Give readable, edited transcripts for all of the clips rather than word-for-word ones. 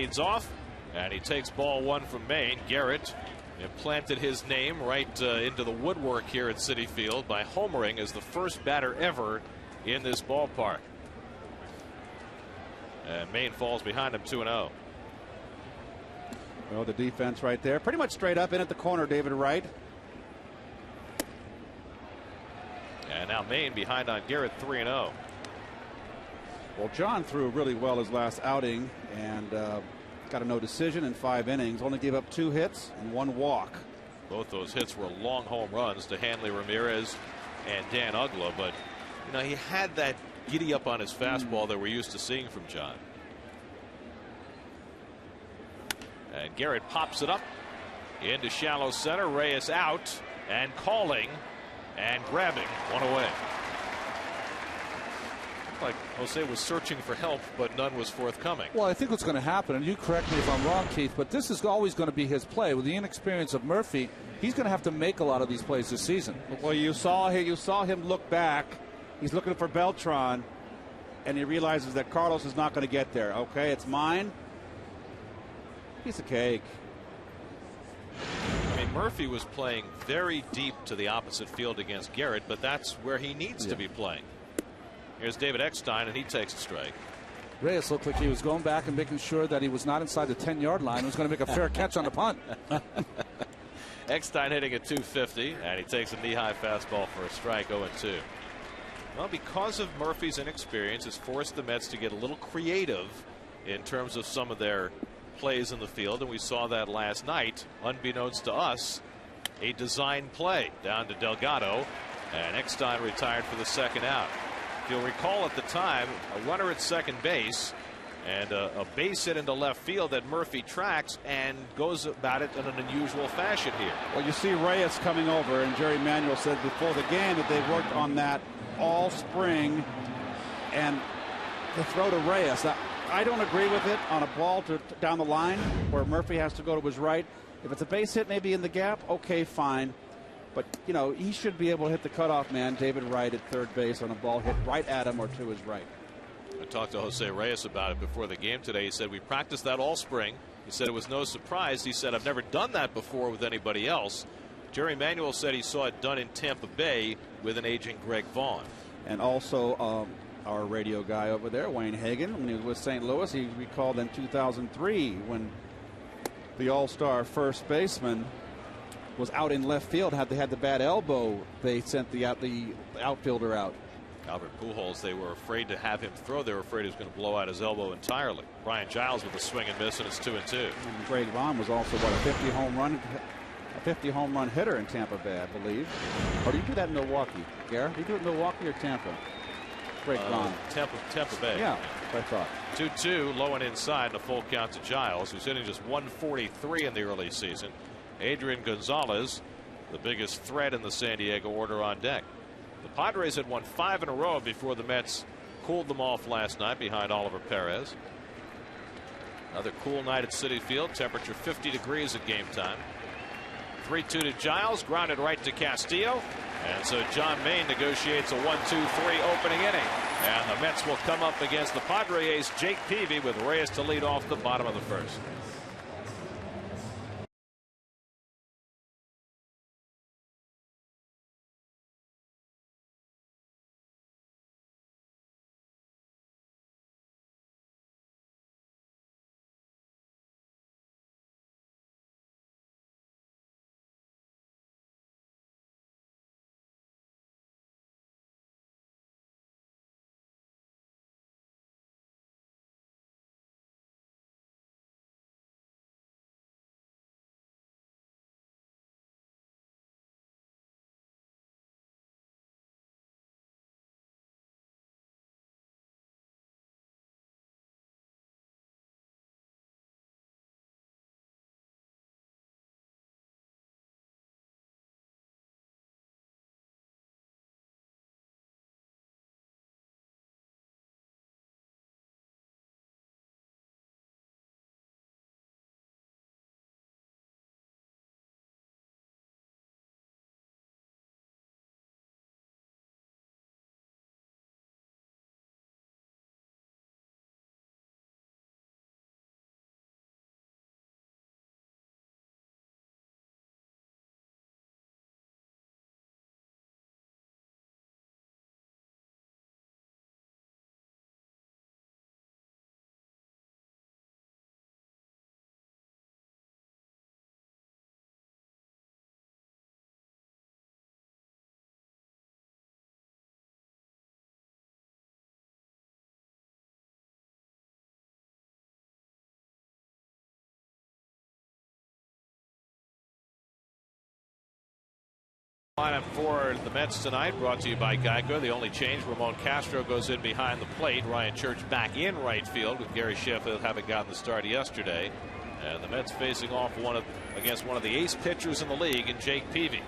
leads off, and he takes ball one from Maine. Garrett implanted his name right into the woodwork here at Citi Field by homering as the first batter ever in this ballpark. And Maine falls behind him 2-0. Well, the defense right there, pretty much straight up in at the corner, David Wright. And now Maine behind on Garrett 3-0. Well, John threw really well his last outing and got a no decision in 5 innings. Only gave up 2 hits and 1 walk. Both those hits were long home runs to Hanley Ramirez and Dan Uggla, but you know, he had that giddy up on his fastball that we're used to seeing from John. And Garrett pops it up into shallow center. Reyes out and calling and grabbing one away. Looked like Jose was searching for help, but none was forthcoming. Well, I think what's going to happen, and you correct me if I'm wrong, Keith, but this is always going to be his play. With the inexperience of Murphy, he's going to have to make a lot of these plays this season. Well, you saw him look back. He's looking for Beltran, and he realizes that Carlos is not going to get there. Okay, it's mine. Piece of cake. I mean, Murphy was playing very deep to the opposite field against Garrett, but that's where he needs to be playing. Here's David Eckstein, and he takes a strike. Reyes looked like he was going back and making sure that he was not inside the 10-yard line. He was going to make a fair catch on the punt. Eckstein hitting at 250, and he takes a knee-high fastball for a strike, 0-2. Well, because of Murphy's inexperience, it's forced the Mets to get a little creative in terms of some of their plays in the field, and we saw that last night. Unbeknownst to us, a design play down to Delgado, and Eckstein retired for the second out. If you'll recall at the time, a runner at second base and a base hit into left field that Murphy tracks and goes about it in an unusual fashion here. Well, you see Reyes coming over, and Jerry Manuel said before the game that they've worked on that all spring, and the throw to Reyes. I don't agree with it on a ball down the line where Murphy has to go to his right. If it's a base hit maybe in the gap, okay, fine. But, you know, he should be able to hit the cutoff man, David Wright, at third base on a ball hit right at him or to his right. I talked to Jose Reyes about it before the game today. He said we practiced that all spring. He said it was no surprise. He said I've never done that before with anybody else. Jerry Manuel said he saw it done in Tampa Bay with an aging Greg Vaughn. And also our radio guy over there, Wayne Hagan, when he was with St. Louis, he recalled in 2003 when the all-star first baseman was out in left field. They had the bad elbow. They sent the outfielder out. Albert Pujols, they were afraid to have him throw. They were afraid he was going to blow out his elbow entirely. Brian Giles with a swing and miss, and it's 2-2. And Greg Vaughn was also a 50 home run hitter in Tampa Bay, I believe. Or do you do that in Milwaukee, Gare? Do you do it in Milwaukee or Tampa? Greg Vaughn. Tampa Bay. Yeah, I thought. 2-2, low and inside, and a full count to Giles, who's hitting just 143 in the early season. Adrian Gonzalez, the biggest threat in the San Diego order, on deck. The Padres had won 5 in a row before the Mets cooled them off last night behind Oliver Perez. Another cool night at Citi Field, temperature 50 degrees at game time. 3-2 to Giles, grounded right to Castillo, and so John Maine negotiates a 1-2-3 opening inning, and the Mets will come up against the Padre ace Jake Peavy with Reyes to lead off the bottom of the first. Lineup for the Mets tonight, brought to you by Geico. The only change, Ramon Castro goes in behind the plate. Ryan Church back in right field, with Gary Sheffield having gotten the start yesterday. And the Mets facing off against one of the ace pitchers in the league in Jake Peavy.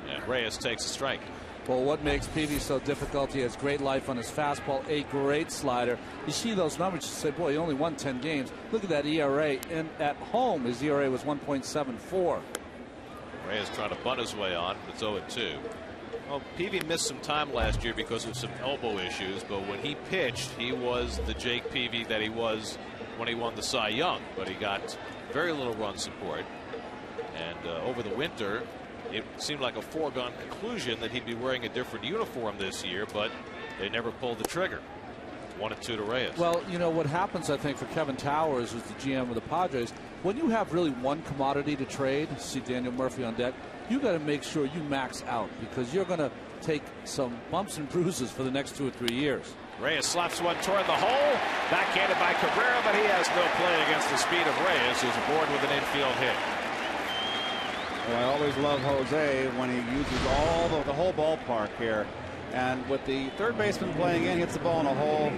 And Reyes takes a strike. Well, what makes Peavy so difficult? He has great life on his fastball, a great slider. You see those numbers, you say, boy, he only won 10 games. Look at that ERA. And at home, his ERA was 1.74. Reyes trying to bunt his way on. It's 0-2. Well, Peavy missed some time last year because of some elbow issues, but when he pitched, he was the Jake Peavy that he was when he won the Cy Young. But he got very little run support. And over the winter, it seemed like a foregone conclusion that he'd be wearing a different uniform this year, but they never pulled the trigger. 1-2 to Reyes. Well, you know what happens, I think, for Kevin Towers, who's the GM of the Padres, when you have really one commodity to trade, see Daniel Murphy on deck, you got to make sure you max out, because you're going to take some bumps and bruises for the next 2 or 3 years. Reyes slaps one toward the hole, backhanded by Cabrera, but he has no play against the speed of Reyes, who's aboard with an infield hit. Well, I always love Jose when he uses all the whole ballpark here. And with the third baseman playing in, hits the ball in a hole.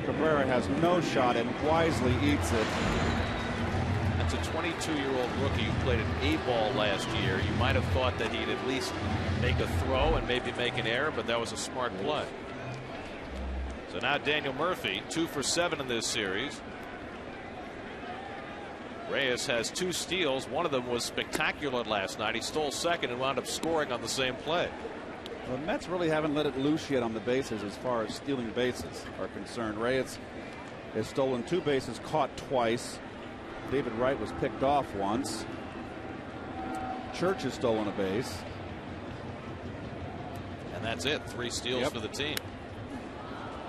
Cabrera has no shot and wisely eats it. That's a 22-year-old rookie who played an A-ball last year. You might have thought that he'd at least make a throw and maybe make an error, but that was a smart play. So now Daniel Murphy, 2 for 7 in this series. Reyes has 2 steals. One of them was spectacular last night. He stole second and wound up scoring on the same play. The Mets really haven't let it loose yet on the bases as far as stealing bases are concerned. Reyes has stolen 2 bases, caught twice. David Wright was picked off once. Church has stolen a base. And that's it. 3 steals for the team.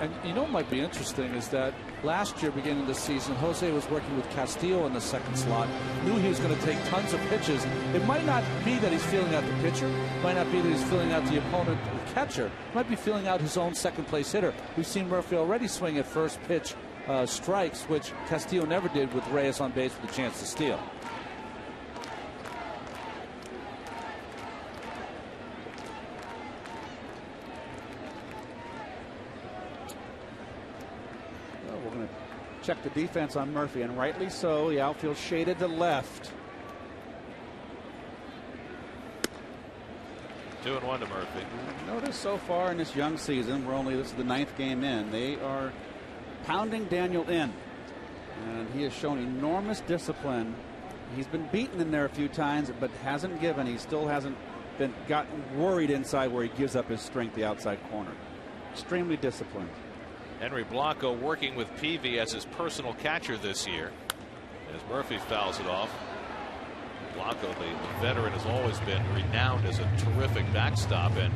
And you know what might be interesting is that last year, beginning of the season, Jose was working with Castillo in the second slot. Knew he was going to take tons of pitches. It might not be that he's feeling out the pitcher. It might not be that he's feeling out the opponent, the catcher. It might be feeling out his own second place hitter. We've seen Murphy already swing at first pitch strikes, which Castillo never did with Reyes on base with a chance to steal. Check the defense on Murphy, and rightly so. The outfield shaded to left. 2-1 to Murphy. Notice so far in this young season, this is the 9th game in, they are pounding Daniel in, and he has shown enormous discipline. He's been beaten in there a few times, but hasn't given. He still hasn't gotten worried inside where he gives up his strength, the outside corner. Extremely disciplined. Henry Blanco working with Peavy as his personal catcher this year. As Murphy fouls it off. Blanco, the veteran, has always been renowned as a terrific backstop. And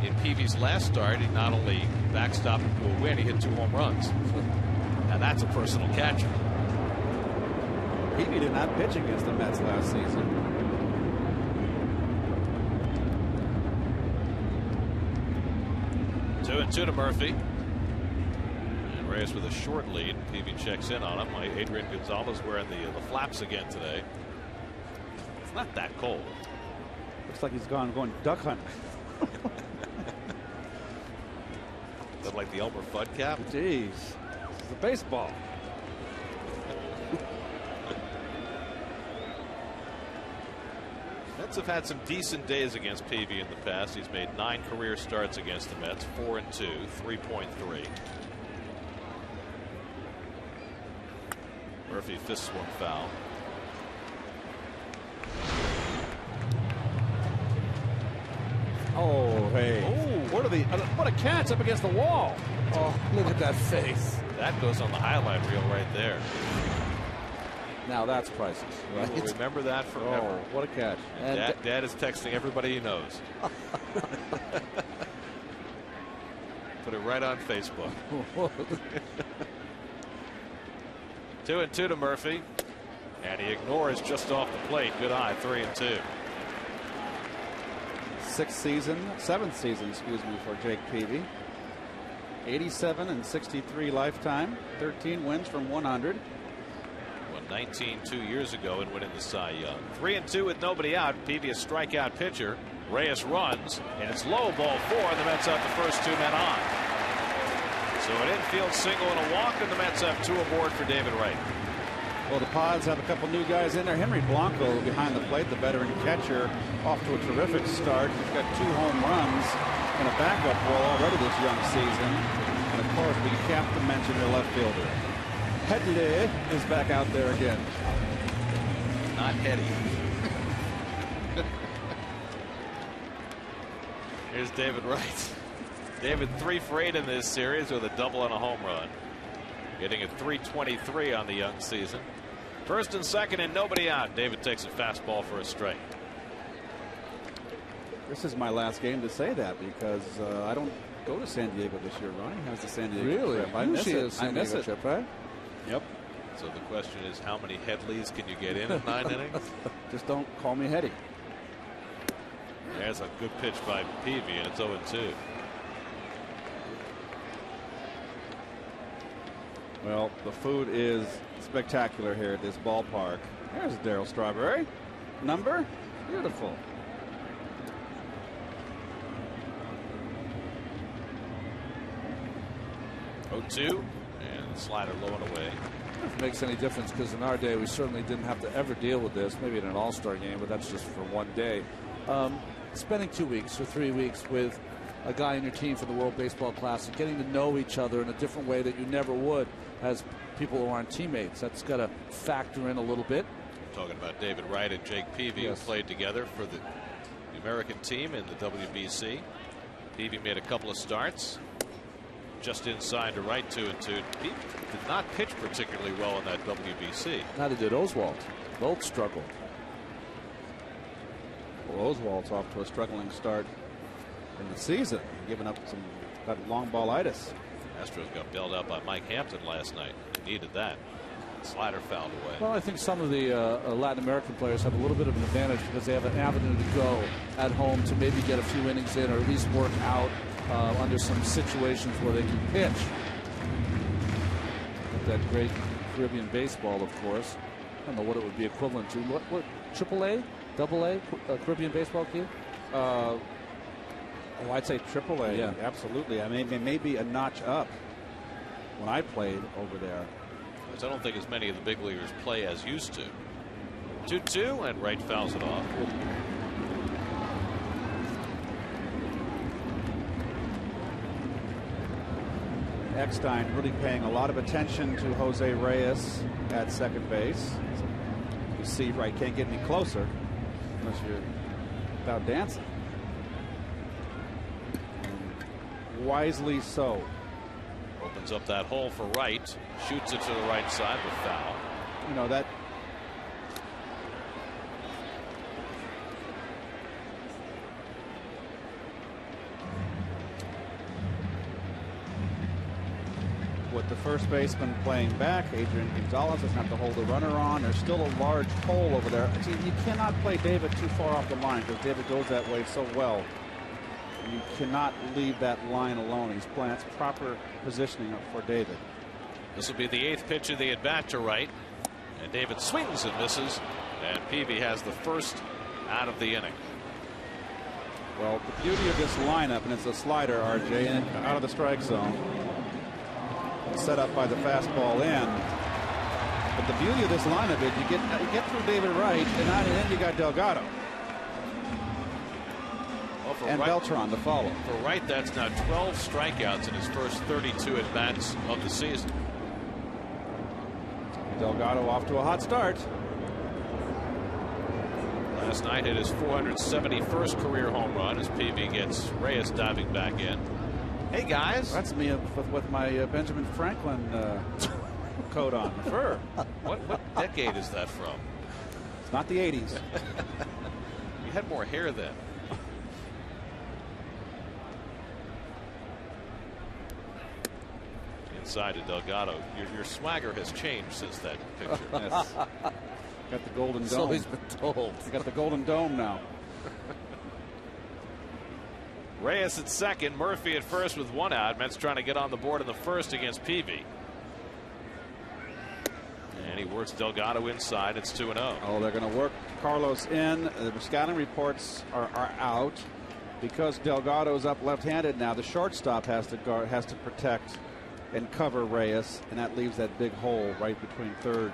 in Peavy's last start, he not only backstopped to a win, he hit 2 home runs. Now that's a personal catcher. Peavy did not pitch against the Mets last season. Two and 2 to Murphy. Reyes with a short lead. Peavy checks in on him. Adrian Gonzalez wearing the flaps again today. It's not that cold. Looks like he's going duck hunting. Is that like the Elmer Fudd cap? Jeez, it's a baseball. Mets have had some decent days against Peavy in the past. He's made 9 career starts against the Mets. 4-2, 3.3. Murphy fists one foul. Oh, hey. Oh, what a catch up against the wall. Oh, look at that face. That goes on the highlight reel right there. Now that's priceless. Right? We'll remember that forever. Oh, what a catch. And Dad is texting everybody he knows. Put it right on Facebook. 2-2 to Murphy, and he ignores just off the plate. Good eye. 3-2. 7th season, excuse me, for Jake Peavy. 87 and 63 lifetime. 13 wins from 100. Won 19 2 years ago and winning the Cy Young. 3-2 with nobody out. Peavy a strikeout pitcher. Reyes runs, and it's low, ball 4, and the Mets have the first 2 men on. So an infield single and a walk, and the Mets have 2 aboard for David Wright. Well, the Pods have a couple new guys in there. Henry Blanco behind the plate, the veteran catcher, off to a terrific start. He's got 2 home runs and a backup role already this young season. And of course, we have to mention their left fielder. Headley is back out there again. Not Hetty. Here's David Wright. David 3 for 8 in this series with a double and a home run. Getting a .323 on the young season. First and second and nobody out. David takes a fastball for a strike. This is my last game to say that because I don't go to San Diego this year. Ronnie has the San Diego trip. I miss it. I miss it. Trip, right? Yep. So the question is, how many Headleys can you get in 9 innings? Just don't call me Hetty. There's a good pitch by Peavy, and it's 0-2. Well, the food is spectacular here at this ballpark. There's Darryl Strawberry. Number? Beautiful. .02, and the slider low and away. If it makes any difference, because in our day we certainly didn't have to ever deal with this, maybe in an all-star game, but that's just for one day. Spending 2 weeks or 3 weeks with a guy in your team for the World Baseball Classic, getting to know each other in a different way that you never would as people who aren't teammates, that's got to factor in a little bit. Talking about David Wright and Jake Peavy, yes, who played together for the American team in the WBC. Peavy made a couple of starts. Just inside to right, 2-2. He did not pitch particularly well in that WBC. Neither did Oswalt. Both struggled. Well, Oswald's off to a struggling start in the season, giving up got long ballitis. Astros got bailed out by Mike Hampton last night. Needed that. Slider fouled away. Well, I think some of the Latin American players have a little bit of an advantage because they have an avenue to go at home to maybe get a few innings in or at least work out under some situations where they can pitch. With that great Caribbean baseball, of course. I don't know what it would be equivalent to. What AAA, AA, Caribbean baseball, Keith? Oh, I'd say AAA. Yeah, absolutely. I mean, maybe a notch up when I played over there. I don't think as many of the big leaguers play as used to. 2-2, and Wright fouls it off. Eckstein really paying a lot of attention to Jose Reyes at second base. You see, Wright can't get any closer unless you're without dancing. And wisely so. Opens up that hole for Wright. Shoots it to the right side with foul. You know that. With the first baseman playing back, Adrian Gonzalez doesn't have to hold the runner on. There's still a large hole over there. See, you cannot play David too far off the line because David goes that way so well. You cannot leave that line alone. He's playing. That's proper positioning for David. This will be the 8th pitch of the at bat to Wright, and David swings and misses, and Peavy has the first out of the inning. Well, the beauty of this lineup, and it's a slider, RJ, and out of the strike zone, set up by the fastball in. But the beauty of this lineup is you get through David Wright, and then you got Delgado. Well, and Wright, Beltran to follow. For Wright, that's now 12 strikeouts in his first 32 at bats of the season. Delgado off to a hot start. Last night hit his 471st career home run as Peavy gets Reyes diving back in. Hey guys, that's me with my Benjamin Franklin coat on, fur. What decade is that from? It's not the 80s. You had more hair then. Inside to Delgado. Your swagger has changed since that picture. Yes. Got the golden dome. So he's been told. You got the golden dome now. Reyes at second, Murphy at first with 1 out. Mets trying to get on the board in the first against Peavy. And he works Delgado inside. It's 2-0. Oh, they're going to work Carlos in. The scouting reports are out because Delgado's up left-handed now. The shortstop has to protect and cover Reyes, and that leaves that big hole right between third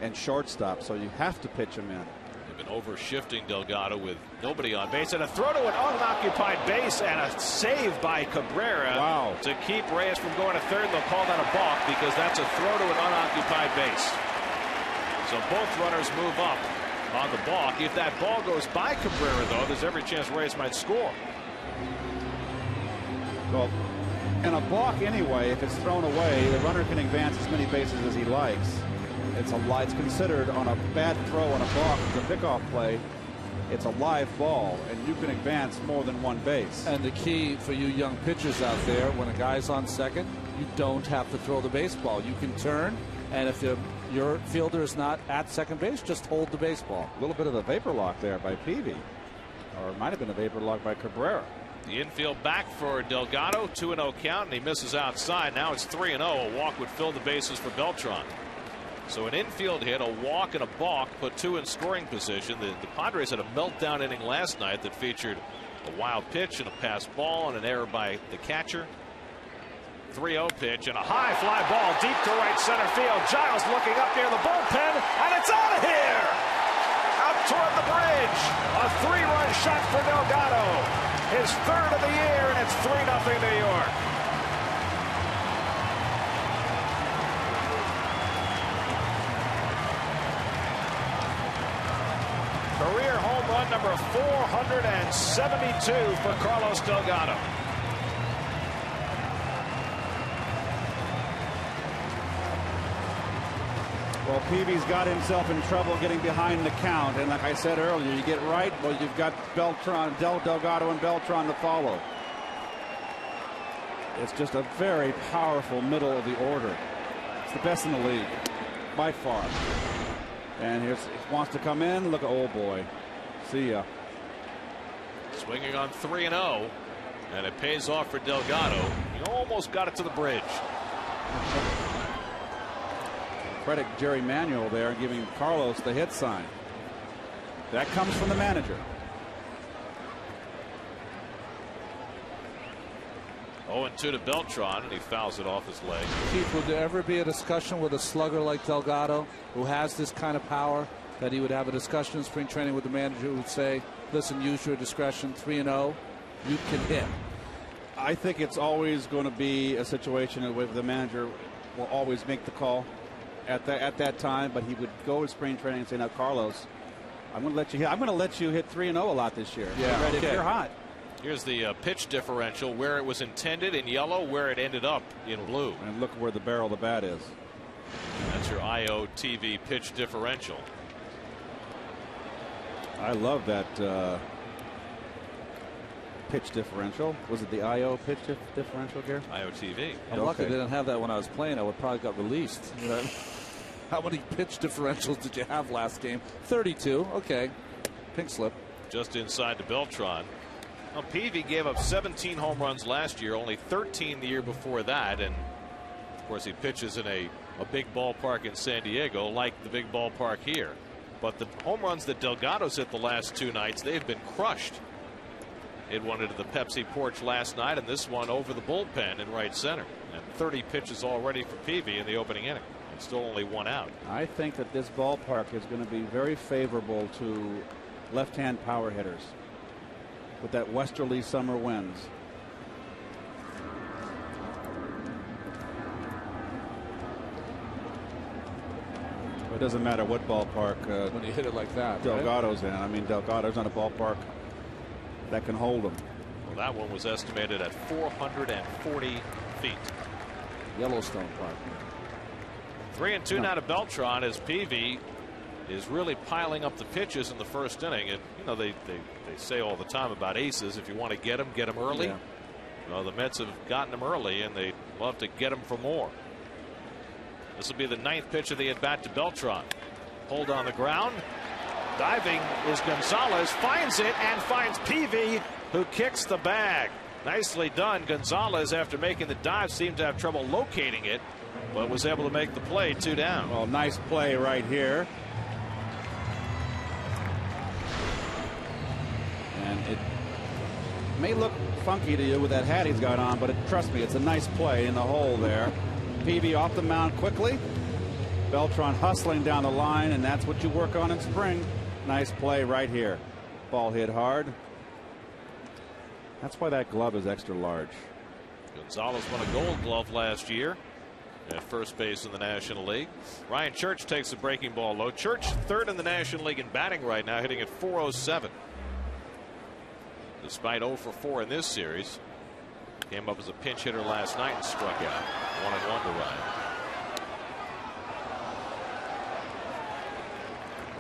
and shortstop. So you have to pitch him in. They've been over-shifting Delgado with nobody on base, and a throw to an unoccupied base, and a save by Cabrera. Wow. To keep Reyes from going to third. They'll call that a balk because that's a throw to an unoccupied base. So both runners move up on the balk. If that ball goes by Cabrera, though, there's every chance Reyes might score. Well, in a balk anyway, if it's thrown away, the runner can advance as many bases as he likes. It's considered on a bad throw on a balk, it's a pickoff play. It's a live ball, and you can advance more than one base. And the key for you young pitchers out there, when a guy's on second, you don't have to throw the baseball. You can turn, and if your fielder is not at second base, just hold the baseball. A little bit of a vapor lock there by Peavy, or it might have been a vapor lock by Cabrera. The infield back for Delgado, 2-0 count, and he misses outside. Now it's 3-0. A walk would fill the bases for Beltran. So an infield hit, a walk, and a balk put two in scoring position. The Padres had a meltdown inning last night that featured a wild pitch and a pass ball and an error by the catcher. 3-0 pitch and a high fly ball deep to right center field. Giles looking up near the bullpen, and it's out of here! Out toward the bridge. A 3-run shot for Delgado. His third of the year, and it's 3-0 New York. Career home run number 472 for Carlos Delgado. Well, Peavy's got himself in trouble getting behind the count, and like I said earlier, you get right, well, you've got Delgado and Beltran to follow. It's just a very powerful middle of the order. It's the best in the league by far. And he wants to come in. Look, oh boy, see ya. Swinging on 3-0, and it pays off for Delgado. He almost got it to the bridge. Credit Jerry Manuel there, giving Carlos the hit sign. That comes from the manager. 0-2 to Beltran, and he fouls it off his leg. Keith, would there ever be a discussion with a slugger like Delgado, who has this kind of power, that he would have a discussion in spring training with the manager who would say, listen, use your discretion, 3-0, you can hit? I think it's always going to be a situation where the manager will always make the call at that time, but he would go to spring training and say, now, Carlos, I'm going to let you hit. I'm going to let you hit 3-0 a lot this year. Yeah, okay. If you're hot. Here's the pitch differential, where it was intended in yellow, where it ended up in blue. And look where the barrel of the bat is. That's your IO-TV pitch differential. I love that pitch differential. Was it the IO pitch differential, Gary? IO-TV. I'm lucky they didn't have that when I was playing. I would probably got released. You know? How many pitch differentials did you have last game? 32. Okay. Pink slip. Just inside to Beltran. Well, Peavy gave up 17 home runs last year, only 13 the year before that. And, of course, he pitches in a big ballpark in San Diego, like the big ballpark here. But the home runs that Delgado's hit the last two nights, they've been crushed. Hit one into the Pepsi porch last night, and this one over the bullpen in right center. And 30 pitches already for Peavy in the opening inning. And still only one out. I think that this ballpark is going to be very favorable to left-hand power hitters with that westerly summer winds. It doesn't matter what ballpark when you hit it like that, Delgado's in. I mean, Delgado's on a ballpark that can hold him. Well, that one was estimated at 440 feet. Yellowstone Park. 3-2 now to Beltran as Peavy is really piling up the pitches in the first inning. And, you know, they say all the time about aces, if you want to get them early. Yeah. Well, the Mets have gotten them early, and they love to get them for more. This will be the 9th pitch of the at-bat to Beltran. Hold on the ground. Diving is Gonzalez, finds it, and finds Peavy, who kicks the bag. Nicely done. Gonzalez, after making the dive, seemed to have trouble locating it, but was able to make the play. 2 down. Well, nice play right here. And it may look funky to you with that hat he's got on, but trust me, it's a nice play in the hole there. Peavy off the mound quickly. Beltran hustling down the line, and that's what you work on in spring. Nice play right here. Ball hit hard. That's why that glove is extra large. Gonzalez won a Gold Glove last year at first base in the National League. Ryan Church takes the breaking ball low. Church third in the National League in batting right now, hitting at .407. Despite 0 for 4 in this series, came up as a pinch hitter last night and struck out. 1-1 to Ryan.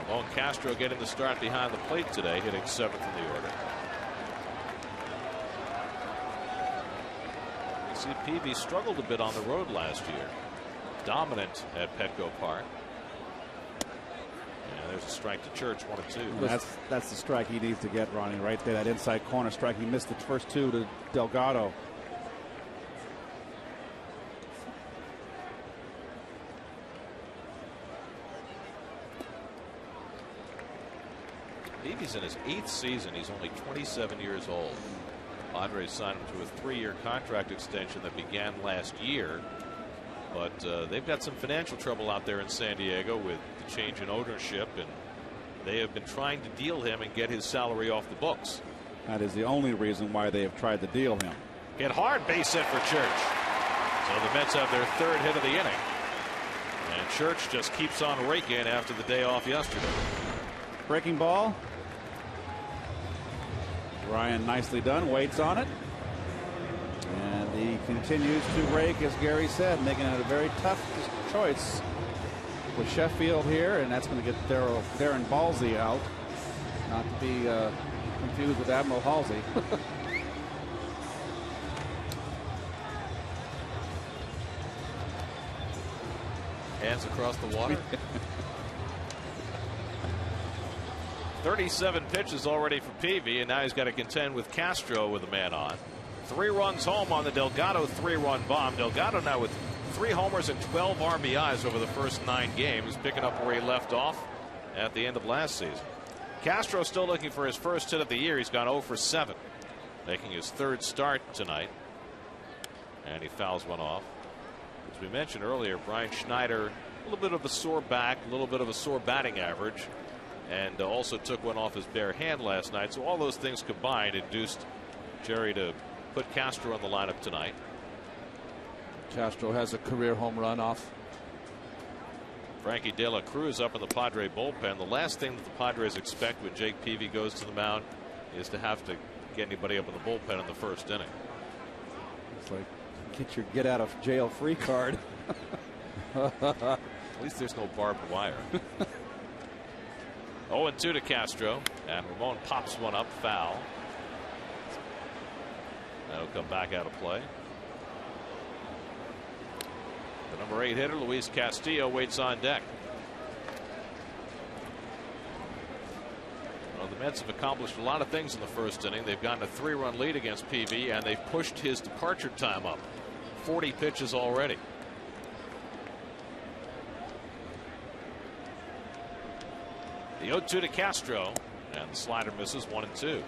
Ramon Castro getting the start behind the plate today, hitting 7th in the order. You see, Peavy struggled a bit on the road last year. Dominant at Petco Park. And there's a strike to Church, 1-2. That's the strike he needs to get, Ronnie, right there. That inside corner strike. He missed the first 2 to Delgado. Peavy's in his 8th season. He's only 27 years old. Padres signed him to a 3-year contract extension that began last year. But they've got some financial trouble out there in San Diego with the change in ownership, and they have been trying to deal him and get his salary off the books. That is the only reason why they have tried to deal him. Hit hard, base hit for Church. So the Mets have their 3rd hit of the inning. And Church just keeps on raking after the day off yesterday. Breaking ball. Ryan nicely done, waits on it. And he continues to rake, as Gary said, making it a very tough choice with Sheffield here, and that's going to get Darren Balsey out. Not to be confused with Admiral Halsey. Hands across the water. 37 pitches already for Peavy, and now he's got to contend with Castro with a man on. 3 runs home on the Delgado 3-run bomb. Delgado now with 3 homers and 12 RBIs over the first 9 games, picking up where he left off at the end of last season. Castro still looking for his first hit of the year. He's gone 0 for 7, making his 3rd start tonight, and he fouls one off. As we mentioned earlier, Brian Schneider, a little bit of a sore back, a little bit of a sore batting average, and also took one off his bare hand last night. So all those things combined induced Jerry to put Castro on the lineup tonight. Castro has a career home run off. Frankie De La Cruz up in the Padre bullpen. The last thing that the Padres expect when Jake Peavy goes to the mound is to have to get anybody up in the bullpen in the first inning. It's like, get your get out of jail free card. At least there's no barbed wire. 0-2 to Castro, and Ramon pops one up, foul. That'll come back out of play. The number 8 hitter, Luis Castillo, waits on deck. Well, the Mets have accomplished a lot of things in the first inning. They've gotten a 3-run lead against PV, and they've pushed his departure time up. 40 pitches already. The 0-2 to Castro, and the slider misses 1-2.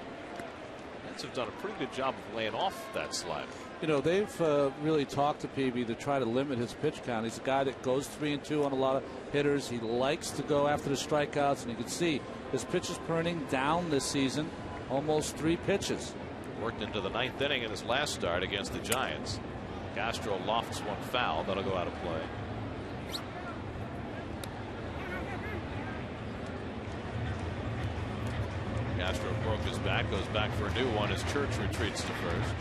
Mets have done a pretty good job of laying off that slider. You know, they've really talked to Peavy to try to limit his pitch count. He's a guy that goes 3-2 on a lot of hitters. He likes to go after the strikeouts, and you can see his pitches turning down this season, almost 3 pitches. Worked into the 9th inning in his last start against the Giants. Castro lofts one foul. That'll go out of play. Castro broke his back, goes back for a new one as Church retreats to first.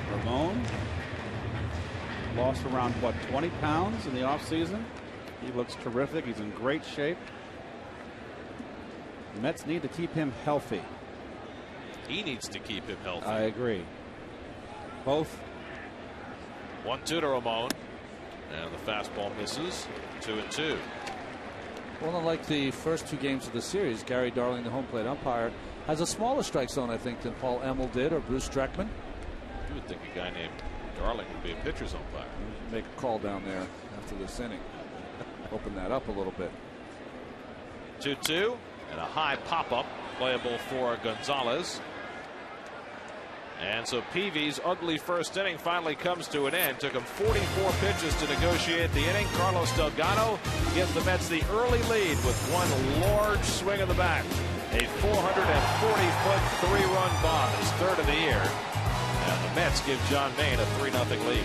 Ramon lost around, what, 20 pounds in the offseason. He looks terrific. He's in great shape. The Mets need to keep him healthy. He needs to keep him healthy. I agree. Both. 1-2 to Ramon, and the fastball misses. 2-2. Well, unlike the first 2 games of the series, Gary Darling, the home plate umpire, has a smaller strike zone, I think, than Paul Emmel did or Bruce Streckman. You would think a guy named Darling would be a pitcher's umpire. Make a call down there after this inning. Open that up a little bit. 2-2 and a high pop-up playable for Gonzalez. And so Peavy's ugly first inning finally comes to an end. Took him 44 pitches to negotiate the inning. Carlos Delgado gives the Mets the early lead with one large swing of the bat. A 440-foot three-run bomb, his third of the year. And the Mets give John Maine a 3-0 lead.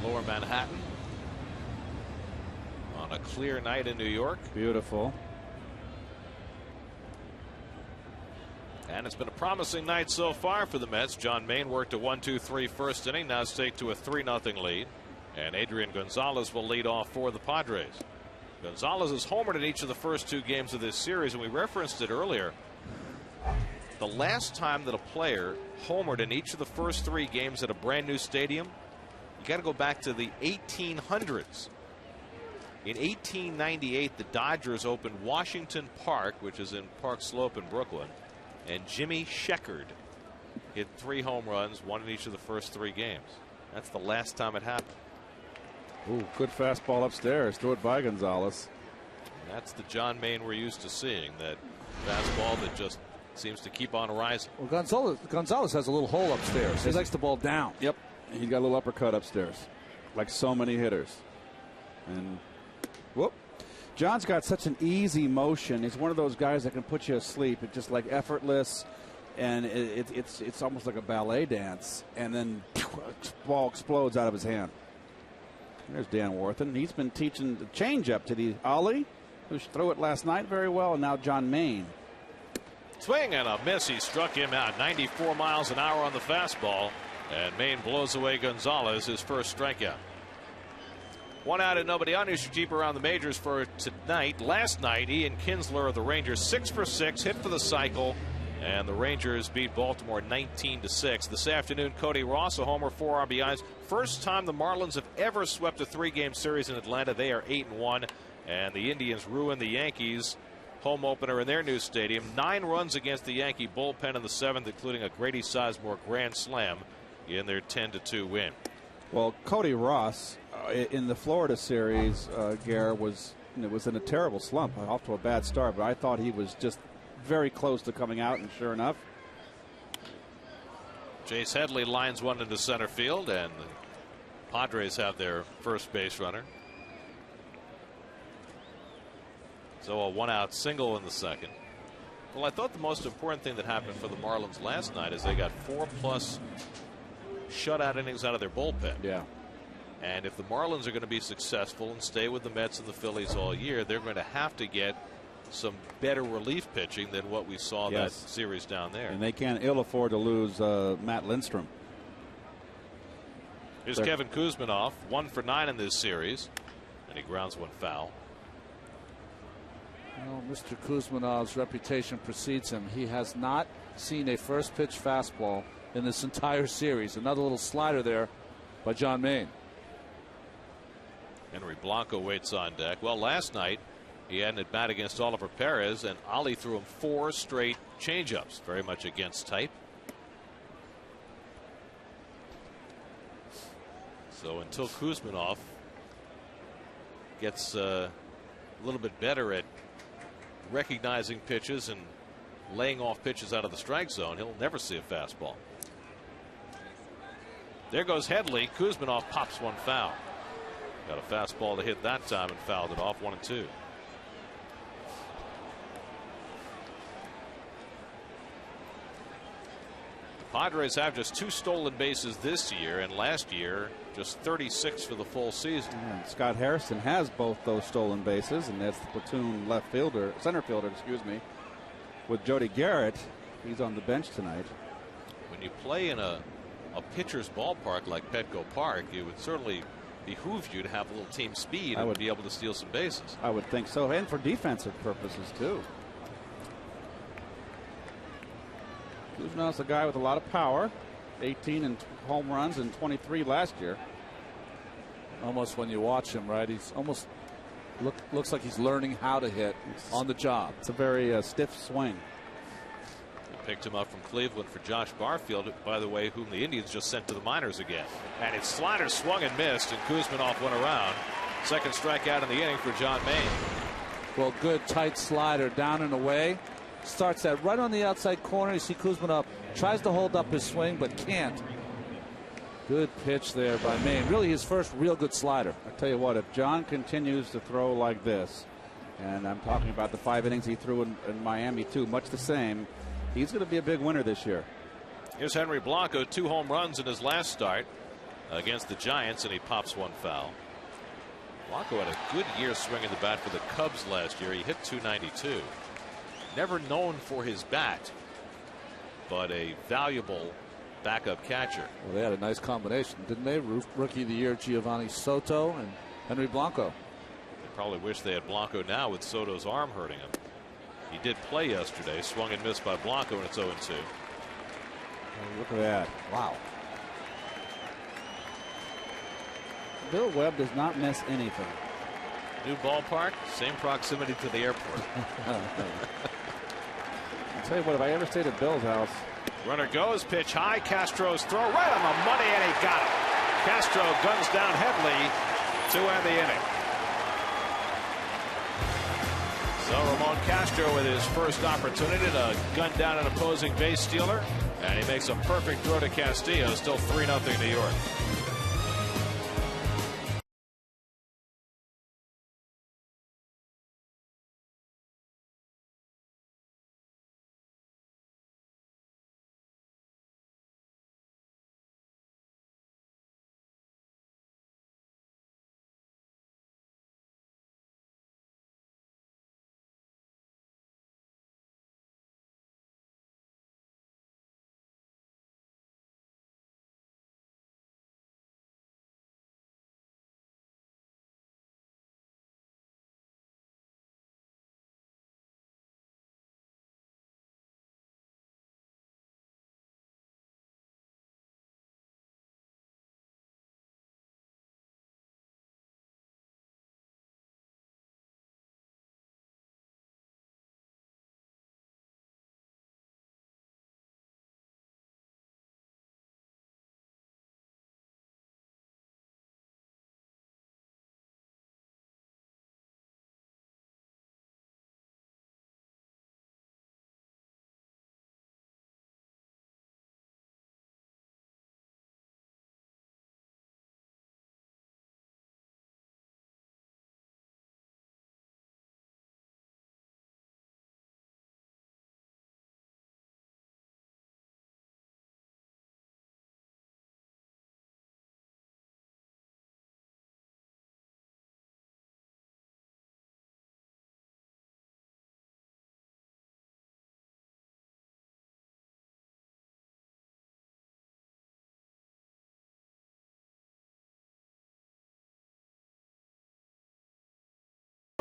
Lower Manhattan on a clear night in New York. Beautiful. And it's been a promising night so far for the Mets. John Maine worked a 1-2-3 first inning, now stake to a 3-0 lead. And Adrian Gonzalez will lead off for the Padres. Gonzalez has homered in each of the first two games of this series, and we referenced it earlier. The last time that a player homered in each of the first three games at a brand new stadium, you got to go back to the 1800s. In 1898, the Dodgers opened Washington Park, which is in Park Slope in Brooklyn, and Jimmy Sheckard hit 3 home runs, one in each of the first 3 games. That's the last time it happened. Ooh, good fastball upstairs. Throw it by Gonzalez. And that's the John Maine we're used to seeing, that fastball that just seems to keep on rising. Well, Gonzalez has a little hole upstairs. He likes the ball down. Yep. He's got a little uppercut upstairs, like so many hitters. And whoop. John's got such an easy motion. He's one of those guys that can put you asleep. It's just like effortless, and it's almost like a ballet dance. And then ball explodes out of his hand. There's Dan Worthen. He's been teaching the changeup to the Ollie, who threw it last night very well, and now John Maine. Swing and a miss. He struck him out. 94 miles an hour on the fastball. And Maine blows away Gonzalez, his first strikeout. 1 out and nobody on. You should keep around the majors for tonight. Last night, Ian Kinsler of the Rangers 6 for 6, hit for the cycle, and the Rangers beat Baltimore 19-6. This afternoon, Cody Ross, a homer, 4 RBIs. First time the Marlins have ever swept a 3-game series in Atlanta. They are 8-1, and the Indians ruined the Yankees home opener in their new stadium. 9 runs against the Yankee bullpen in the 7th, including a Grady Sizemore grand slam in their 10-2 win. Well, Cody Ross in the Florida series, Gare, was in a terrible slump, off to a bad start, but I thought he was just very close to coming out, and sure enough. Chase Headley lines one into center field, and the Padres have their first base runner. So a 1-out single in the second. Well, I thought the most important thing that happened for the Marlins last night is they got 4+ shutout innings out of their bullpen. Yeah. And if the Marlins are going to be successful and stay with the Mets and the Phillies all year, they're going to have to get some better relief pitching than what we saw that series down there. And they can't ill afford to lose Matt Lindstrom. Here's Kevin Kuzminoff, 1 for 9 in this series, and he grounds one foul. Well, Mr. Kuzminov's reputation precedes him. He has not seen a first pitch fastball in this entire series. Another little slider there by John Maine. Henry Blanco waits on deck. Well, last night he had an at bat against Oliver Perez, and Ali threw him 4 straight changeups, very much against type. So until Kuzminoff gets a little bit better at recognizing pitches and laying off pitches out of the strike zone, he'll never see a fastball. There goes Headley. Kuzminoff pops one foul. Got a fastball to hit that time and fouled it off. 1-2. Padres have just 2 stolen bases this year, and last year just 36 for the full season. And Scott Harrison has both those stolen bases, and that's the platoon center fielder, excuse me, with Jody Garrett. He's on the bench tonight. When you play in a pitcher's ballpark like Petco Park, it would certainly behoove you to have a little team speed and be able to steal some bases. I would think so, and for defensive purposes too. Kuzminov's a guy with a lot of power, 18 and home runs and 23 last year. Almost when you watch him, right? He's almost looks like he's learning how to hit on the job. It's a very stiff swing. They picked him up from Cleveland for Josh Barfield, by the way, whom the Indians just sent to the minors again. And his slider swung and missed, and Kuzminoff went around. Second strikeout in the inning for John Maine. Well, good tight slider down and away. Starts that right on the outside corner. You see Kuzminoff tries to hold up his swing but can't. Good pitch there by Maine. Really his first real good slider. I tell you what, if John continues to throw like this, and I'm talking about the 5 innings he threw in Miami too, much the same, he's going to be a big winner this year. Here's Henry Blanco, 2 home runs in his last start against the Giants, and he pops one foul. Blanco had a good year swinging the bat for the Cubs last year. He hit .292. Never known for his bat, but a valuable backup catcher. Well, they had a nice combination, didn't they? Rookie of the year Giovanni Soto and Henry Blanco. They probably wish they had Blanco now with Soto's arm hurting him. He did play yesterday, swung and missed by Blanco, and it's 0-2. Oh, look at that. Wow. Bill Webb does not miss anything. New ballpark, same proximity to the airport. I'll tell you what, if I ever stayed at Bill's house. Runner goes, pitch high, Castro's throw right on the money, and he got it. Castro guns down Headley to end the inning. So Ramon Castro with his first opportunity to gun down an opposing base stealer, and he makes a perfect throw to Castillo. Still 3-0 New York.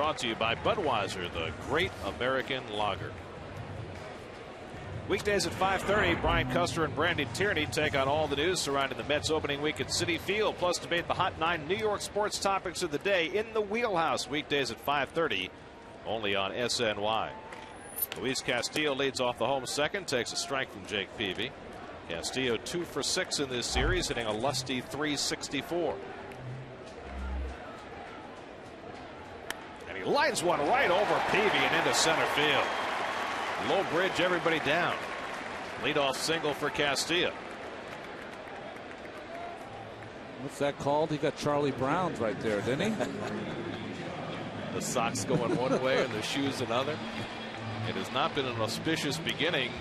Brought to you by Budweiser, the great American lager. Weekdays at 5:30, Brian Custer and Brandon Tierney take on all the news surrounding the Mets opening week at Citi Field, plus debate the Hot 9 New York sports topics of the day in the Wheelhouse. Weekdays at 5:30, only on SNY. Luis Castillo leads off the home second, takes a strike from Jake Peavy. Castillo 2 for 6 in this series, hitting a lusty .364. And he lines one right over Peavy and into center field. Low bridge, everybody down. Leadoff single for Castillo. What's that called? He got Charlie Brown's right there, didn't he? The socks going one way and the shoes another. It has not been an auspicious beginning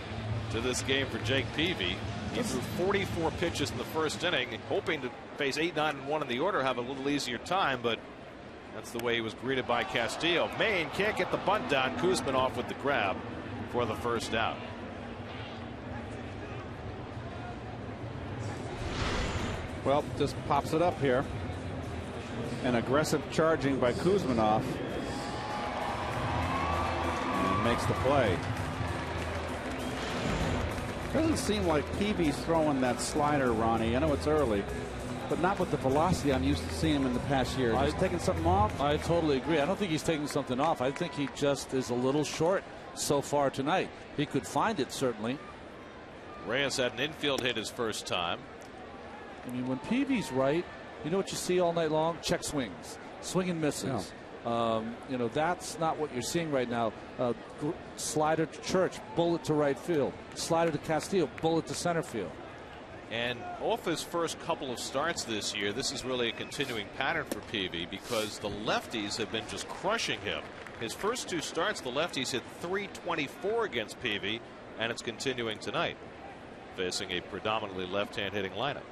to this game for Jake Peavy. He threw 44 pitches in the first inning, hoping to face 8, 9, and 1 in the order, have a little easier time, but that's the way he was greeted by Castillo. Maine can't get the bunt down. Kuzman off with the grab for the first out. Well, just pops it up here. An aggressive charging by Kuzmanoff. And makes the play. Doesn't seem like Peavy's throwing that slider, Ronnie. I know it's early, but not with the velocity I'm used to seeing him in the past year. He's taking something off? I totally agree. I don't think he's taking something off. I think he just is a little short so far tonight. He could find it, certainly. Reyes had an infield hit his first time. I mean, when Peavy's right, you know what you see all night long? Check swings, swing and misses. Yeah. You know, that's not what you're seeing right now. Slider to Church, bullet to right field. Slider to Castillo, bullet to center field. And off his first couple of starts this year, this is really a continuing pattern for Peavy because the lefties have been just crushing him. His first 2 starts, the lefties hit .324 against Peavy, and it's continuing tonight, facing a predominantly left-hand hitting lineup.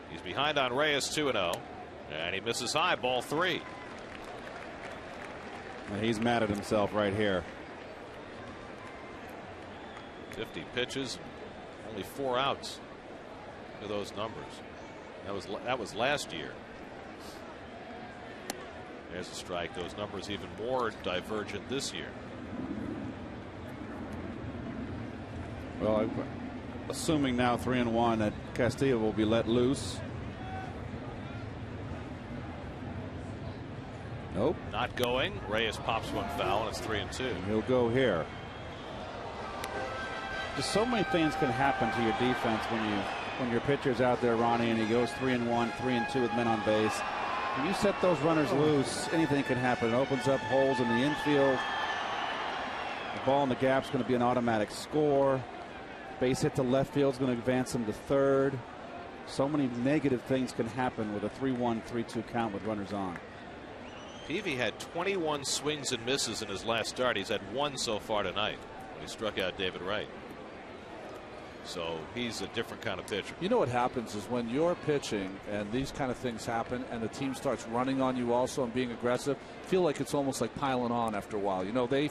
He's behind on Reyes 2-0, and he misses high, ball 3. He's mad at himself right here. 50 pitches, only 4 outs for those numbers. That was last year. There's a strike. Those numbers even more divergent this year. Well, assuming now 3-1 that Castillo will be let loose. Nope. Not going. Reyes pops one foul, and it's 3-2. He'll go here. Just so many things can happen to your defense when your pitcher's out there, Ronnie, and he goes 3-1, 3-2 with men on base. When you set those runners loose, anything can happen. It opens up holes in the infield. The ball in the gap's going to be an automatic score. Base hit to left field is going to advance him to third. So many negative things can happen with a 3-1, 3-2 count with runners on. Peavy had 21 swings and misses in his last start. He's had 1 so far tonight. He struck out David Wright. So he's a different kind of pitcher. You know what happens is when you're pitching and these kind of things happen and the team starts running on you also and being aggressive, feel like it's almost like piling on after a while. You know, they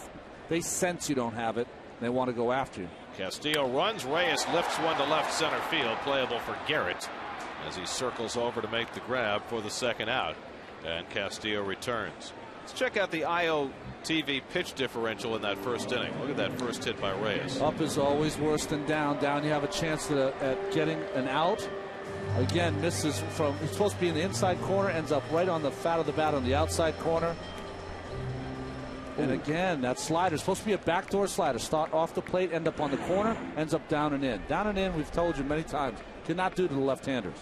sense you don't have it and they want to go after you. Castillo runs. Reyes lifts one to left center field, playable for Garrett as he circles over to make the grab for the second out, and Castillo returns. Let's check out the IOTV pitch differential in that first inning. Look at that first hit by Reyes. Up is always worse than down. Down you have a chance at getting an out. Again, misses from, it's supposed to be in the inside corner, ends up right on the fat of the bat on the outside corner. And again, that slider is supposed to be a backdoor slider. Start off the plate, end up on the corner, ends up down and in. Down and in, we've told you many times, cannot do to the left-handers.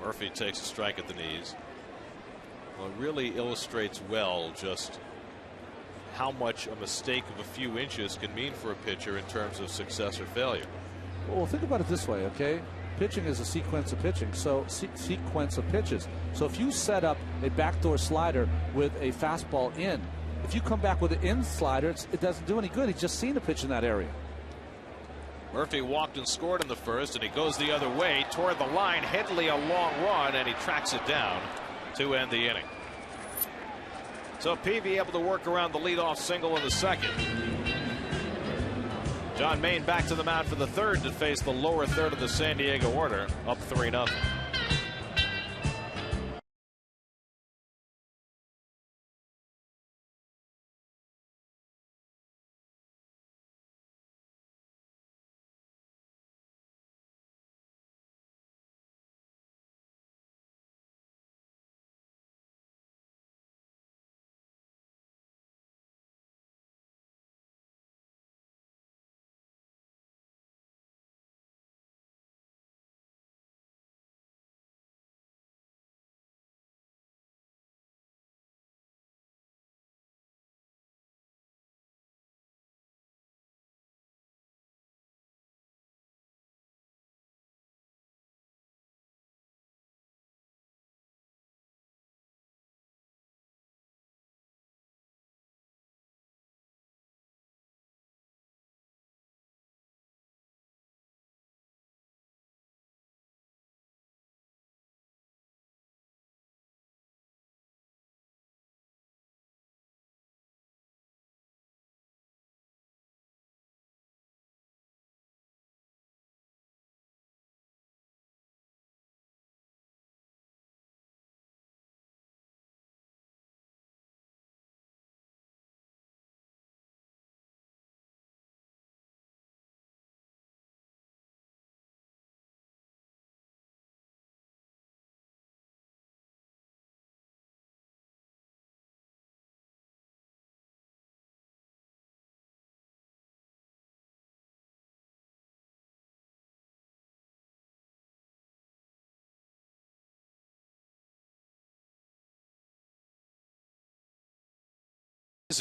Murphy takes a strike at the knees. Well, it really illustrates well just how much a mistake of a few inches can mean for a pitcher in terms of success or failure. Well, think about it this way, okay? Pitching is a sequence of pitching, so sequence of pitches. So if you set up a backdoor slider with a fastball in, if you come back with an in slider, it doesn't do any good. He's just seen a pitch in that area. Murphy walked and scored in the first, and he goes the other way toward the line. Headley a long run, and he tracks it down to end the inning. So Peavy able to work around the leadoff single in the second. John Maine back to the mound for the third to face the lower third of the San Diego order, up 3-0.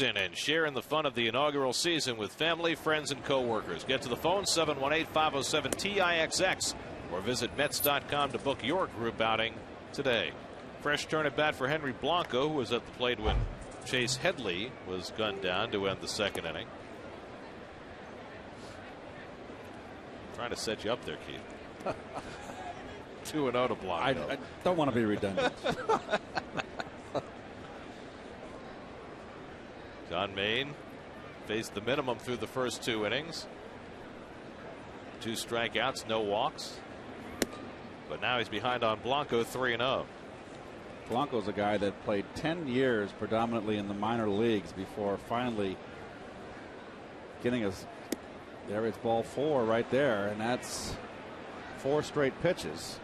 season and share in the fun of the inaugural season with family, friends, and co-workers. Get to the phone 718-507-TIXX or visit Mets.com to book your group outing today. Fresh turn at bat for Henry Blanco, who was at the plate when Chase Headley was gunned down to end the second inning. Trying to set you up there, Keith. 2-0 to Blanco. I don't want to be redundant. John Maine faced the minimum through the first 2 innings. 2 strikeouts, no walks. But now he's behind on Blanco, 3-0. Blanco's a guy that played 10 years predominantly in the minor leagues before finally getting us. There it's ball 4 right there, and that's 4 straight pitches.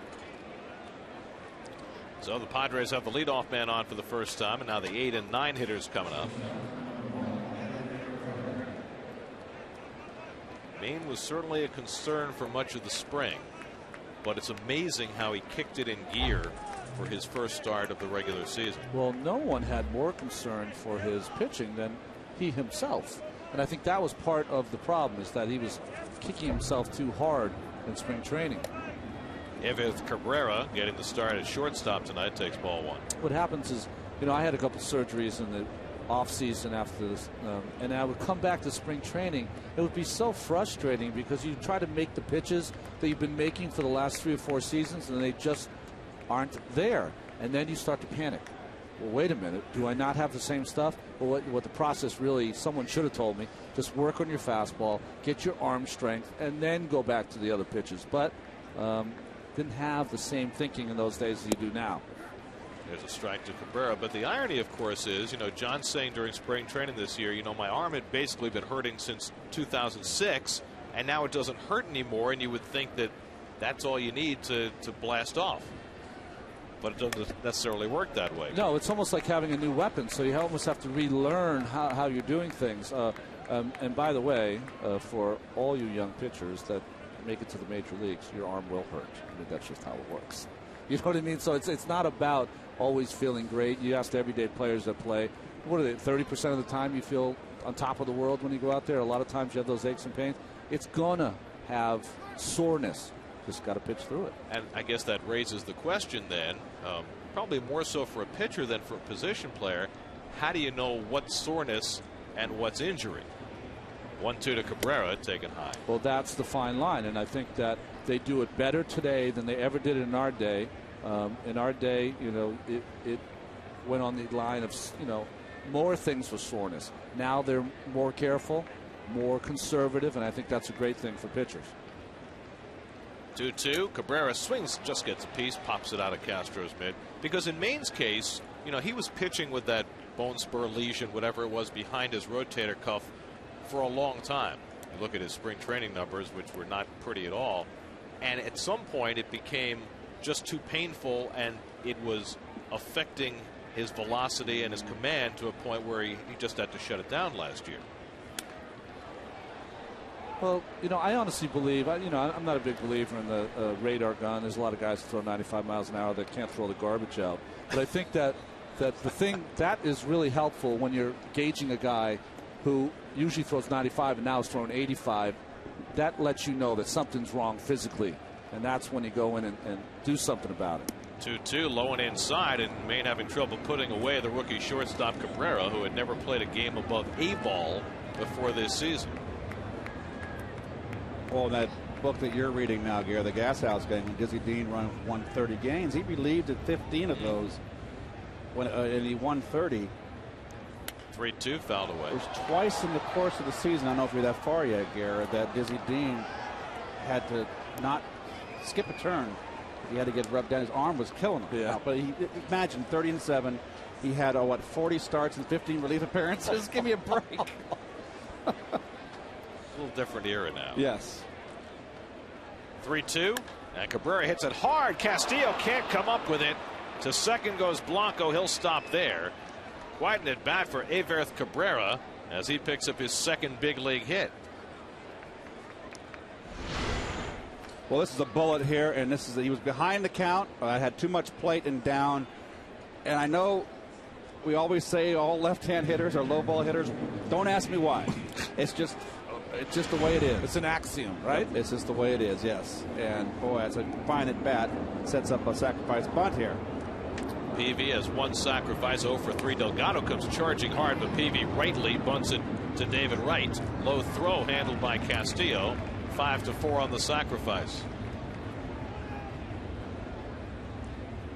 So the Padres have the leadoff man on for the first time, and now the 8 and 9 hitters coming up. Maine was certainly a concern for much of the spring, but it's amazing how he kicked it in gear for his first start of the regular season. Well, no one had more concern for his pitching than he himself. And I think that was part of the problem, is that he was kicking himself too hard in spring training. Evith Cabrera getting the start at shortstop tonight, takes ball 1. What happens is, I had a couple surgeries in the off season after this, and I would come back to spring training. It would be so frustrating because you try to make the pitches that you've been making for the last 3 or 4 seasons, and they just aren't there. And then you start to panic. Well, wait a minute. Do I not have the same stuff? Well, what the process really, someone should have told me, just work on your fastball, get your arm strength, and then go back to the other pitches. But didn't have the same thinking in those days as you do now. There's a strike to Cabrera. But the irony, of course, is, John saying during spring training this year, my arm had basically been hurting since 2006, and now it doesn't hurt anymore, and you would think that that's all you need to blast off. But it doesn't necessarily work that way. No, it's almost like having a new weapon, so you almost have to relearn how you're doing things. And by the way, for all you young pitchers that make it to the major leagues, your arm will hurt. I mean, that's just how it works. You know what I mean? So it's not about always feeling great. You ask the everyday players that play, what are they, 30% of the time you feel on top of the world when you go out there? A lot of times you have those aches and pains. It's going to have soreness. Just got to pitch through it. And I guess that raises the question then, probably more so for a pitcher than for a position player. How do you know what's soreness and what's injury? 1-2 to Cabrera, taken high. Well, that's the fine line, and I think that they do it better today than they ever did in our day. In our day, it went on the line of, more things for soreness. Now they're more careful, more conservative, and I think that's a great thing for pitchers. 2-2. Cabrera swings, just gets a piece, pops it out of Castro's mid. Because in Maine's case, he was pitching with that bone spur lesion, whatever it was, behind his rotator cuff for a long time. You look at his spring training numbers, which were not pretty at all. And at some point, it became just too painful, and it was affecting his velocity and his command to a point where he just had to shut it down last year. Well, I honestly believe, I'm not a big believer in the radar gun. There's a lot of guys that throw 95 miles an hour that can't throw the garbage out. But I think that the thing that is really helpful when you're gauging a guy who usually throws 95 and now is throwing 85, that lets you know that something's wrong physically. And that's when you go in and do something about it. 2-2, low and inside, and Maine having trouble putting away the rookie shortstop Cabrera, who had never played a game above A ball before this season. Well, that book that you're reading now, Gary, the Gas House game, when Dizzy Dean won 30 games, he relieved at 15 of those, and he won 30. 3-2, fouled away. There's twice in the course of the season, I don't know if you're that far yet, Garrett, that Dizzy Dean had to not skip a turn. He had to get rubbed down. His arm was killing him. Yeah. But imagine 30-7. He had 40 starts and 15 relief appearances. Give me a break. A little different era now. Yes. 3-2, and Cabrera hits it hard. Castillo can't come up with it. To second goes Blanco. He'll stop there. Quite an at bat for Everth Cabrera as he picks up his second big league hit. Well, this is a bullet here, and he was behind the count. I had too much plate and down, and I know we always say all left-hand hitters are low ball hitters. Don't ask me why. It's just the way it is. It's an axiom, right? It's just the way it is, yes. And boy, that's a fine at bat. Sets up a sacrifice bunt here. Peavy has one sacrifice, 0 for 3. Delgado comes charging hard, but Peavy rightly bunts it to David Wright. Low throw handled by Castillo. 5-4 on the sacrifice.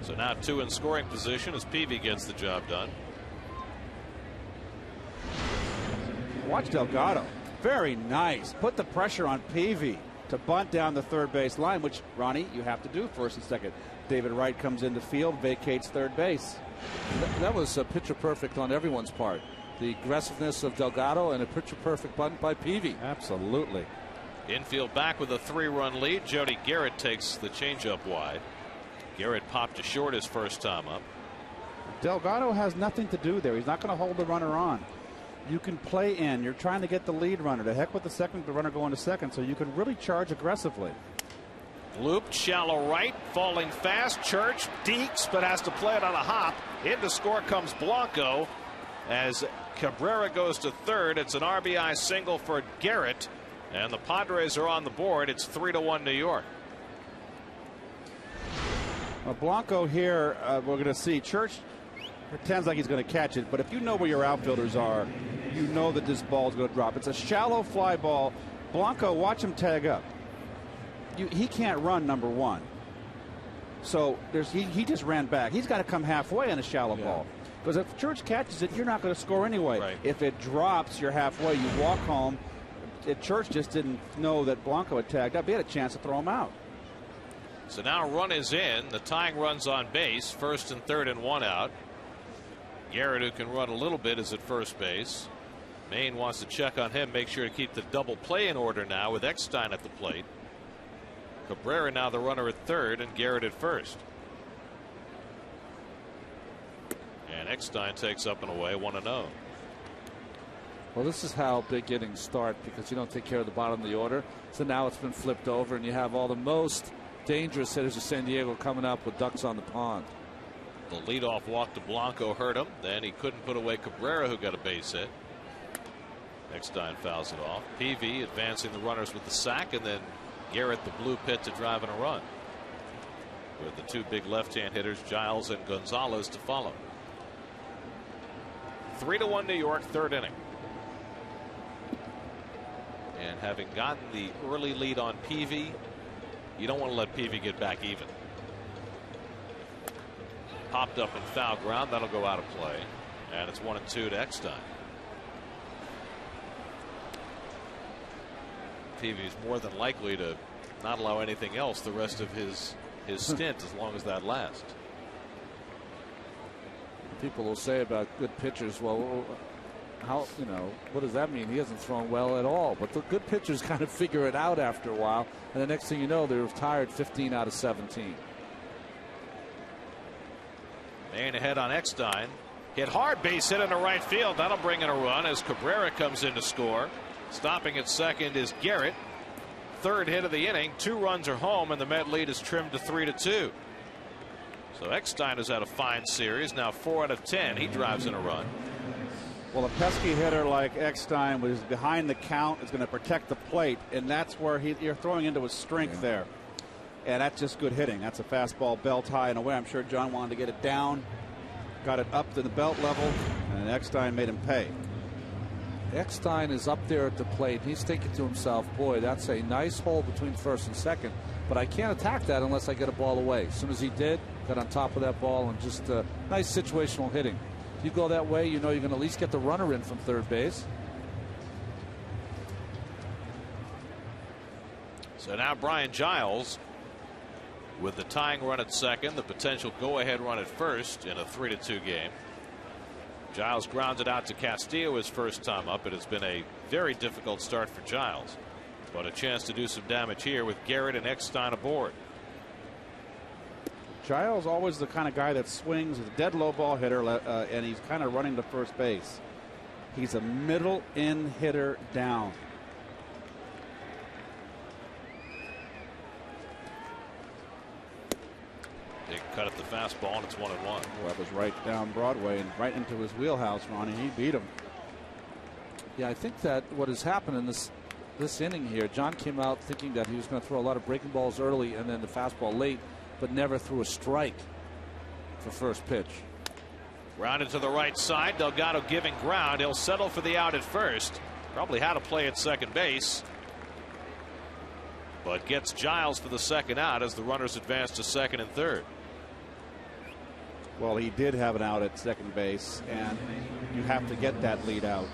So now 2 in scoring position as Peavy gets the job done. Watch Delgado. Very nice. Put the pressure on Peavy to bunt down the third base line, which, Ronnie, you have to do first and second. David Wright comes into field, vacates third base. That was a picture perfect on everyone's part. The aggressiveness of Delgado and a picture perfect bunt by Peavy. Absolutely. Infield back with a 3-run lead. Jody Garrett takes the changeup wide. Garrett popped to short his first time up. Delgado has nothing to do there. He's not going to hold the runner on. You can play in. You're trying to get the lead runner. To heck with the runner going to second, so you can really charge aggressively. Looped, shallow right, falling fast. Church dekes, but has to play it on a hop. In to score comes Blanco as Cabrera goes to third. It's an RBI single for Garrett, and the Padres are on the board. It's 3-1 New York. Well, Blanco here, we're going to see. Church pretends like he's going to catch it, but if you know where your outfielders are, you know that this ball is going to drop. It's a shallow fly ball. Blanco, watch him tag up. He can't run number one. So he just ran back. He's got to come halfway on a shallow ball. Because if Church catches it, you're not going to score anyway. Right. If it drops, you're halfway. You walk home. Church just didn't know that Blanco had tagged up. He had a chance to throw him out. So now run is in. The tying run's on base. First and third and 1 out. Garrett, who can run a little bit, is at first base. Maine wants to check on him, make sure to keep the double play in order now with Eckstein at the plate. Cabrera now the runner at third and Garrett at first. And Eckstein takes up and away 1-0. Well, this is how big innings start, because you don't take care of the bottom of the order. So now it's been flipped over, and you have all the most dangerous hitters of San Diego coming up with ducks on the pond. The leadoff walk to Blanco hurt him. Then he couldn't put away Cabrera, who got a base hit. Eckstein fouls it off. Peavy advancing the runners with the sack, and then Garrett the blue pit to drive in a run, with the 2 big left-hand hitters, Giles and Gonzalez, to follow. 3-1 New York, third inning. And having gotten the early lead on Peavy, you don't want to let Peavy get back even. Popped up in foul ground. That'll go out of play. And it's 1-2 to Eckstein. Peavy is more than likely to not allow anything else the rest of his stint, as long as that lasts. People will say about good pitchers, well, how, what does that mean? He hasn't thrown well at all. But the good pitchers kind of figure it out after a while, and the next thing you know, they're retired 15 out of 17. Maine ahead on Eckstein. Hit hard, base hit into right field. That'll bring in a run as Cabrera comes in to score. Stopping at second is Garrett. Third hit of the inning. 2 runs are home, and the Met lead is trimmed to 3-2. So Eckstein has had a fine series. Now 4 out of 10. He drives in a run. Well, a pesky hitter like Eckstein was behind the count, is going to protect the plate, and that's where you're throwing into his strength there. And that's just good hitting. That's a fastball belt high and away. I'm sure John wanted to get it down, got it up to the belt level, and Eckstein made him pay. Eckstein is up there at the plate. He's thinking to himself, boy, that's a nice hole between first and second, but I can't attack that unless I get a ball away. As soon as he did, got on top of that ball, and just nice situational hitting. If you go that way, you know you're going to at least get the runner in from third base. So now Brian Giles with the tying run at second, the potential go-ahead run at first in a 3-2 game. Giles grounds it out to Castillo his first time up. It has been a very difficult start for Giles, but a chance to do some damage here with Garrett and Eckstein aboard. Giles always the kind of guy that swings, is a dead low ball hitter, and he's kind of running to first base. He's a middle in hitter down. Big cut at the fastball, and it's 1-1. Well, that was right down Broadway and right into his wheelhouse, Ronnie. He beat him. Yeah, I think that what has happened in this inning here, John came out thinking that he was going to throw a lot of breaking balls early and then the fastball late, but never threw a strike for first pitch. Grounded to the right side. Delgado giving ground. He'll settle for the out at first. Probably had a play at second base, but gets Giles for the second out as the runners advance to second and third. Well, he did have an out at second base, and you have to get that lead out,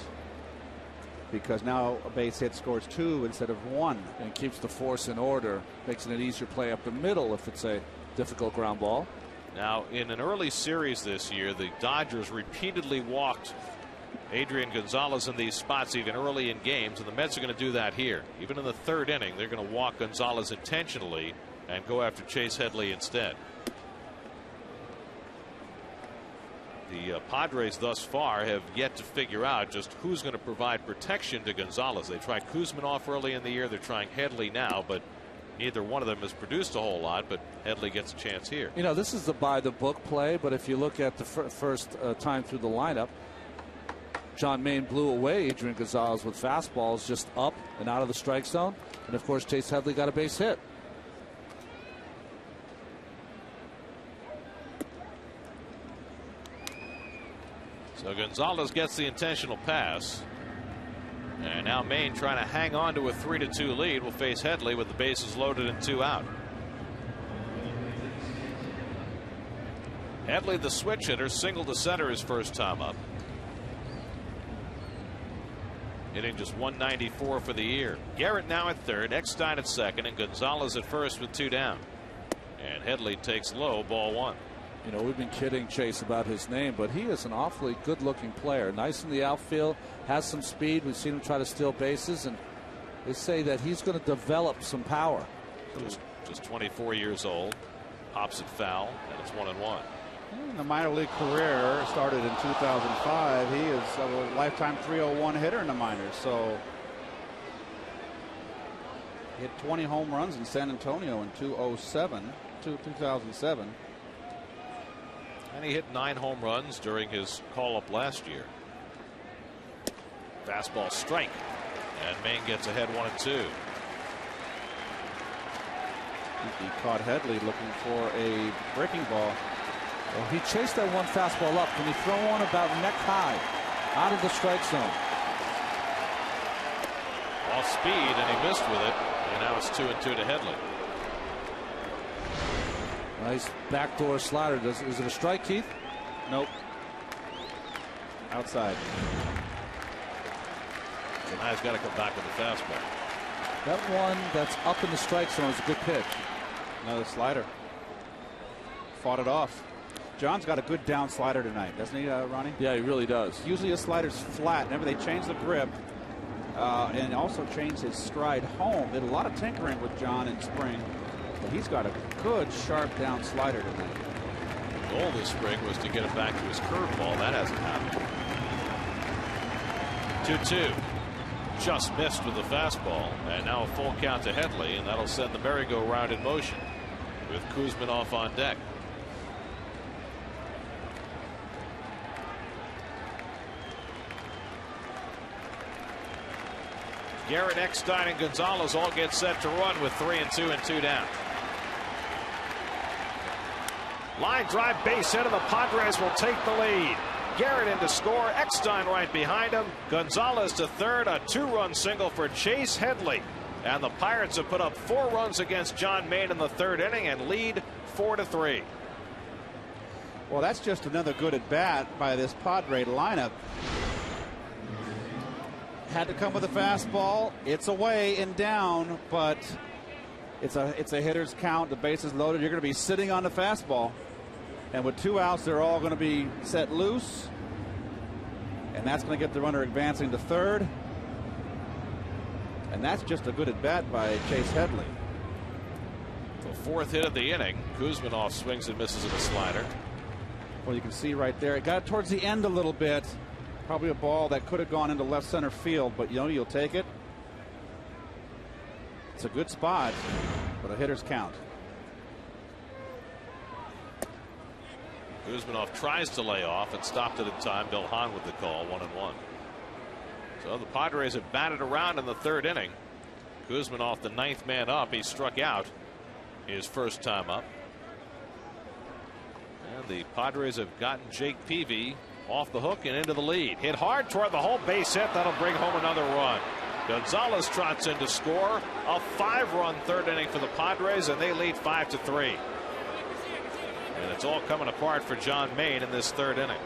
because now a base hit scores 2 instead of 1. And keeps the force in order, makes it an easier play up the middle if it's a difficult ground ball. Now, in an early series this year, the Dodgers repeatedly walked Adrian Gonzalez in these spots even early in games, and the Mets are going to do that here. Even in the third inning, they're going to walk Gonzalez intentionally and go after Chase Headley instead. The Padres thus far have yet to figure out just who's going to provide protection to Gonzalez. They tried Kuzminoff early in the year. They're trying Headley now, but neither one of them has produced a whole lot, but Headley gets a chance here. You know, this is the by-the-book play, but if you look at the first time through the lineup, John Maine blew away Adrian Gonzalez with fastballs just up and out of the strike zone. And, of course, Chase Headley got a base hit. So Gonzalez gets the intentional pass. And now Maine, trying to hang on to a 3-2 lead, will face Headley with the bases loaded and 2 out. Headley, the switch hitter, single to center his first time up. Hitting just 194 for the year. Garrett now at third, Eckstein at second, and Gonzalez at first with 2 down. And Headley takes low, ball 1. You know, we've been kidding Chase about his name, but he is an awfully good-looking player. Nice in the outfield, has some speed. We've seen him try to steal bases, and they say that he's going to develop some power. Just 24 years old. Pops it foul, and it's 1-1. The minor league career started in 2005. He is a lifetime 301 hitter in the minors. So he hit 20 home runs in San Antonio in 2007. And he hit 9 home runs during his call-up last year. Fastball strike, and Maine gets ahead 1-2. He caught Headley looking for a breaking ball. Well, he chased that one fastball up. Can he throw one about neck high out of the strike zone? Off speed, and he missed with it. And now it's 2-2 to Headley. Nice backdoor slider. Is it a strike, Keith? Nope. Outside. So now he's got to come back with the fastball. That one that's up in the strike zone is a good pitch. Another slider. Fought it off. John's got a good down slider tonight, doesn't he, Ronnie? Yeah, he really does. Usually his slider's flat. Remember, they changed the grip and also changed his stride home. Did a lot of tinkering with John in spring. But he's got a good, sharp down slider tonight. The goal this spring was to get it back to his curveball. That hasn't happened. 2-2. Just missed with the fastball. And now a full count to Headley, and that'll send the merry-go-round in motion with Kuzminoff on deck. Garrett, Eckstein, and Gonzalez all get set to run with 3-2 and 2 down. Line drive, base hit, and the Padres will take the lead. Garrett in to score, Eckstein right behind him. Gonzalez to third, a 2-run single for Chase Headley. And the Pirates have put up 4 runs against John Maine in the third inning and lead 4-3. Well, that's just another good at bat by this Padre lineup. Had to come with a fastball. It's away and down, but it's a hitter's count. The base is loaded. You're going to be sitting on the fastball. And with 2 outs, they're all going to be set loose. And that's going to get the runner advancing to third. And that's just a good at bat by Chase Headley. The 4th hit of the inning. Kuzminoff swings and misses at a slider. Well, you can see right there, it got towards the end a little bit. Probably a ball that could have gone into left center field, but you know, you'll take it. It's a good spot, but a hitter's count. Kuzminov tries to lay off and stopped it in time. Bill Hahn with the call, 1-1. So the Padres have batted around in the third inning. Kuzminov, the ninth man up. He struck out his first time up. And the Padres have gotten Jake Peavy off the hook and into the lead. Hit hard toward the hole, base hit. That'll bring home another run. Gonzalez trots in to score. A 5-run third inning for the Padres, and they lead 5-3. And it's all coming apart for John Mayne in this third inning.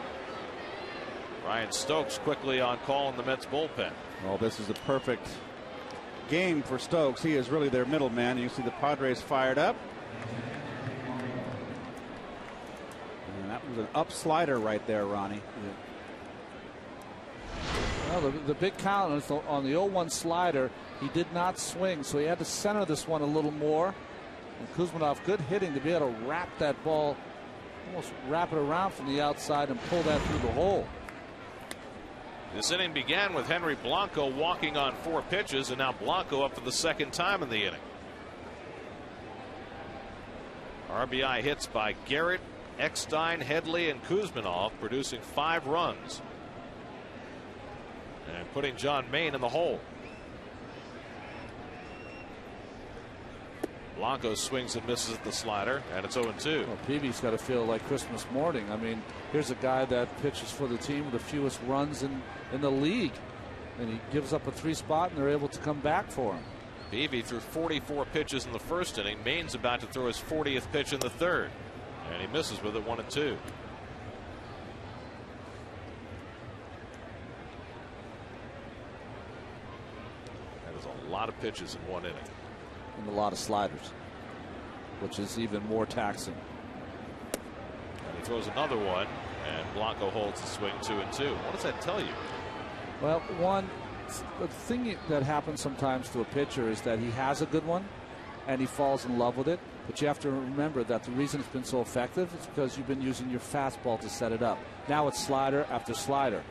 Ryan Stokes quickly on call in the Mets bullpen. Well, this is a perfect game for Stokes. He is really their middleman. You see the Padres fired up. And that was an up slider right there, Ronnie. Well, the big count on the 0-1 slider, he did not swing, so he had to center this one a little more. And Kuzminov, good hitting to be able to wrap that ball, almost wrap it around from the outside and pull that through the hole. This inning began with Henry Blanco walking on 4 pitches, and now Blanco up for the second time in the inning. RBI hits by Garrett, Eckstein, Headley, and Kuzminov, producing 5 runs and putting John Mayne in the hole. Blanco swings and misses at the slider, and it's 0-2. Well, Peavy's got to feel like Christmas morning. I mean, here's a guy that pitches for the team with the fewest runs in the league, and he gives up a 3 spot, and they're able to come back for him. Peavy threw 44 pitches in the first inning. Mayne's about to throw his 40th pitch in the third, and he misses with it, 1-2. That is a lot of pitches in one inning. And a lot of sliders, which is even more taxing. And he throws another one, and Blanco holds the swing, 2-2. What does that tell you? Well, one, the thing that happens sometimes to a pitcher is that he has a good one and he falls in love with it. But you have to remember that the reason it's been so effective is because you've been using your fastball to set it up. Now it's slider after slider.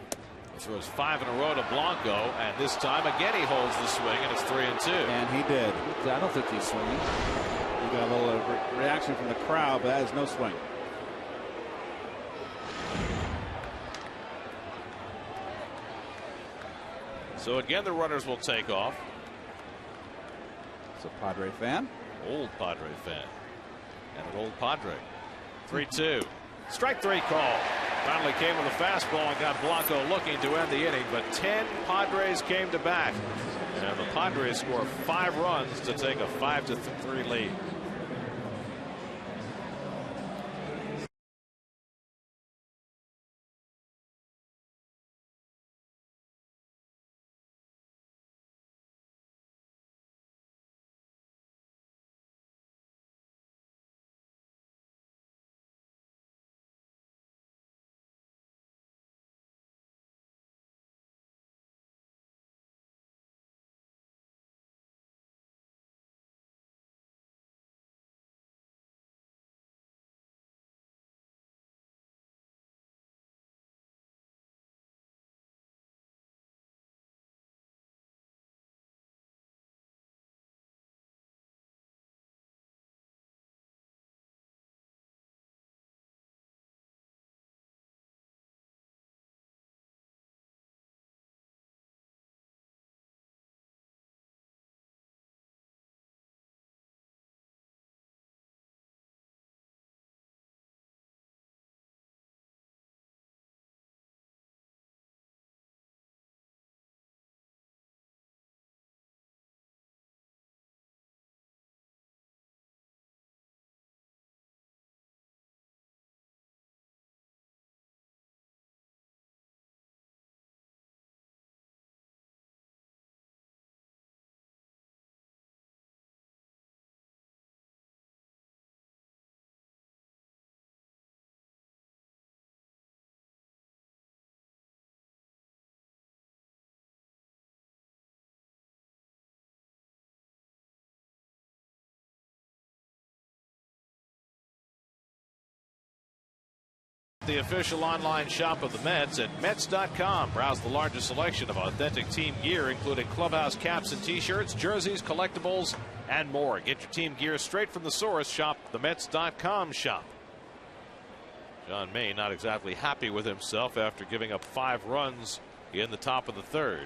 He throws 5 in a row to Blanco, and this time again he holds the swing, and it's 3-2. And he did. I don't think he's swinging. We got a little reaction from the crowd, but that is no swing. So again, the runners will take off. It's a Padre fan. Old Padre fan. And an old Padre. 3-2. Strike 3 call. Finally came with a fastball and got Blanco looking to end the inning, but 10 Padres came to bat. And the Padres score 5 runs to take a 5-3 lead. The official online shop of the Mets at Mets.com. Browse the largest selection of authentic team gear, including clubhouse caps and t-shirts, jerseys, collectibles, and more. Get your team gear straight from the source. Shop the Mets.com shop. John May not exactly happy with himself after giving up 5 runs in the top of the 3rd.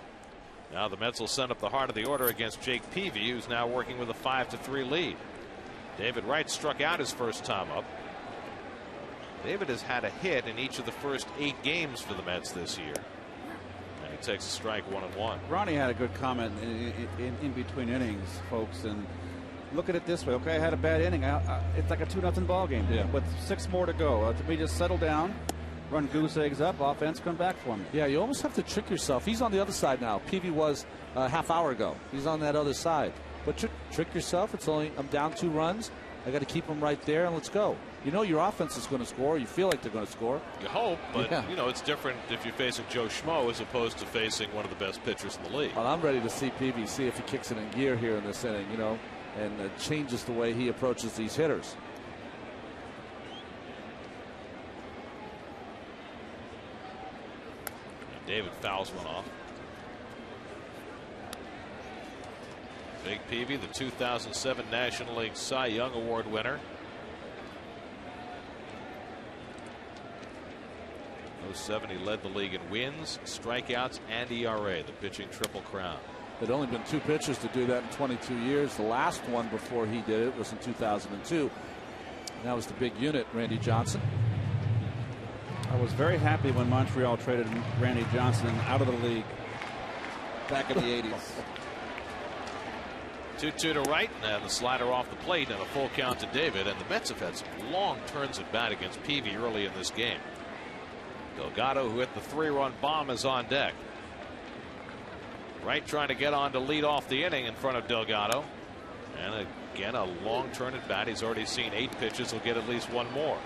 Now the Mets will send up the heart of the order against Jake Peavy, who's now working with a 5-3 lead. David Wright struck out his first time up. David has had a hit in each of the first 8 games for the Mets this year. And he takes a strike, 1-1. Ronnie had a good comment in between innings, folks, and look at it this way. Okay, I had a bad inning. It's like a 2-0 ball game. Yeah. With 6 more to go. We just settle down, run goose eggs up, offense come back for me. Yeah, you almost have to trick yourself. He's on the other side now. Peavy was a half hour ago. He's on that other side. But trick yourself. It's only, I'm down 2 runs. I got to keep them right there, and let's go. You know your offense is going to score. You feel like they're going to score. You hope, but you know it's different if you're facing Joe Schmo as opposed to facing one of the best pitchers in the league. Well, I'm ready to see Peavy, see if he kicks it in gear here in this inning, you know, and changes the way he approaches these hitters. David fouls one off. Big Peavy, the 2007 National League Cy Young Award winner. 07, he led the league in wins, strikeouts, and ERA, the pitching triple crown. There'd only been 2 pitchers to do that in 22 years. The last one before he did it was in 2002. And that was the big unit, Randy Johnson. I was very happy when Montreal traded Randy Johnson out of the league back in the 80s. 2-2 to Wright, and the slider off the plate, and a full count to David. And the Mets have had some long turns at bat against Peavy early in this game. Delgado, who hit the 3-run bomb, is on deck. Wright trying to get on to lead off the inning in front of Delgado. And again, a long turn at bat. He's already seen 8 pitches. He'll get at least 1 more.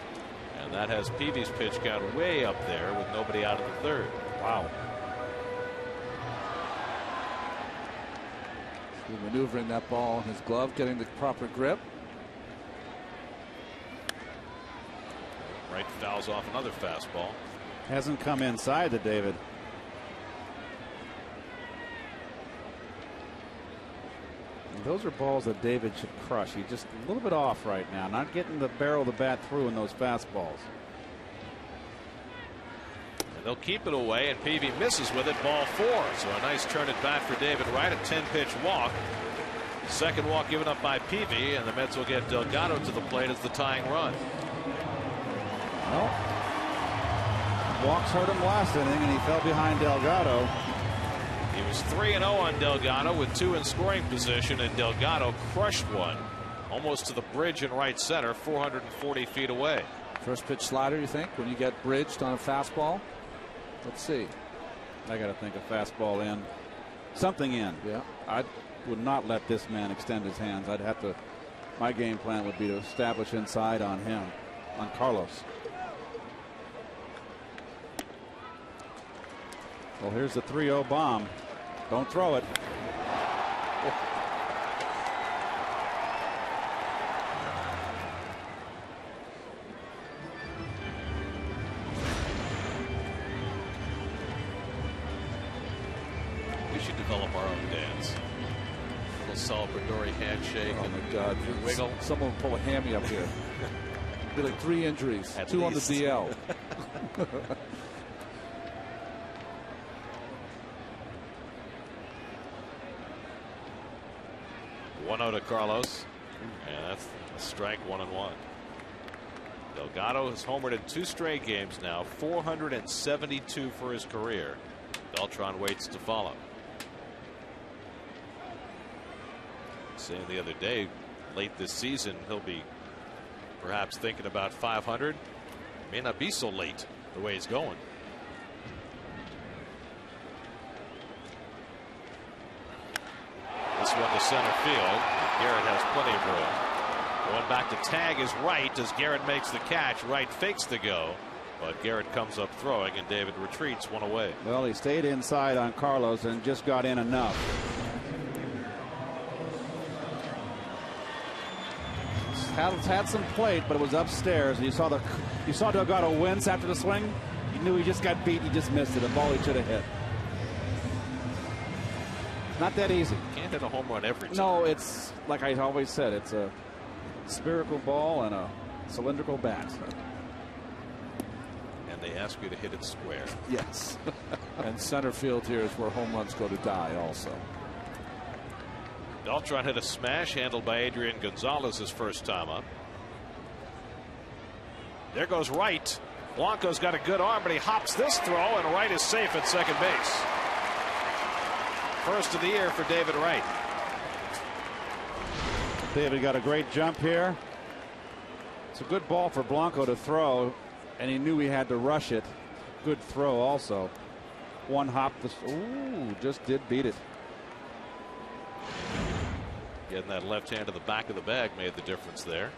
And that has Peavy's pitch count way up there with nobody out of the 3rd. Wow. Maneuvering that ball in his glove, getting the proper grip. Wright fouls off another fastball. Hasn't come inside to David. Those are balls that David should crush. He's just a little bit off right now, not getting the barrel of the bat through in those fastballs. And they'll keep it away, and Peavy misses with it, ball 4. So a nice turn at bat for David Wright, a 10-pitch walk. Second walk given up by Peavy, and the Mets will get Delgado to the plate as the tying run. Well, walks hurt him last inning, and he fell behind Delgado. He was 3-0 on Delgado with 2 in scoring position, and Delgado crushed one almost to the bridge in right center, 440 feet away. First pitch slider, you think, when you get bridged on a fastball? Let's see. I got to think a fastball in. Something in. Yeah. I would not let this man extend his hands. I'd have to. My game plan would be to establish inside on him, on Carlos. Well, here's the 3-0 bomb. Don't throw it. We should develop our own dance. A little celebratory handshake. Oh my God! Wiggle. Someone pull a hammy up here. Be like 3 injuries, At 2 least. on the DL. 1-0 to Carlos, and that's a strike, 1-1. Delgado has homered in 2 straight games now, 472 for his career. Beltran waits to follow. Saying the other day, late this season, he'll be perhaps thinking about 500. May not be so late the way he's going. This one to center field. Garrett has plenty of room. Going back to tag is Wright as Garrett makes the catch. Wright fakes the go, but Garrett comes up throwing, and David retreats 1 away. Well, he stayed inside on Carlos and just got in enough. Had some plate, but it was upstairs. You saw Delgado wince after the swing. He knew he just got beat. He just missed it. A ball he should have hit. Not that easy. Can't hit a home run every time. No, it's like I always said. It's a spherical ball and a cylindrical bat. and they ask you to hit it square. Yes. And center field here is where home runs go to die also. Beltran hit a smash handled by Adrian Gonzalez his first time up. There goes Wright. Blanco's got a good arm, but he hops this throw, and Wright is safe at second base. First of the year for David Wright. David got a great jump here. It's a good ball for Blanco to throw, and he knew he had to rush it. Good throw also. One hop. Ooh, just did beat it. Getting that left hand to the back of the bag made the difference there.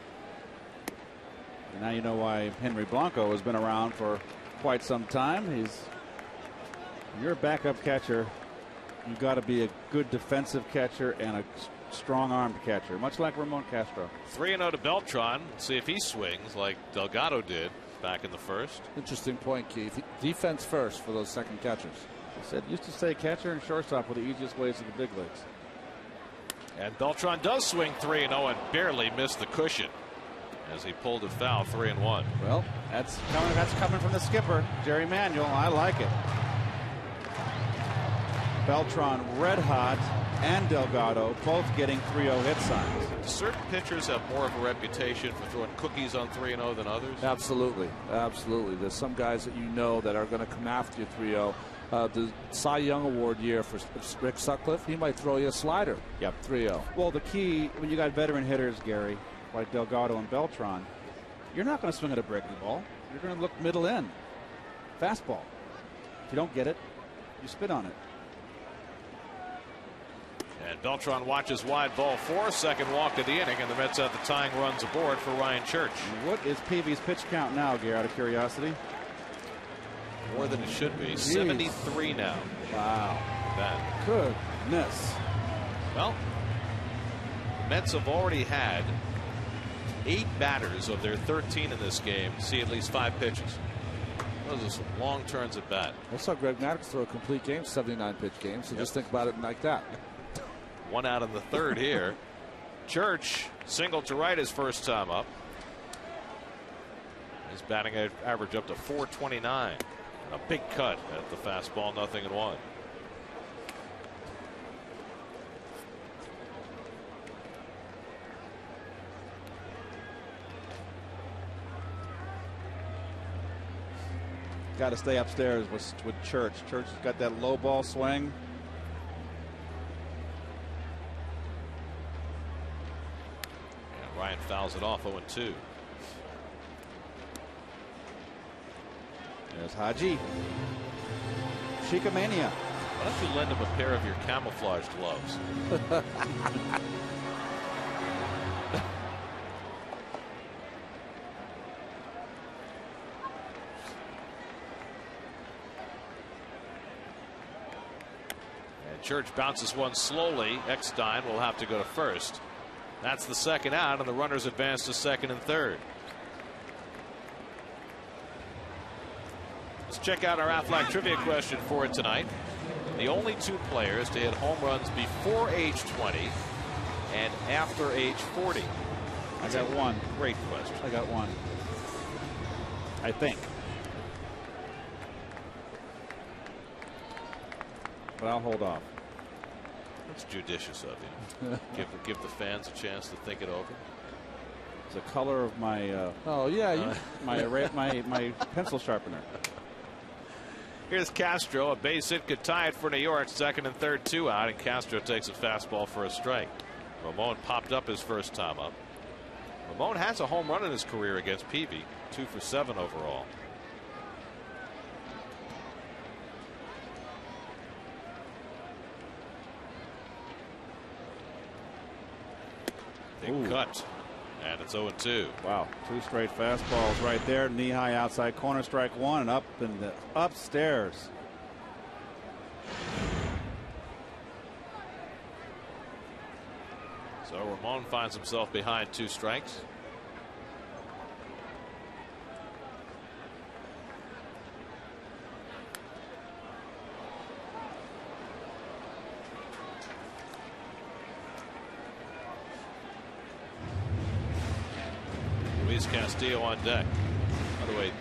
And now you know why Henry Blanco has been around for quite some time. You're a backup catcher. You've got to be a good defensive catcher and a strong-armed catcher, much like Ramon Castro. 3-0 to Beltran. See if he swings like Delgado did back in the first. Interesting point, Keith. Defense first for those second catchers. I said used to say catcher and shortstop were the easiest ways to the big leagues. And Beltran does swing 3-0 and barely missed the cushion as he pulled it foul. 3-1. Well, that's coming from the skipper, Jerry Manuel. I like it. Beltran red hot, and Delgado both getting 3-0 hit signs. Certain pitchers have more of a reputation for throwing cookies on 3-0 than others. Absolutely. Absolutely. There's some guys that you know that are going to come after you 3-0. The Cy Young Award year for Rick Sutcliffe, he might throw you a slider. Yep. 3-0. Well, the key when you got veteran hitters, Gary, like Delgado and Beltran, you're not going to swing at a breaking ball. You're going to look middle in. Fastball. If you don't get it, you spit on it. And Beltran watches wide ball 4, second walk of the inning, and the Mets have the tying runs aboard for Ryan Church. What is Peavy's pitch count now, Gary, out of curiosity? More than it should be. 73 now. Wow. That. Goodness. Well, the Mets have already had 8 batters of their 13 in this game see at least 5 pitches. Those are some long turns at bat. I saw Greg Maddox throw a complete game, 79-pitch game, so just think about it like that. 1 out in the third here. Church singled to right his first time up. His batting average up to 429. A big cut at the fastball, 0-1. Got to stay upstairs with Church. Church has got that low ball swing. And Ryan fouls it off 0-2. There's Haji. Chica-mania. Why don't you lend him a pair of your camouflage gloves? And Church bounces one slowly. Eckstein will have to go to first. That's the second out, and the runners advance to second and third. Let's check out our Aflac trivia question for tonight. The only 2 players to hit home runs before age 20 and after age 40. I got one. Great question. I got one. I think. But I'll hold off. That's judicious of you. give the fans a chance to think it over. It's the color of my my pencil sharpener. Here's Castro. A base hit could tie it for New York. Second and third, 2 out, and Castro takes a fastball for a strike. Ramon popped up his first time up. Ramon has a home run in his career against Peavy. 2 for 7 overall. Big cut. And it's 0-2. Wow, 2 straight fastballs right there. Knee high outside corner, strike 1, and up in the upstairs. So Ramon finds himself behind 2 strikes. Castillo on deck. By the way,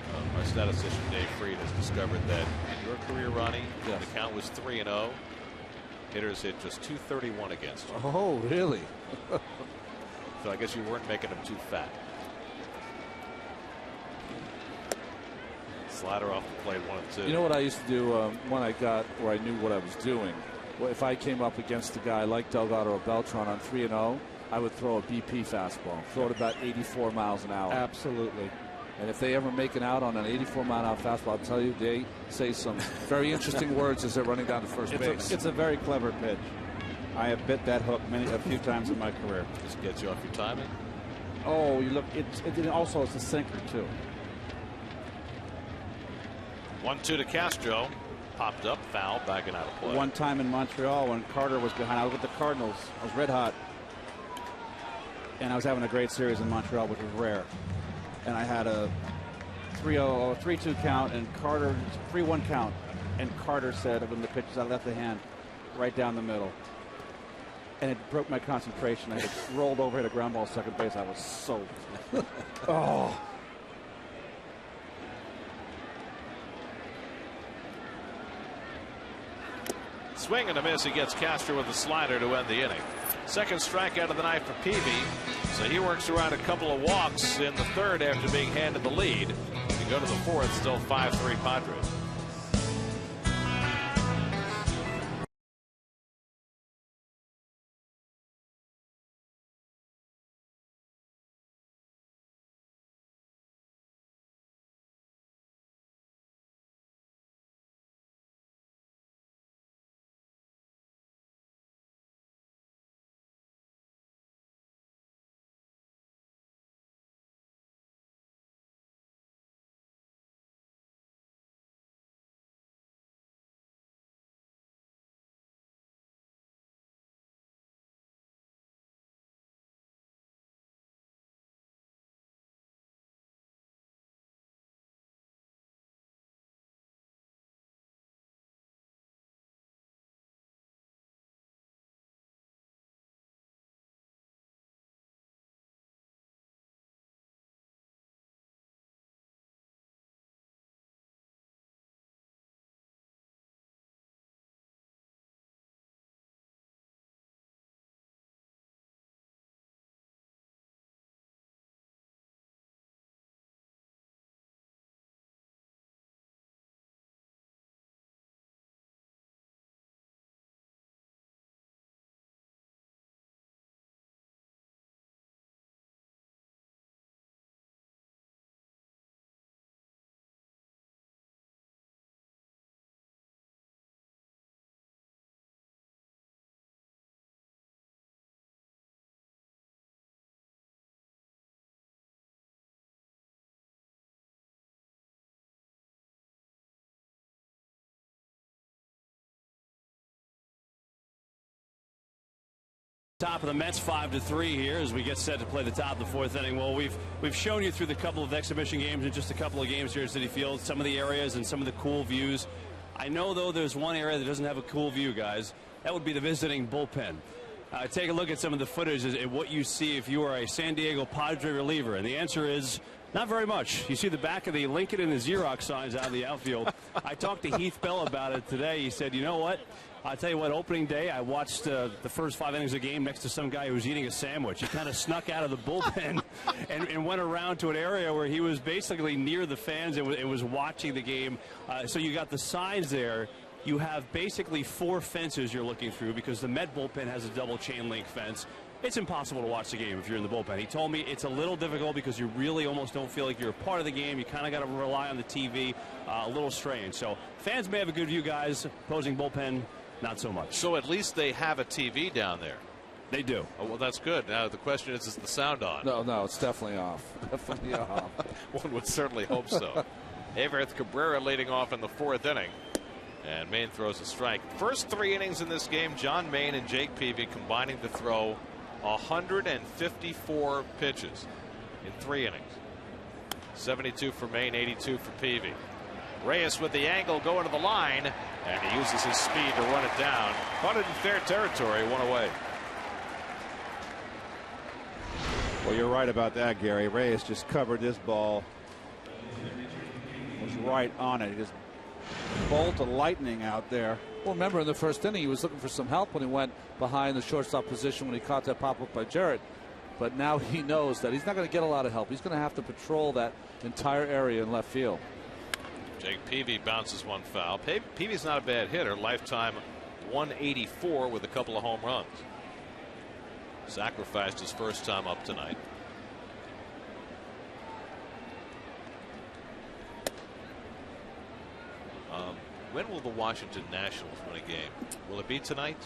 Our statistician Dave Freed has discovered that in your career, Ronnie, the count was 3-0. Hitters hit just .231 against you. Oh, really? So I guess you weren't making them too fat. Slider off the plate, 1-2. You know what I used to do when I got where I knew what I was doing? Well, if I came up against a guy like Delgado or Beltran on 3-0, I would throw a BP fastball, throw it about 84 miles an hour. Absolutely. And if they ever make it out on an 84-mile-an-hour fastball, I'll tell you, they say some very interesting words as they're running down to first base. It's a very clever pitch. I have bit that hook a few times in my career. Just gets you off your timing. Oh, you look. It also is a sinker too. 1-2 to Castro. Popped up, foul, backing out of play. One time in Montreal when Carter was behind, I was with the Cardinals. I was red hot, and I was having a great series in Montreal, which was rare. And I had a 3-0, 3-2 count, and Carter 3-1 count, and Carter said when the pitch was, I left the hand right down the middle, and it broke my concentration. I had rolled over, hit a ground ball second base. I was soaked. Oh. Swing and a miss. He gets Castro with a slider to end the inning. Second strikeout of the night for Peavy. So he works around a couple of walks in the third after being handed the lead. You go to the fourth, still 5-3 Padres. Top of the Mets 5-3 here as we get set to play the top of the fourth inning. Well, we've shown you through the couple of exhibition games and just a couple of games here at Citi Field some of the areas and some of the cool views. I know, though, there's one area that doesn't have a cool view, guys. That would be the visiting bullpen. Take a look at some of the footage and what you see if you are a San Diego Padre reliever. And the answer is not very much. You see the back of the Lincoln and the Xerox signs out in the outfield. I talked to Heath Bell about it today. He said, you know what? I'll tell you what, opening day, I watched the first 5 innings of the game next to some guy who was eating a sandwich. He kind of snuck out of the bullpen and went around to an area where he was basically near the fans and was watching the game. So you got the signs there. You have basically 4 fences you're looking through because the Met bullpen has a double chain link fence. It's impossible to watch the game if you're in the bullpen. He told me it's a little difficult because you really almost don't feel like you're a part of the game. You kind of got to rely on the TV. A little strange. So fans may have a good view, guys. Opposing bullpen, not so much. So at least they have a TV down there. They do. Oh, well, that's good. Now the question is the sound on? No, it's definitely off. Definitely off. One would certainly hope so. Everett Cabrera leading off in the fourth inning. And Maine throws a strike. First 3 innings in this game, John Maine and Jake Peavy combining to throw 154 pitches in 3 innings. 72 for Maine, 82 for Peavy. Reyes with the angle going to the line, and he uses his speed to run it down. Caught it in fair territory, 1 away. Well, you're right about that, Gary. Reyes just covered this ball right on it. He just bolt of lightning out there. Well, remember in the first inning, he was looking for some help when he went behind the shortstop position when he caught that pop up by Jarrett. But now he knows that he's not going to get a lot of help. He's going to have to patrol that entire area in left field. Jake Peavy bounces one foul. Peavy's not a bad hitter. Lifetime 184 with a couple of home runs. Sacrificed his first time up tonight. When will the Washington Nationals win a game? Will it be tonight?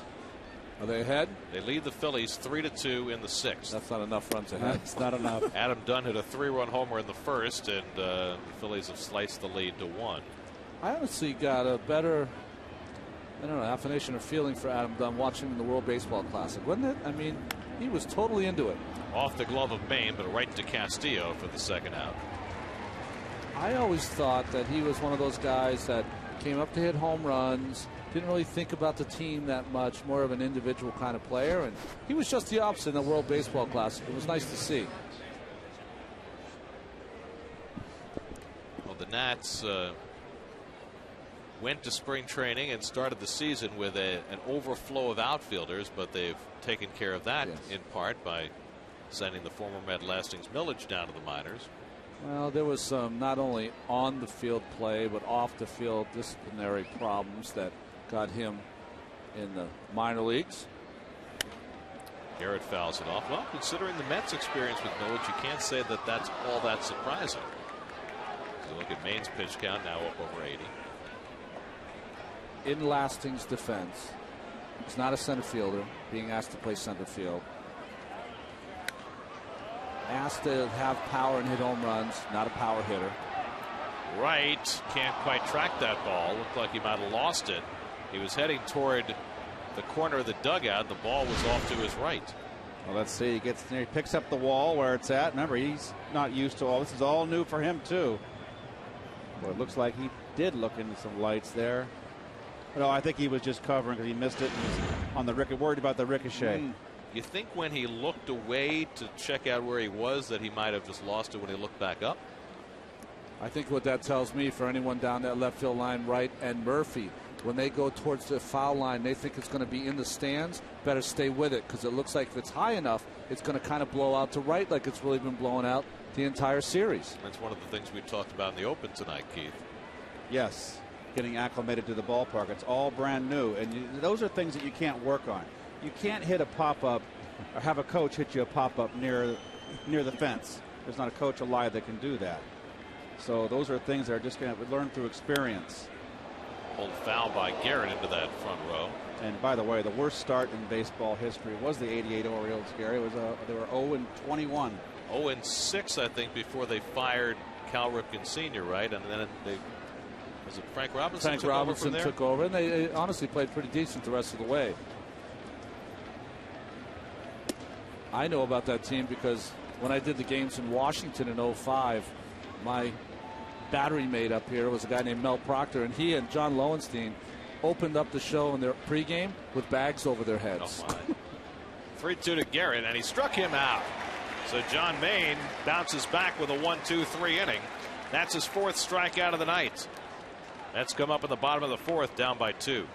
Are they ahead? They lead the Phillies 3-2 in the sixth. That's not enough runs ahead. It's not enough. Adam Dunn hit a 3-run homer in the first, and the Phillies have sliced the lead to 1. I honestly got a better, I don't know, affirmation or feeling for Adam Dunn watching the World Baseball Classic, wasn't it? I mean, he was totally into it. Off the glove of Maine, but right to Castillo for the second out. I always thought that he was one of those guys that came up to hit home runs, didn't really think about the team that much, more of an individual kind of player, and he was just the opposite in the World Baseball Classic. It was nice to see. Well, the Nats went to spring training and started the season with an overflow of outfielders, but they've taken care of that in part by sending the former Med Lastings Millage down to the minors. Well, there was some not only on the field play, but off the field disciplinary problems that got him in the minor leagues. Garrett fouls it off. Well, considering the Mets' experience with Millage, you can't say that that's all that surprising. So look at Maine's pitch count, now up over 80. In Lasting's defense, he's not a center fielder, being asked to play center field. Asked to have power and hit home runs, not a power hitter. Right, can't quite track that ball. Looked like he might have lost it. He was heading toward the corner of the dugout. The ball was off to his right. Well, let's see. He gets there, he picks up the wall where it's at. Remember, he's not used to all this. Is all new for him too. Well, it looks like he did look into some lights there. No, I think he was just covering because he missed it and was on the worried about the ricochet. You think when he looked away to check out where he was that he might have just lost it when he looked back up? I think what that tells me for anyone down that left field line, Wright and Murphy, when they go towards the foul line, they think it's going to be in the stands. Better stay with it because it looks like if it's high enough, it's going to kind of blow out to right like it's really been blowing out the entire series. That's one of the things we talked about in the Open tonight, Keith. Yes, getting acclimated to the ballpark. It's all brand new, and those are things that you can't work on. You can't hit a pop-up or have a coach hit you a pop-up near the fence. There's not a coach alive that can do that. So those are things that are just going to learn through experience. Old foul by Garrett into that front row. And by the way, the worst start in baseball history was the '88 Orioles. Gary, it was they were 0-21. 0-6, I think, before they fired Cal Ripken Sr. Right, and then was it Frank Robinson? Frank Robinson took over, and they honestly played pretty decent the rest of the way. I know about that team because when I did the games in Washington in '05, my battery mate up here was a guy named Mel Proctor, and he and John Lowenstein opened up the show in their pregame with bags over their heads. Oh my. 3-2 to Garrett, and he struck him out. So John Maine bounces back with a 1-2-3 inning. That's his 4th strikeout of the night. That's come up in the bottom of the 4th, down by 2.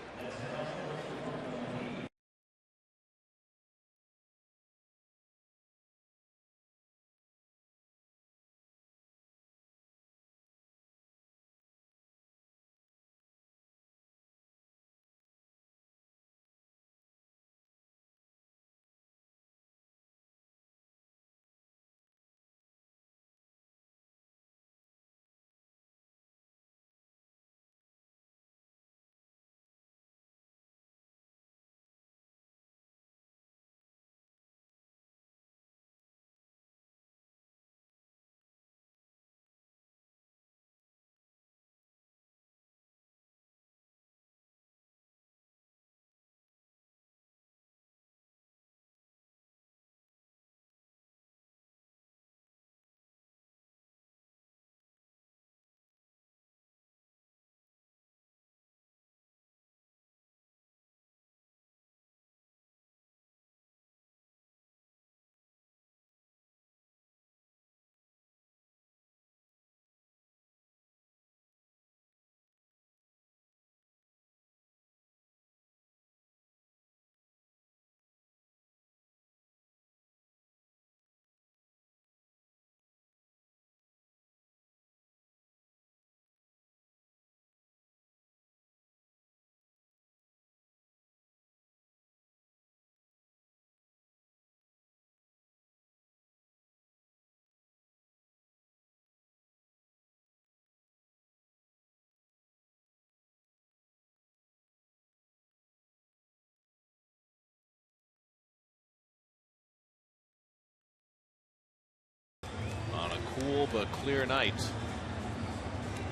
cool but clear night.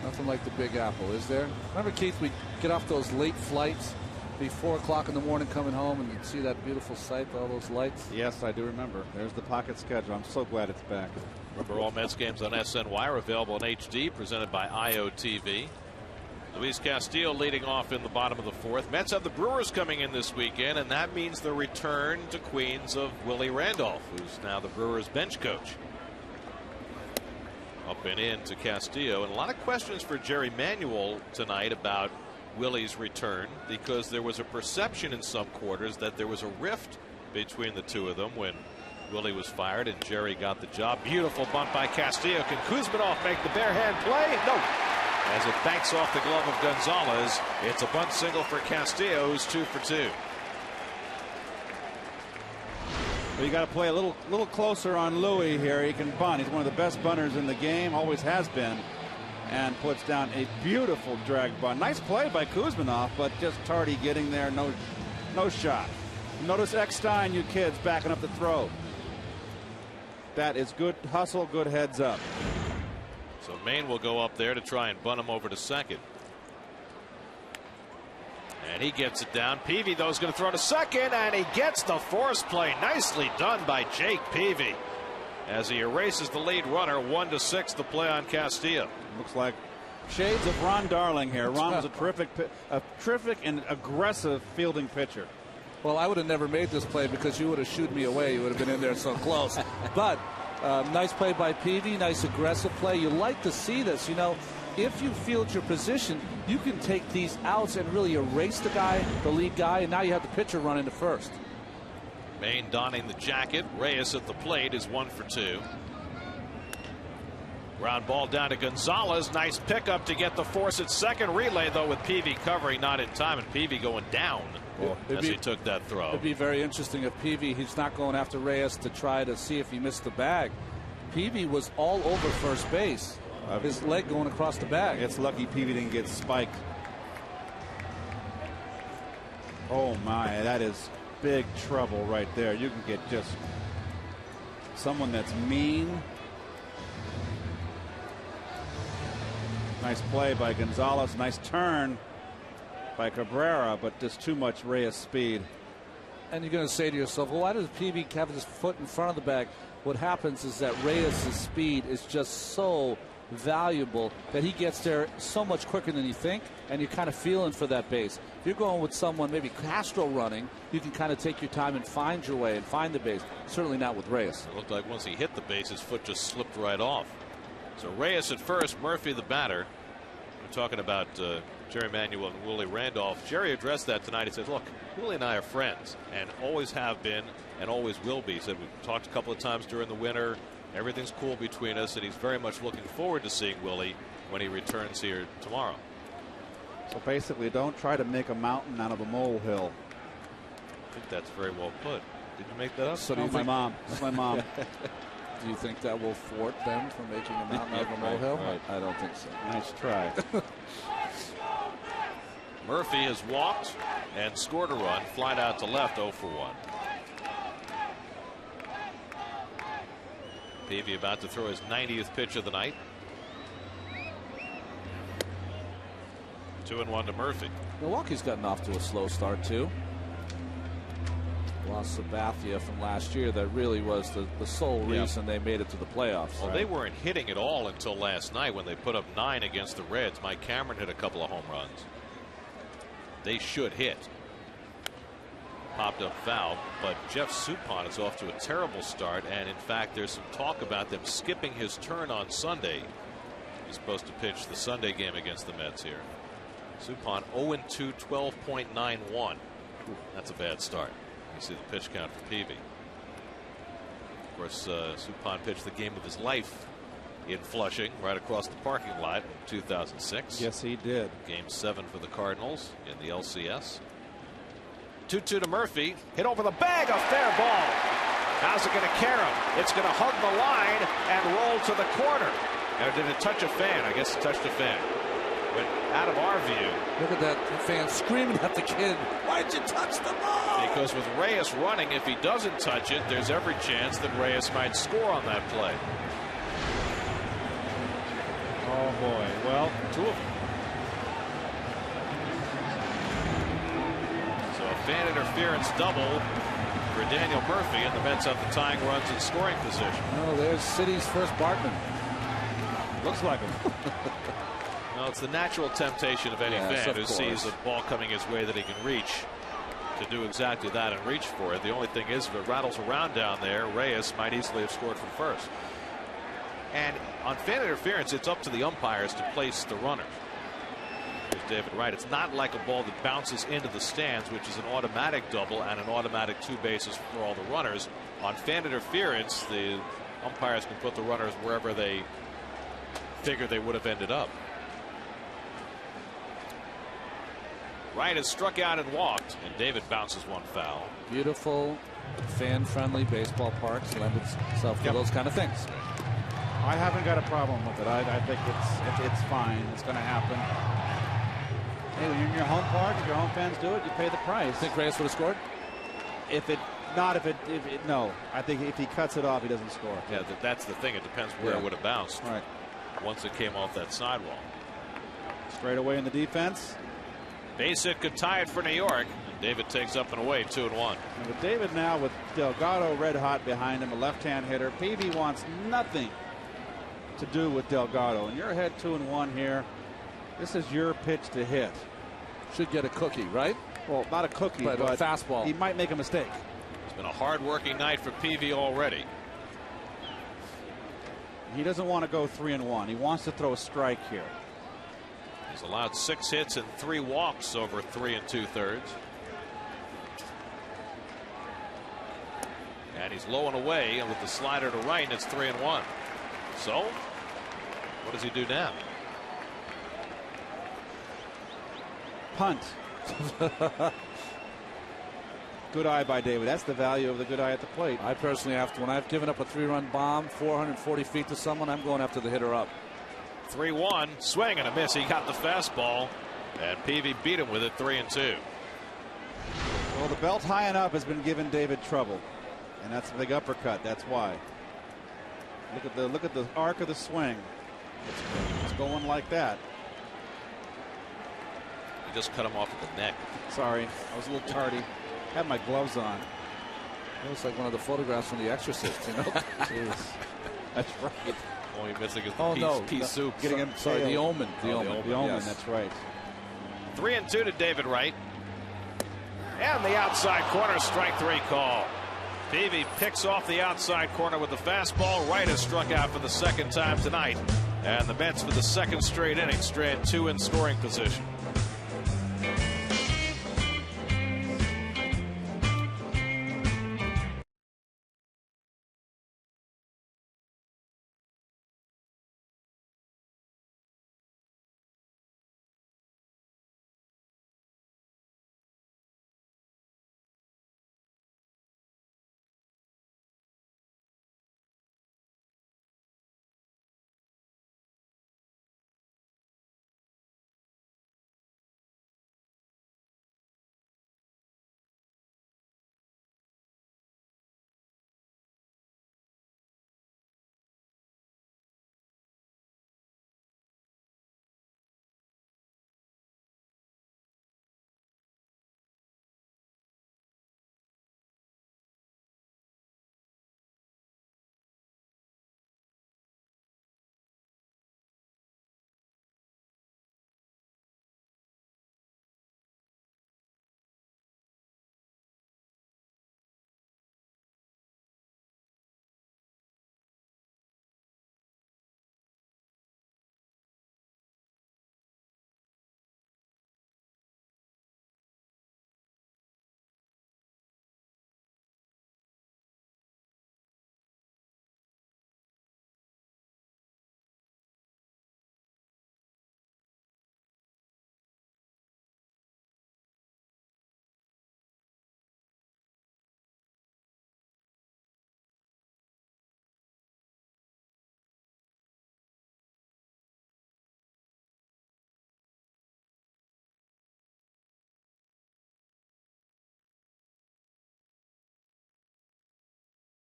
Nothing like the Big Apple, is there? Remember, Keith, we get off those late flights, be 4 o'clock in the morning coming home, and you'd see that beautiful sight, all those lights. Yes, I do remember. There's the pocket schedule. I'm so glad it's back. Remember, all Mets games on SNY are available in HD, presented by IOTV. Luis Castillo leading off in the bottom of the 4th. Mets have the Brewers coming in this weekend, and that means the return to Queens of Willie Randolph, who's now the Brewers bench coach. Up and in to Castillo, and a lot of questions for Jerry Manuel tonight about Willie's return, because there was a perception in some quarters that there was a rift between the two of them when Willie was fired and Jerry got the job. Beautiful bunt by Castillo. Can Kuzminoff make the bare hand play? No. As it banks off the glove of Gonzalez, it's a bunt single for Castillo, who's 2 for 2. Well, you got to play a little closer on Louis here. He can bunt. He's one of the best bunters in the game, always has been, and puts down a beautiful drag bunt. Nice play by Kuzminoff, but just tardy getting there. No shot. Notice Eckstein, you kids, backing up the throw. That is good hustle, good heads up. So Maine will go up there to try and bunt him over to second. And he gets it down. Peavy, though, is going to throw to second, and he gets the force play. Nicely done by Jake Peavy as he erases the lead runner. 1-6 the play on Castillo. Looks like shades of Ron Darling here. Ron was a terrific and aggressive fielding pitcher. Well, I would have never made this play because you would have shooed me away. You would have been in there so close. But nice play by Peavy. Nice aggressive play. You like to see this. You know, if you field your position, you can take these outs and really erase the guy, the lead guy, and now you have the pitcher run into first. Maine donning the jacket. Reyes at the plate is 1 for 2. Ground ball down to Gonzalez. Nice pickup to get the force at second. Relay, though, with Peavy covering not in time, and Peavy going down as he took that throw. It'd be very interesting if Peavy, he's not going after Reyes to try to see if he missed the bag. Peavy was all over first base. His leg going across the bag. It's lucky Peavy didn't get spiked. Oh my, that is big trouble right there. You can get just someone that's mean. Nice play by Gonzalez. Nice turn by Cabrera, but just too much Reyes speed. And you're going to say to yourself, well, why does Peavy have his foot in front of the bag? What happens is that Reyes' speed is just so valuable that he gets there so much quicker than you think, and you're kind of feeling for that base. If you're going with someone, maybe Castro running, you can kind of take your time and find your way and find the base. Certainly not with Reyes. It looked like once he hit the base, his foot just slipped right off. So Reyes at first, Murphy the batter. We're talking about Jerry Manuel and Willie Randolph. Jerry addressed that tonight. He said, look, Willie and I are friends and always have been and always will be. He said, we've talked a couple of times during the winter. Everything's cool between us, and he's very much looking forward to seeing Willie when he returns here tomorrow. So basically, don't try to make a mountain out of a molehill. I think that's very well put. Did you make that up? So my mom. That's my mom. Do you think that will thwart them from making a mountain out of a molehill? Right. I don't think so. Nice try. Murphy has walked and scored a run. Flied out to left, 0 for 1. Peavy about to throw his 90th pitch of the night. 2-1 to Murphy. Milwaukee's gotten off to a slow start, too. Lost Sabathia from last year. That really was the sole reason they made it to the playoffs. Well, they weren't hitting at all until last night when they put up 9 against the Reds. Mike Cameron hit a couple of home runs. They should hit. Popped up foul, but Jeff Suppan is off to a terrible start, and in fact there's some talk about them skipping his turn on Sunday. He's supposed to pitch the Sunday game against the Mets here. Suppan 0-2, 12.91. That's a bad start. You see the pitch count for Peavy. Of course, Suppan pitched the game of his life in Flushing, right across the parking lot in 2006. Yes, he did. Game 7 for the Cardinals in the LCS. 2-2 to Murphy. Hit over the bag. A fair ball. How's it going to carry him? It's going to hug the line and roll to the corner. Now, did it touch a fan? I guess it touched a fan. But out of our view. Look at that fan screaming at the kid. Why'd you touch the ball? Because with Reyes running, if he doesn't touch it, there's every chance that Reyes might score on that play. Oh boy. Well, 2 of them. So a fan interference double for Daniel Murphy, and the Mets have the tying runs in scoring position. Oh, there's City's first Bartman. looks like him. No, it's the natural temptation of any fan who course. sees a ball coming his way that he can reach to do exactly that and reach for it. The only thing is, if it rattles around down there, Reyes might easily have scored from first. And on fan interference, it's up to the umpires to place the runner. Here's David Wright. It's not like a ball that bounces into the stands, which is an automatic double and an automatic 2 bases for all the runners. On fan interference, the umpires can put the runners wherever they figure they would have ended up. Wright has struck out and walked, and David bounces one foul. Beautiful, fan-friendly baseball parks lend itself to those kind of things. I haven't got a problem with it. I think it's fine. It's going to happen. Hey, when you're in your home park, if your home fans do it, you pay the price. Think Reyes would have scored? No. I think if he cuts it off, he doesn't score. Yeah, that's the thing. It depends where it would have bounced. Right. Once it came off that sidewall. Straight away in the defense. Base hit could tie it for New York. And David takes up and away 2-1. And with David now with Delgado red hot behind him, a left-hand hitter, Peavy wants nothing to do with Delgado. And you're ahead 2-1 here. This is your pitch to hit. Should get a cookie, right? Well, not a cookie, but a fastball. He might make a mistake. It's been a hard-working night for Peavy already. He doesn't want to go 3-1. He wants to throw a strike here. He's allowed 6 hits and 3 walks over 3 2/3. And he's low and away, and with the slider to right, and it's 3-1. So, what does he do now? Punt. Good eye by David. That's the value of the good eye at the plate. I personally have to. When I've given up a 3-run bomb 440 feet to someone, I'm going after the hitter up. 3-1, swing and a miss. He got the fastball, and Peavy beat him with it 3-2. Well, the belt high and up has been giving David trouble, and that's a big uppercut. That's why. Look at the arc of the swing. It's going like that. He just cut him off at the neck. Sorry, I was a little tardy. Had my gloves on. It looks like one of the photographs from The Exorcist, you know? Jeez. That's right. Only missing is the pea soup. Getting him. Sorry, the Omen. The Omen. Yes. That's right. 3-2 to David Wright. And the outside corner, strike 3 call. Peavy picks off the outside corner with the fastball. Wright has struck out for the 2nd time tonight. And the Mets, for the 2nd straight inning, strand 2 in scoring position.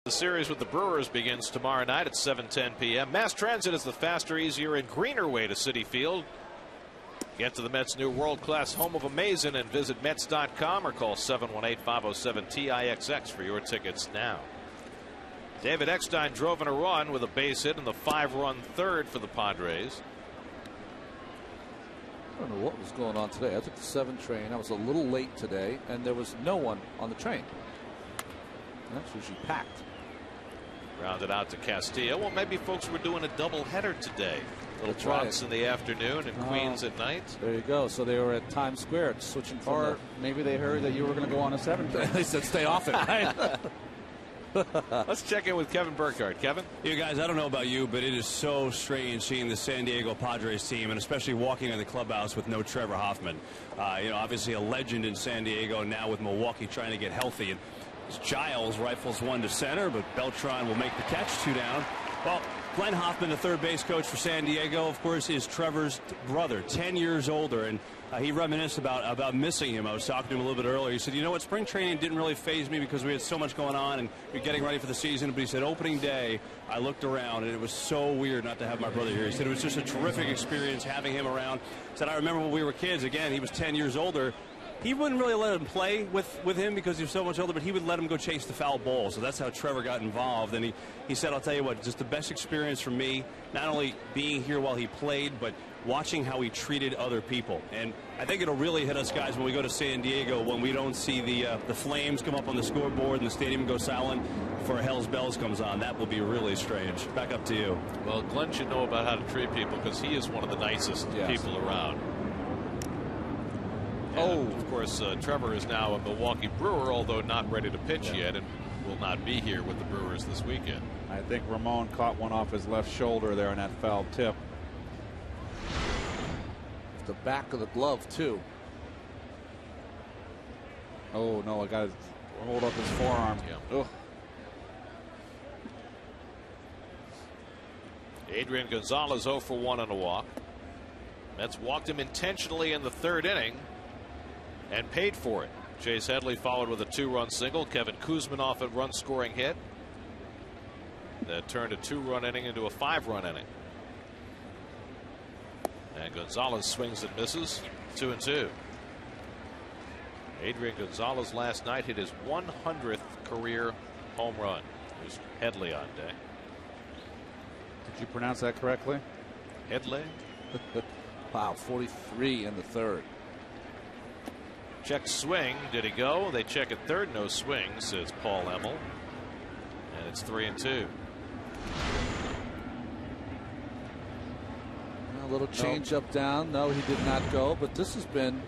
The series with the Brewers begins tomorrow night at 7:10 p.m. Mass transit is the faster, easier, and greener way to Citi Field. Get to the Mets' new world-class home of amazing and visit Mets.com or call 718-507-TIXX for your tickets now. David Eckstein drove in a run with a base hit in the 5-run third for the Padres. I don't know what was going on today. I took the 7 train. I was a little late today, and there was no one on the train. That's usually packed. Rounded out to Castillo. Well, maybe folks were doing a doubleheader today. Little Bronx in the afternoon and Queens at night. There you go. So they were at Times Square switching from. Or maybe they heard that you were going to go on a 7 train. They said stay off it. Let's check in with Kevin Burkhardt. Kevin? You guys, I don't know about you, but it is so strange seeing the San Diego Padres team, and especially walking in the clubhouse with no Trevor Hoffman. Obviously a legend in San Diego, now with Milwaukee trying to get healthy. And Giles rifles one to center, but Beltran will make the catch, 2 down. Well, Glenn Hoffman, the third base coach for San Diego, of course, is Trevor's brother, 10 years older, and he reminisced about missing him. I was talking to him a little bit earlier. He said, you know what, spring training didn't really faze me because we had so much going on and we were getting ready for the season. But he said opening day, I looked around and it was so weird not to have my brother here. He said it was just a terrific experience having him around. He said, I remember when we were kids, again, he was 10 years older. He wouldn't really let him play with him because he was so much older, but he would let him go chase the foul ball. So that's how Trevor got involved. And he said, I'll tell you what, just the best experience for me, not only being here while he played, but watching how he treated other people. And I think it'll really hit us guys when we go to San Diego, when we don't see the flames come up on the scoreboard and the stadium go silent before Hell's Bells comes on. That will be really strange. Back up to you. Well, Glenn should know about how to treat people because he is one of the nicest people around. And of course, Trevor is now a Milwaukee Brewer, although not ready to pitch yet, and will not be here with the Brewers this weekend. I think Ramon caught one off his left shoulder there on that foul tip. The back of the glove, too. Oh, no, I got to hold up his forearm. Yeah. Adrian Gonzalez 0 for 1 on a walk. Mets walked him intentionally in the 3rd inning and paid for it. Chase Headley followed with a 2-run single. Kevin Kuzminoff a run-scoring hit that turned a 2-run inning into a 5-run inning. And Gonzalez swings and misses. 2-2. Adrian Gonzalez last night hit his 100th career home run. It was Headley on deck. Did you pronounce that correctly? Headley. Wow, 43 in the 3rd. Check swing. Did he go? They check at 3rd. No swing, says Paul Emmel. And it's 3-2. A little change up down. No, he did not go. But this has been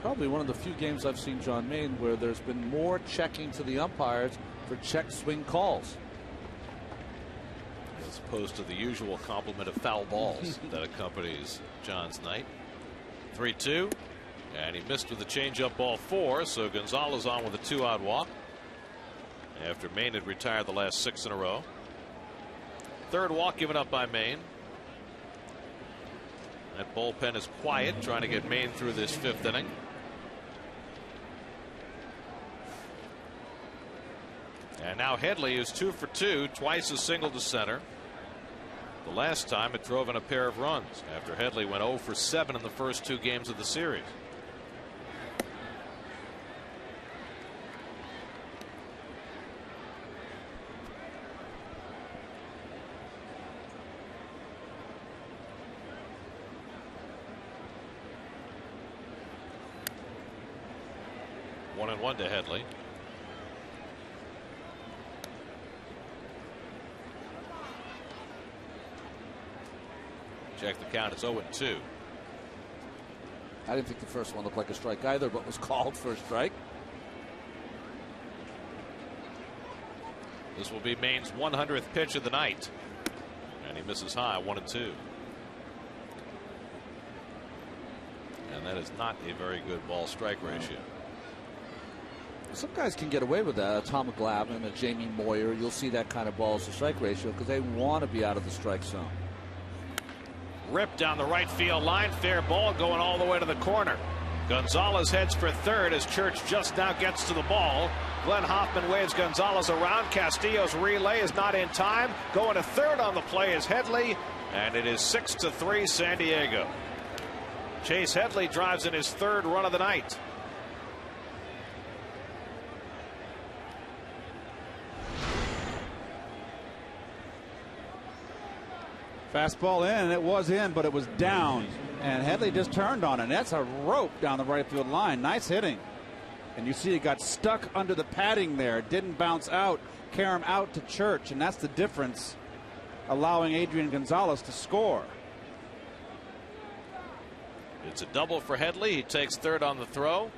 probably one of the few games I've seen John Maine where there's been more checking to the umpires for check swing calls, as opposed to the usual complement of foul balls that accompanies John's night. 3-2. And he missed with a changeup ball 4, so Gonzalez on with a 2-out walk after Maine had retired the last 6 in a row. 3rd walk given up by Maine. That bullpen is quiet, trying to get Maine through this 5th inning. And now Headley is 2 for 2, twice a single to center. The last time it drove in a pair of runs after Headley went 0 for 7 in the first 2 games of the series. One and one to Headley. Check the count. It's 0-2. I didn't think the first one looked like a strike either, but was called for a strike. This will be Maine's 100th pitch of the night. And he misses high, 1-2. And that is not a very good ball strike ratio. Some guys can get away with that. A Tom Glavine, a Jamie Moyer. You'll see that kind of balls to strike ratio because they want to be out of the strike zone. Ripped down the right field line. Fair ball going all the way to the corner. Gonzalez heads for 3rd as Church just now gets to the ball. Glenn Hoffman waves Gonzalez around. Castillo's relay is not in time. Going to third on the play is Headley, and it is 6-3 San Diego. Chase Headley drives in his third run of the night. Fastball in, and it was in, but it was down. And Headley just turned on it. That's a rope down the right field line. Nice hitting. And you see it got stuck under the padding there. It didn't bounce out, carry him out to Church, and that's the difference, allowing Adrian Gonzalez to score. It's a double for Headley. He takes third on the throw.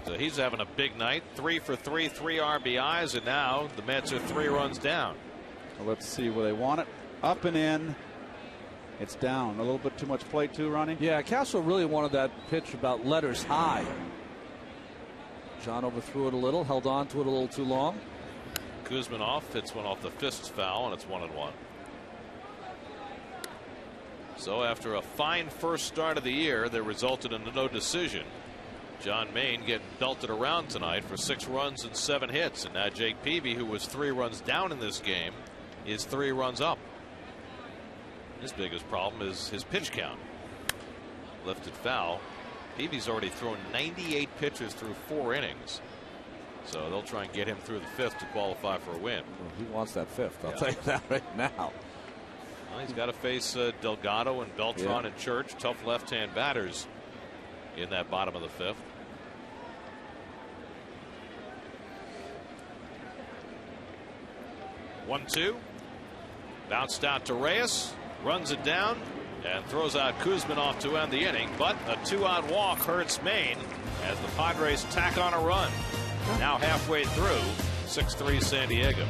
So he's having a big night. 3 for 3, 3 RBIs, and now the Mets are 3 runs down. Well, let's see where they want it. Up and in. It's down. A little bit too much play too, Ronnie? Yeah, Castro really wanted that pitch about letters high. John overthrew it a little, held on to it a little too long. Kuzminoff hits one off the fist foul, and it's 1-1. So after a fine first start of the year that resulted in a no decision, John Maine getting belted around tonight for 6 runs and 7 hits. And now Jake Peavy, who was 3 runs down in this game, is 3 runs up. His biggest problem is his pitch count. Lifted foul. Peavy's already thrown 98 pitches through 4 innings. So they'll try and get him through the 5th to qualify for a win. Well, he wants that 5th. I'll tell you that right now. Well, he's got to face Delgado and Beltran and Church, tough left-hand batters in that bottom of the 5th. One-two. Bounced out to Reyes. Runs it down and throws out Kuzminoff to end the inning. But a 2-out walk hurts Maine as the Padres tack on a run. Now halfway through, 6-3 San Diego.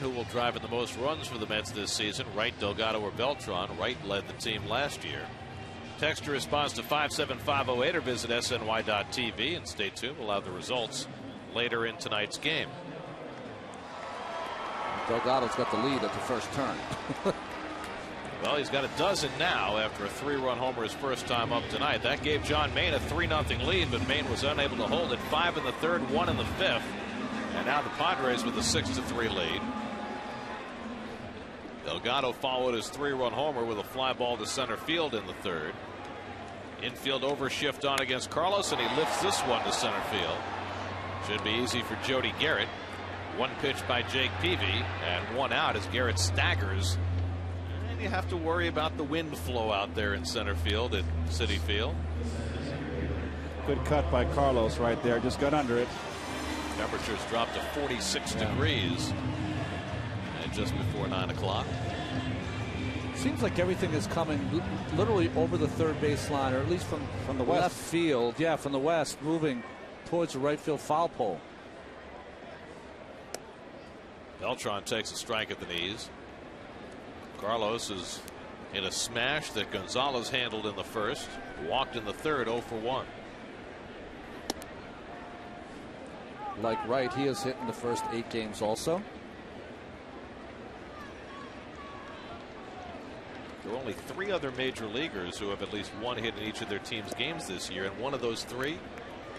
Who will drive in the most runs for the Mets this season? Wright, Delgado, or Beltran? Wright led the team last year. Text your response to 57508 or visit SNY.TV and stay tuned. We'll have the results later in tonight's game. Delgado's got the lead at the first turn. Well, he's got a dozen now after a 3-run homer his first time up tonight. That gave John Maine a 3-0 lead, but Maine was unable to hold it. 5 in the 3rd, 1 in the 5th. And now the Padres with a 6-3 lead. Delgado followed his 3-run homer with a fly ball to center field in the 3rd. Infield overshift on against Carlos, and he lifts this one to center field. Should be easy for Jody Garrett. 1 pitch by Jake Peavy, and 1 out as Garrett staggers. And you have to worry about the wind flow out there in center field at Citi Field. Good cut by Carlos right there. Just got under it. Temperatures dropped to 46 degrees and just before 9 o'clock. Seems like everything is coming literally over the third baseline, or at least from the west. Left field. Yeah, from the west, moving towards the right field foul pole. Beltran takes a strike at the knees. Carlos is in a smash that Gonzalez handled in the first, walked in the third, 0 for 1. Like Wright, he has hit in the first 8 games also. There are only 3 other major leaguers who have at least 1 hit in each of their team's games this year, and one of those 3,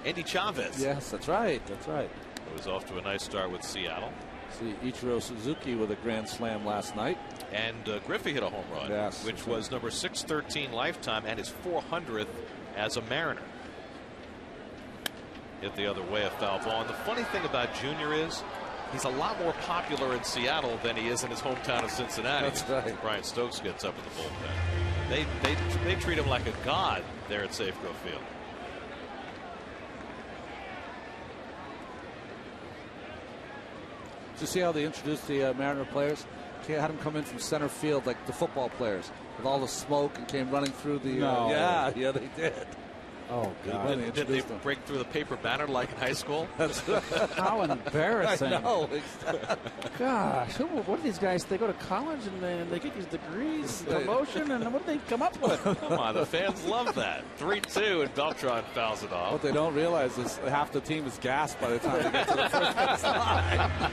Andy Chavez. Yes, that's right. That's right. It was off to a nice start with Seattle. See Ichiro Suzuki with a grand slam last night. And Griffey hit a home run, yes, which was number 613 lifetime and his 400th as a Mariner. Hit the other way, a foul ball. And the funny thing about Junior is he's a lot more popular in Seattle than he is in his hometown of Cincinnati. That's right. Brian Stokes gets up in the bullpen. They treat him like a god there at Safeco Field. Did you see how they introduced the Mariner players? They had them come in from center field like the football players with all the smoke and came running through the. No. Yeah, they did. Oh, God. Did they break through the paper banner like in high school? How embarrassing. I know. Gosh, what do these guys? They go to college and they get these degrees, promotion, and what do they come up with? Come on, the fans love that. 3-2, and Beltran fouls it off. What they don't realize is half the team is gassed by the time they get to the first base line.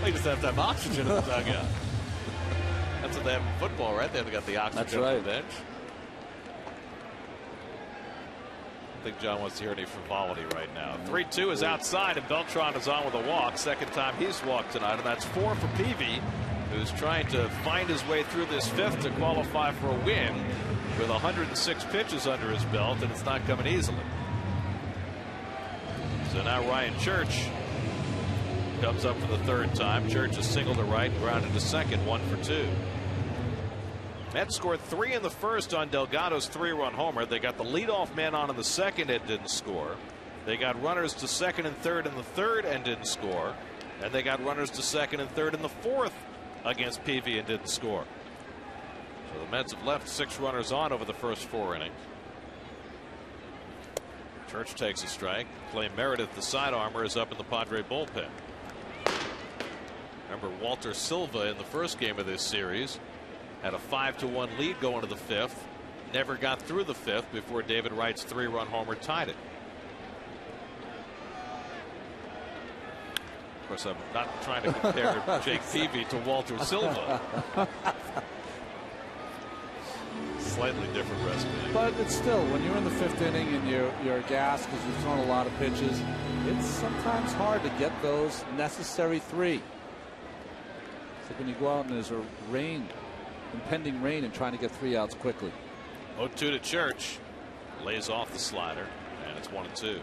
They just have to have oxygen in the dugout. That's what they have in football, right? They haven't got the oxygen That's right. on the bench. I think John wants to hear any frivolity right now. 3-2 is outside, and Beltran is on with a walk. Second time he's walked tonight, and that's 4 for Peavy, who's trying to find his way through this fifth to qualify for a win with 106 pitches under his belt, and it's not coming easily. So now Ryan Church comes up for the third time. Church is single to right, grounded to second, 1 for 2. Mets scored 3 in the first on Delgado's 3-run homer. They got the leadoff man on in the second and didn't score. They got runners to second and third in the third and didn't score. And they got runners to second and third in the fourth against Peavy and didn't score. So the Mets have left 6 runners on over the first 4 innings. Church takes a strike. Clay Meredith, the sidearmer, is up in the Padre bullpen. Remember Walter Silva in the first game of this series had a 5-1 lead going to the fifth. Never got through the fifth before David Wright's 3-run homer tied it. Of course, I'm not trying to compare Jake Peavy to Walter Silva. Slightly different resume. But it's still, when you're in the 5th inning and you're gassed because you've thrown a lot of pitches, it's sometimes hard to get those necessary 3. It's like when you go out and there's a impending rain and trying to get 3 outs quickly. 0-2 to Church. Lays off the slider, and it's 1-2.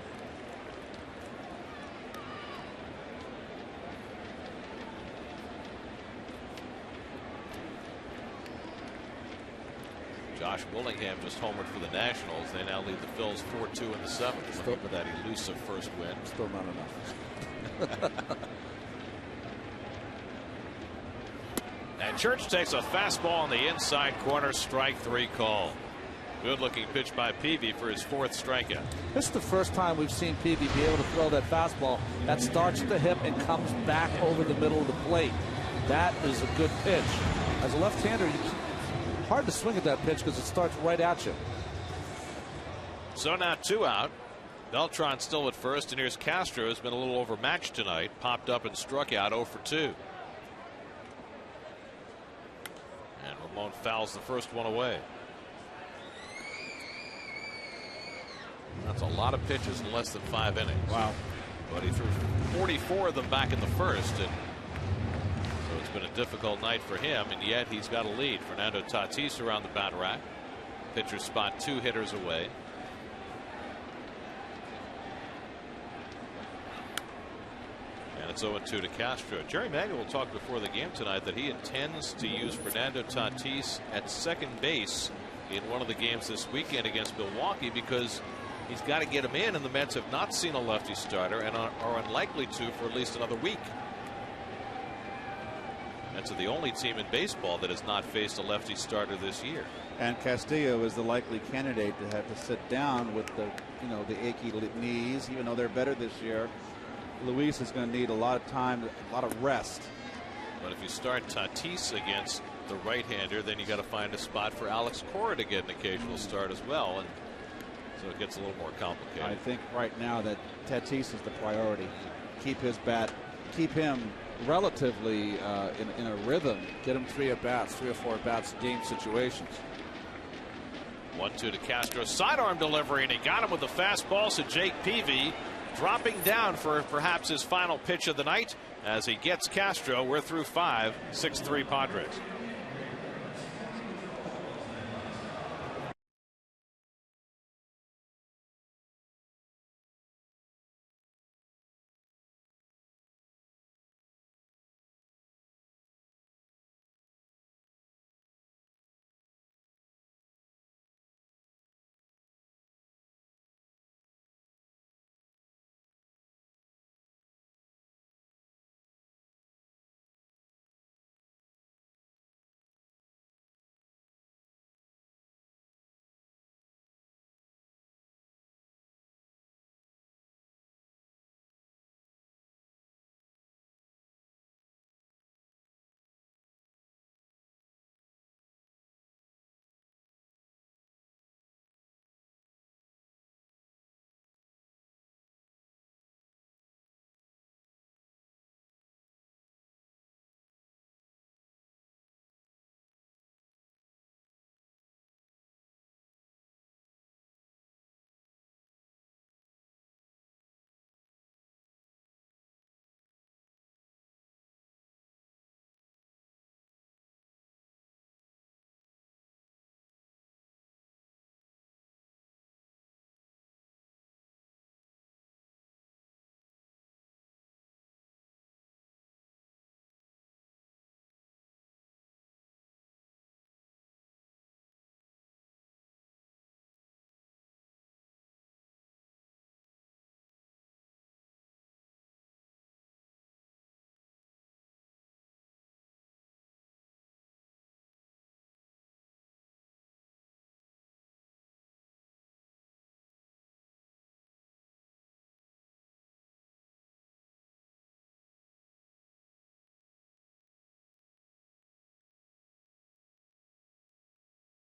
Josh Willingham just homered for the Nationals. They now lead the Phils 4-2 in the 7th. Looking for that elusive first win. Still not enough. And Church takes a fastball on the inside corner, strike 3 call. Good looking pitch by Peavy for his 4th strikeout. This is the first time we've seen Peavy be able to throw that fastball that starts at the hip and comes back over the middle of the plate. That is a good pitch. As a left-hander, it's hard to swing at that pitch because it starts right at you. So now 2 out. Beltran still at first, and here's Castro, who's been a little overmatched tonight. Popped up and struck out 0 for 2. And Ramon fouls the first one away. That's a lot of pitches in less than 5 innings. Wow. But he threw 44 of them back in the first, and so it's been a difficult night for him, and yet he's got a lead. Fernando Tatis around the bat rack. Pitcher spot 2 hitters away. And it's 0-2 to Castro. Jerry Manuel talked before the game tonight that he intends to use Fernando Tatis at second base in one of the games this weekend against Milwaukee, because he's got to get him in, and the Mets have not seen a lefty starter and are unlikely to for at least another week. Mets are the only team in baseball that has not faced a lefty starter this year. And Castillo is the likely candidate to have to sit down with the achy knees, even though they're better this year. Luis is going to need a lot of time, a lot of rest. But if you start Tatis against the right-hander, then you got to find a spot for Alex Cora to get an occasional start as well, and so it gets a little more complicated. I think right now that Tatis is the priority. Keep his bat, keep him relatively in a rhythm. Get him 3 at-bats, 3 or 4 at-bats, game situations. 1-2 to Castro. Sidearm delivery, and he got him with the fastball. So Jake Peavy dropping down for perhaps his final pitch of the night as he gets Castro. We're through 5, 6-3 Padres.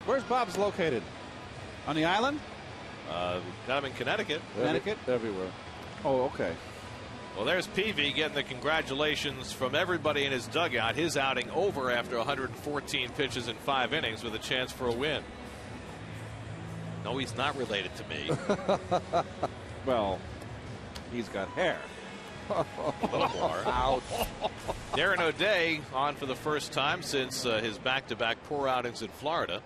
Where's Bob's located? On the island? Got him in Connecticut. Connecticut? Everywhere. Oh, okay. Well, there's Peavy getting the congratulations from everybody in his dugout. His outing over after 114 pitches in 5 innings with a chance for a win. No, he's not related to me. Well, he's got hair. A little more. Ouch. Darren O'Day on for the first time since his back-to-back poor outings in Florida.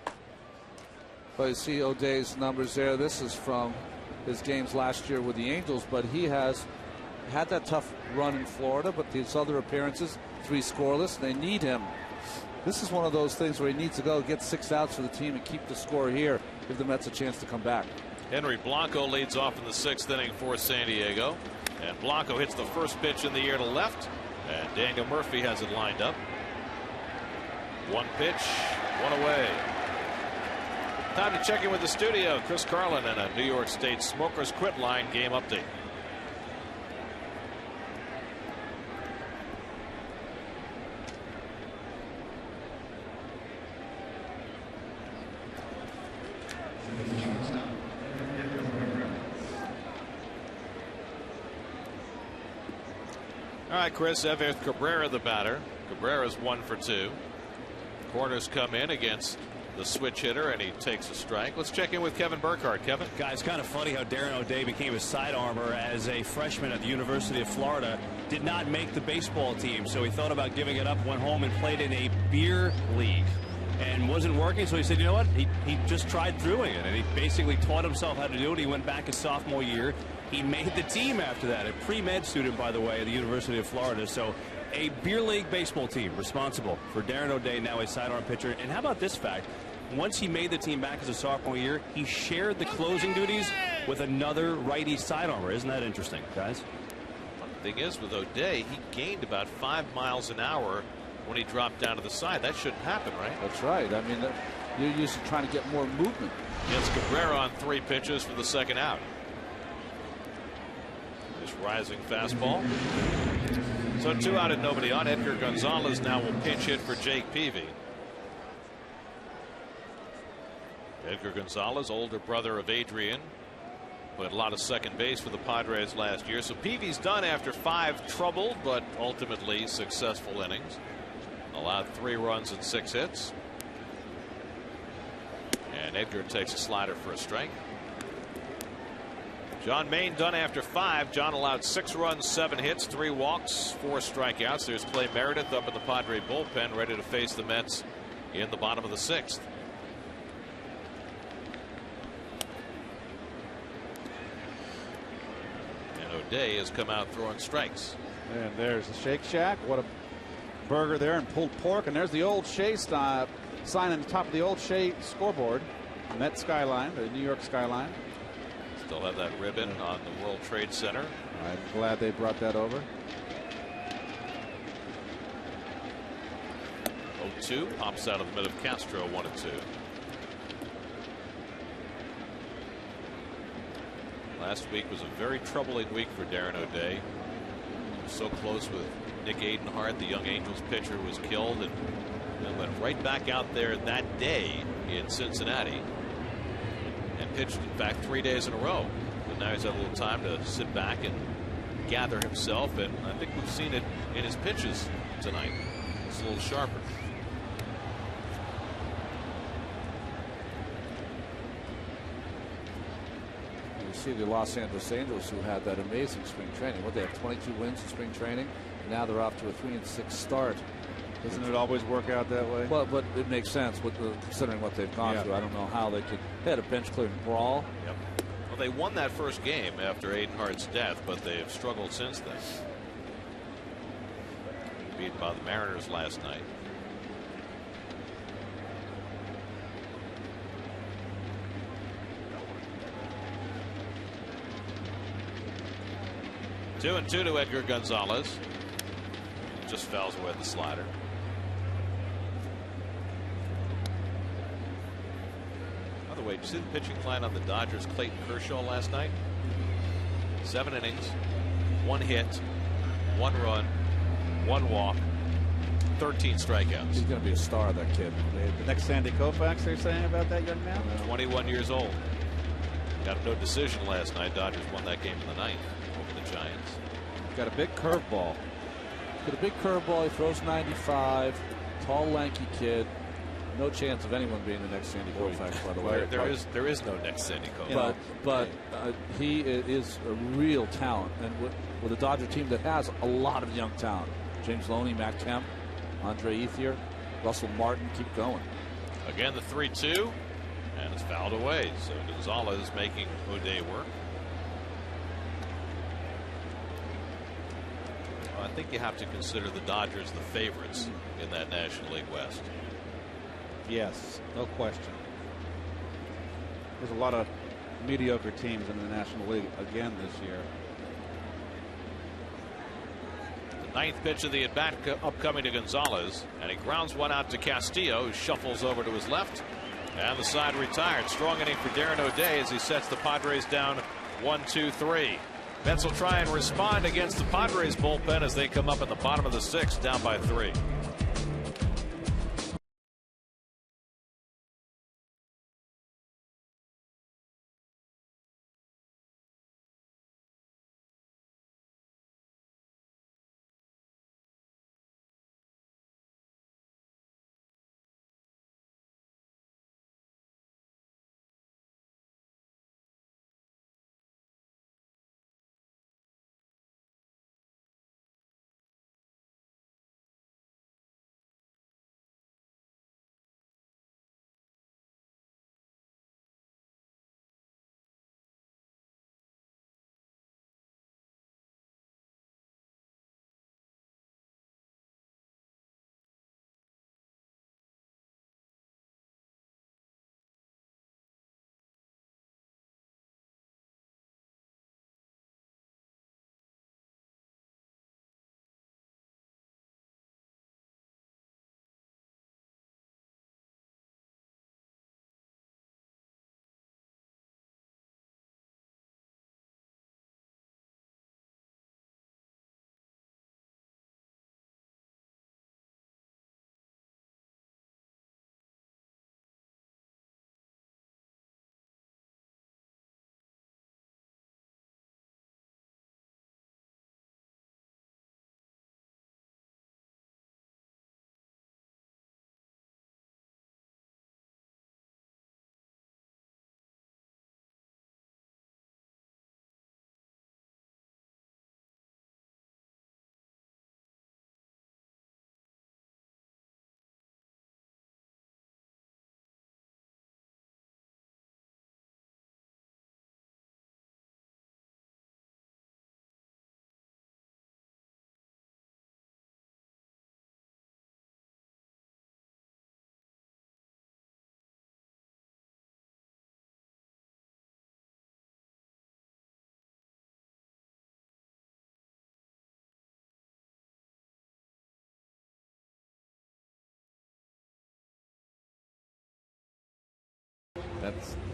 But you see O'Day's numbers there. This is from his games last year with the Angels, but he has had that tough run in Florida, but these other appearances, 3 scoreless, they need him. This is one of those things where he needs to go get 6 outs for the team and keep the score here, give the Mets a chance to come back. Henry Blanco leads off in the 6th inning for San Diego, and Blanco hits the first pitch in the air to left, and Daniel Murphy has it lined up. 1 pitch, 1 away. Time to check in with the studio. Chris Carlin and a New York State Smokers Quit Line game update. All right, Chris, Ever Cabrera the batter. Cabrera's 1 for 2. Corners come in against the switch hitter, and he takes a strike. Let's check in with Kevin Burkhardt. Kevin? Guys, kind of funny how Darren O'Day became a sidearmer as a freshman at the University of Florida. Did not make the baseball team, so he thought about giving it up, went home and played in a beer league. And wasn't working, so he said, you know what? He just tried doing it, and he basically taught himself how to do it. He went back his sophomore year. He made the team after that. A pre-med student, by the way, at the University of Florida. So a beer league baseball team responsible for Darren O'Day, now a sidearm pitcher. And how about this fact? Once he made the team back as a sophomore year, he shared the closing duties with another righty sidearmer. Isn't that interesting, guys? The thing is, with O'Day, he gained about 5 miles an hour when he dropped down to the side. That shouldn't happen, right? That's right. I mean, you're used to trying to get more movement. Gets Cabrera on 3 pitches for the 2nd out. This rising fastball. So 2 out and nobody on. Edgar Gonzalez now will pinch hit for Jake Peavy. Edgar Gonzalez, older brother of Adrian, played a lot of second base for the Padres last year. So Peavy's done after 5 troubled but ultimately successful innings. Allowed 3 runs and 6 hits. And Edgar takes a slider for a strike. John Maine done after 5. John allowed 6 runs, 7 hits, 3 walks, 4 strikeouts. There's Clay Meredith up in the Padre bullpen, ready to face the Mets in the bottom of the 6th. And O'Day has come out throwing strikes. And there's the Shake Shack. What a burger there, and pulled pork. And there's the old Shea sign on the top of the old Shea scoreboard. Met skyline, the New York skyline. Still have that ribbon on the World Trade Center. I'm glad they brought that over. 0-2 pops out of the middle of Castro, 1-2. Last week was a very troubling week for Darren O'Day. He was so close with Nick Adenhart, the young Angels pitcher, was killed, and went right back out there that day in Cincinnati and pitched, in fact, 3 days in a row. But now he's had a little time to sit back and gather himself, and I think we've seen it in his pitches tonight. It's a little sharper. You see the Los Angeles Angels, who had that amazing spring training. What, they have 22 wins in spring training, and now they're off to a 3-6 start. Doesn't it always work out that way? Well, but it makes sense with considering what they've gone through. I don't know how they could. They had a bench clearing brawl. Yep. Well, they won that first game after Adenhart's death, but they have struggled since then. Beat by the Mariners last night. Two and 2 to Edgar Gonzalez. Just fouls away the slider. By the way, did you see the pitching line on the Dodgers? Clayton Kershaw last night. 7 innings, 1 hit, 1 run, 1 walk, 13 strikeouts. He's going to be a star, that kid. The next Sandy Koufax, they're saying about that young man? 21 years old. Got no decision last night. Dodgers won that game in the 9th over the Giants. Got a big curveball. Got a big curveball. He throws 95. Tall, lanky kid. No chance of anyone being the next Sandy Koufax, by the way. There is no next Sandy Koufax. But he is a real talent, and with a Dodger team that has a lot of young talent. James Loney, Matt Kemp, Andre Ethier, Russell Martin, keep going. Again, the 3-2, and it's fouled away. So Gonzalez making O'Day work. I think you have to consider the Dodgers the favorites in that National League West. Yes, no question. There's a lot of mediocre teams in the National League again this year. The 9th pitch of the at-bat upcoming to Gonzalez, and he grounds one out to Castillo, who shuffles over to his left, and the side retired. Strong inning for Darren O'Day as he sets the Padres down 1-2-3. Mets will try and respond against the Padres bullpen as they come up in the bottom of the 6th, down by 3.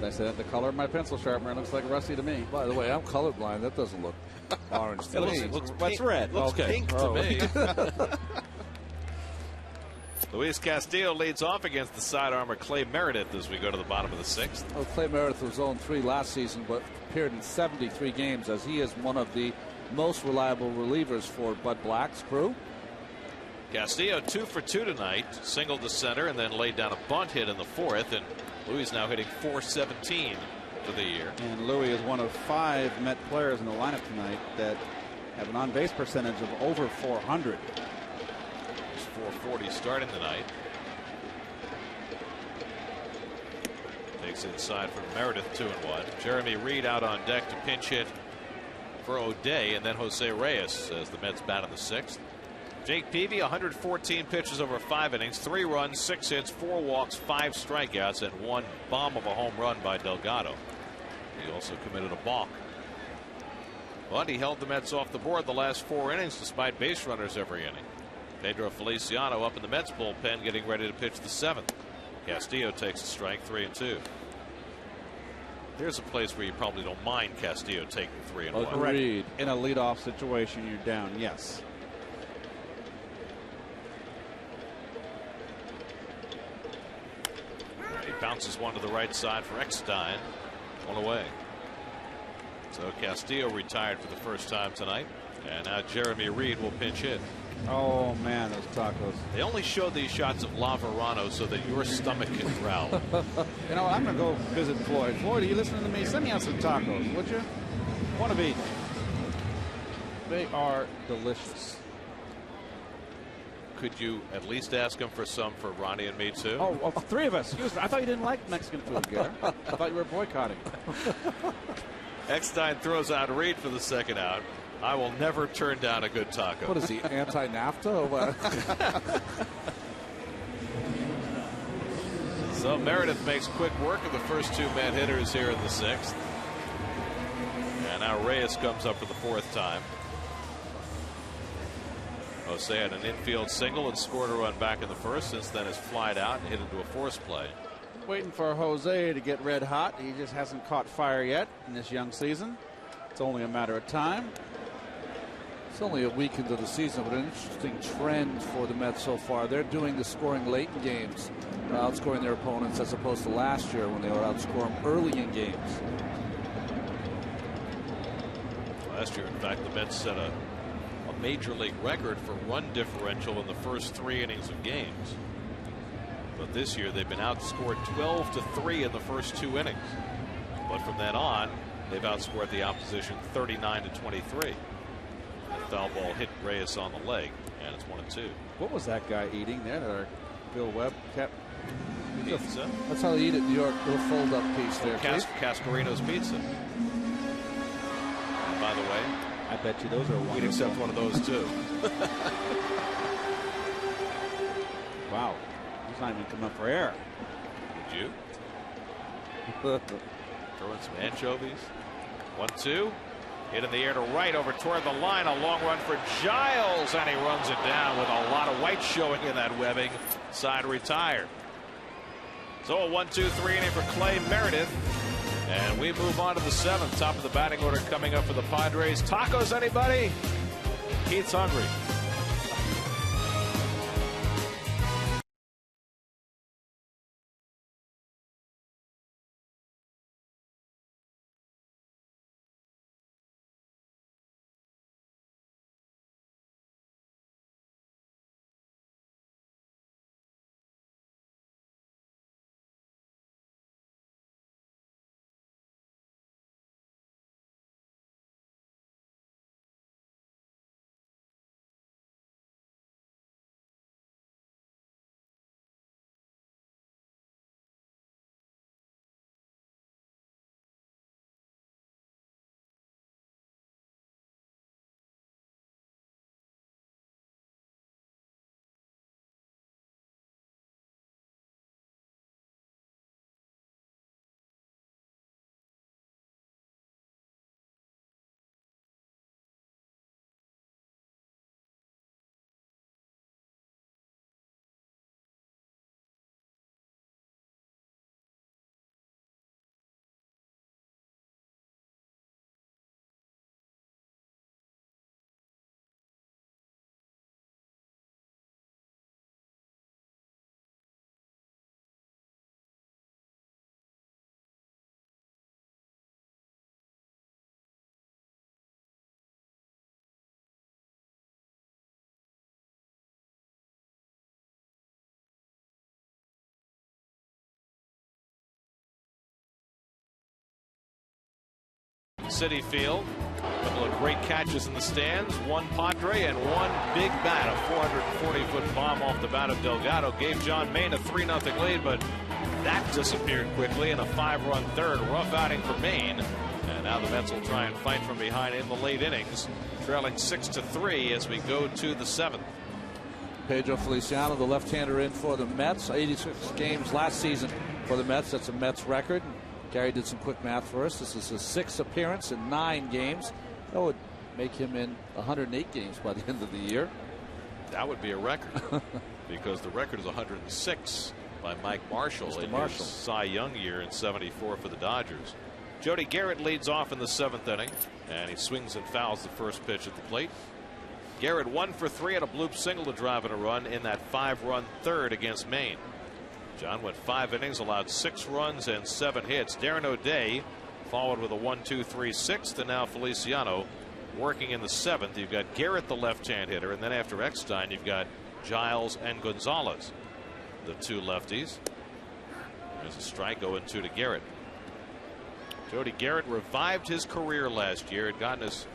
I said the color of my pencil sharpener looks like rusty to me. By the way, I'm colorblind. That doesn't look orange to me. Looks What's pink, red? Looks Okay. pink to me. Luis Castillo leads off against the sidearmer Clay Meredith as we go to the bottom of the 6th. Well, Clay Meredith was 0-3 last season, but appeared in 73 games as he is one of the most reliable relievers for Bud Black's crew. Castillo 2 for 2 tonight, singled to center and then laid down a bunt hit in the 4th, and Luis now hitting .417 for the year. And Louis is one of 5 Met players in the lineup tonight that have an on-base percentage of over 400. 440 starting tonight. Takes inside from Meredith, 2-1. Jeremy Reed out on deck to pinch hit for O'Day, and then Jose Reyes as the Mets bat in the 6th. Jake Peavy, 114 pitches over 5 innings, 3 runs, 6 hits, 4 walks, 5 strikeouts, and 1 bomb of a home run by Delgado. He also committed a balk. But he held the Mets off the board the last 4 innings despite base runners every inning. Pedro Feliciano up in the Mets bullpen getting ready to pitch the 7th. Castillo takes a strike, 3-2. Here's a place where you probably don't mind Castillo taking 3-1. Agreed. In a leadoff situation, you're down. Yes. He bounces one to the right side for Eckstein. 1 away. So Castillo retired for the first time tonight. And now Jeremy Reed will pinch hit. Oh, man, those tacos. They only show these shots of La Verano so that your stomach can growl. You know, I'm going to go visit Floyd. Floyd, are you listening to me? Send me out some tacos, would you? Want to eat. They are delicious. Could you at least ask him for some for Ronnie and me, too? Oh, 3 of us. Excuse me. I thought you didn't like Mexican food, Gary. I thought you were boycotting. Eckstein throws out Reed for the 2nd out. I will never turn down a good taco. What is he, anti-NAFTA or what? So Meredith makes quick work of the first 2 man hitters here in the 6th. And now Reyes comes up for the 4th time. Jose had an infield single and scored a run back in the 1st. Since then has flied out and hit into a force play. Waiting for Jose to get red hot. He just hasn't caught fire yet in this young season. It's only a matter of time. It's only a week into the season, but an interesting trend for the Mets so far. They're doing the scoring late in games, outscoring their opponents, as opposed to last year when they were outscoring early in games. Last year, in fact, the Mets set a major league record for run differential in the first 3 innings of games. But this year they've been outscored 12-3 in the first 2 innings. But from then on, they've outscored the opposition 39-23. The foul ball hit Reyes on the leg, and it's 1-2. What was that guy eating there that our Bill Webb kept? Pizza. That's how they eat it in New York. Little fold-up piece there. Cascarino's Pizza. And by the way, I bet you those are wonderful. we'd accept one of those too. Wow. He's not even coming up for air. Would you? Throw in some anchovies. 1-2. Hit in the air to right over toward the line. A long run for Giles, and he runs it down with a lot of white showing in that webbing. Side retired. So a 1-2-3 inning for Clay Meredith. And we move on to the 7th. Top of the batting order coming up for the Padres. Tacos, anybody? Keith's hungry. Citi Field. A couple of great catches in the stands. One Padre and one big bat. A 440-foot bomb off the bat of Delgado gave John Maine a 3-0 lead, but that disappeared quickly in a 5-run third. Rough outing for Maine. And now the Mets will try and fight from behind in the late innings, trailing 6-3 as we go to the 7th. Pedro Feliciano, the left-hander, in for the Mets. 86 games last season for the Mets. That's a Mets record. Gary did some quick math for us. This is his 6th appearance in 9 games. That would make him in 108 games by the end of the year. That would be a record because the record is 106 by Mike Marshall in his Cy Young year in '74 for the Dodgers. Jody Garrett leads off in the 7th inning, and he swings and fouls the first pitch at the plate. Garrett 1 for 3 and a bloop single to drive in a run in that 5-run third against Maine. John went 5 innings, allowed 6 runs and 7 hits. Darren O'Day followed with a 1-2-3 6th, and now Feliciano working in the 7th. You've got Garrett, the left-hand hitter, and then after Eckstein, you've got Giles and Gonzalez, the 2 lefties. There's a strike, 0-2 to Garrett. Jody Garrett revived his career last year. Had gotten his